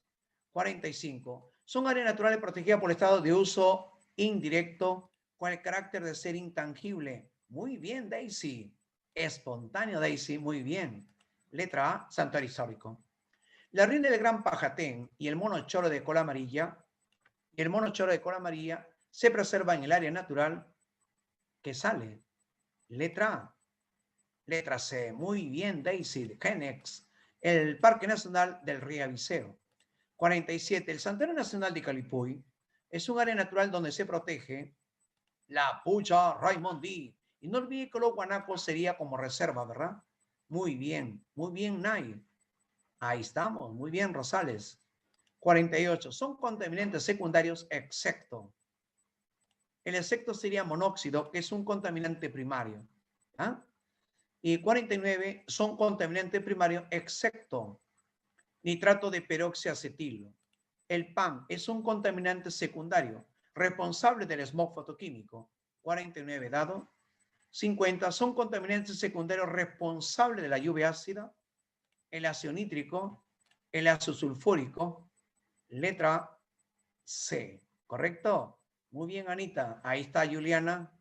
45. Son áreas naturales protegidas por el estado de uso indirecto con el carácter de ser intangible. Muy bien, Daisy. Espontáneo, Daisy. Muy bien. Letra A, santuario histórico. La reina del gran pajatén y el mono choro de cola amarilla se preservan en el área natural que sale. Letra A. Letra C. Muy bien, Daisy. Genex. El Parque Nacional del Riabiceo. 47. El Santuario Nacional de Calipuy es un área natural donde se protege la pucha Raimondi. Y no olvide que los guanacos sería como reserva, ¿verdad? Muy bien, Nay. Ahí estamos, muy bien, Rosales. 48. Son contaminantes secundarios excepto. El excepto sería monóxido, que es un contaminante primario. ¿Ah? Y 49. Son contaminantes primarios excepto nitrato de peroxiacetilo. El PAM es un contaminante secundario responsable del smog fotoquímico. 49 dado. 50. Son contaminantes secundarios responsables de la lluvia ácida, el ácido nítrico, el ácido sulfúrico. Letra C. ¿Correcto? Muy bien, Anita. Ahí está Juliana.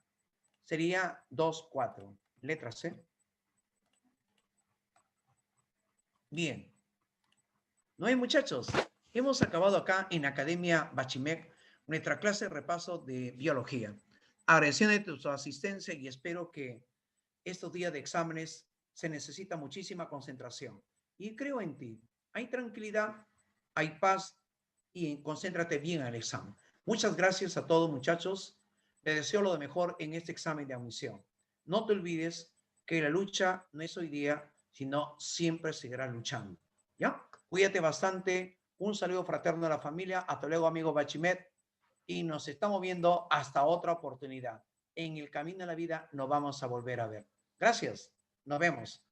Sería 2, 4. Letra C. Bien. ¿No hay, muchachos? Hemos acabado acá en Academia Bachimec nuestra clase de repaso de biología. Agradeciendo tu asistencia y espero que estos días de exámenes se necesita muchísima concentración. Y creo en ti. Hay tranquilidad, hay paz y concéntrate bien en el examen. Muchas gracias a todos, muchachos. Les deseo lo de mejor en este examen de admisión. No te olvides que la lucha no es hoy día, sino siempre seguirás luchando. ¿Ya? Cuídate bastante. Un saludo fraterno a la familia. Hasta luego, amigo Bachimet. Y nos estamos viendo hasta otra oportunidad. En el camino de la vida nos vamos a volver a ver. Gracias. Nos vemos.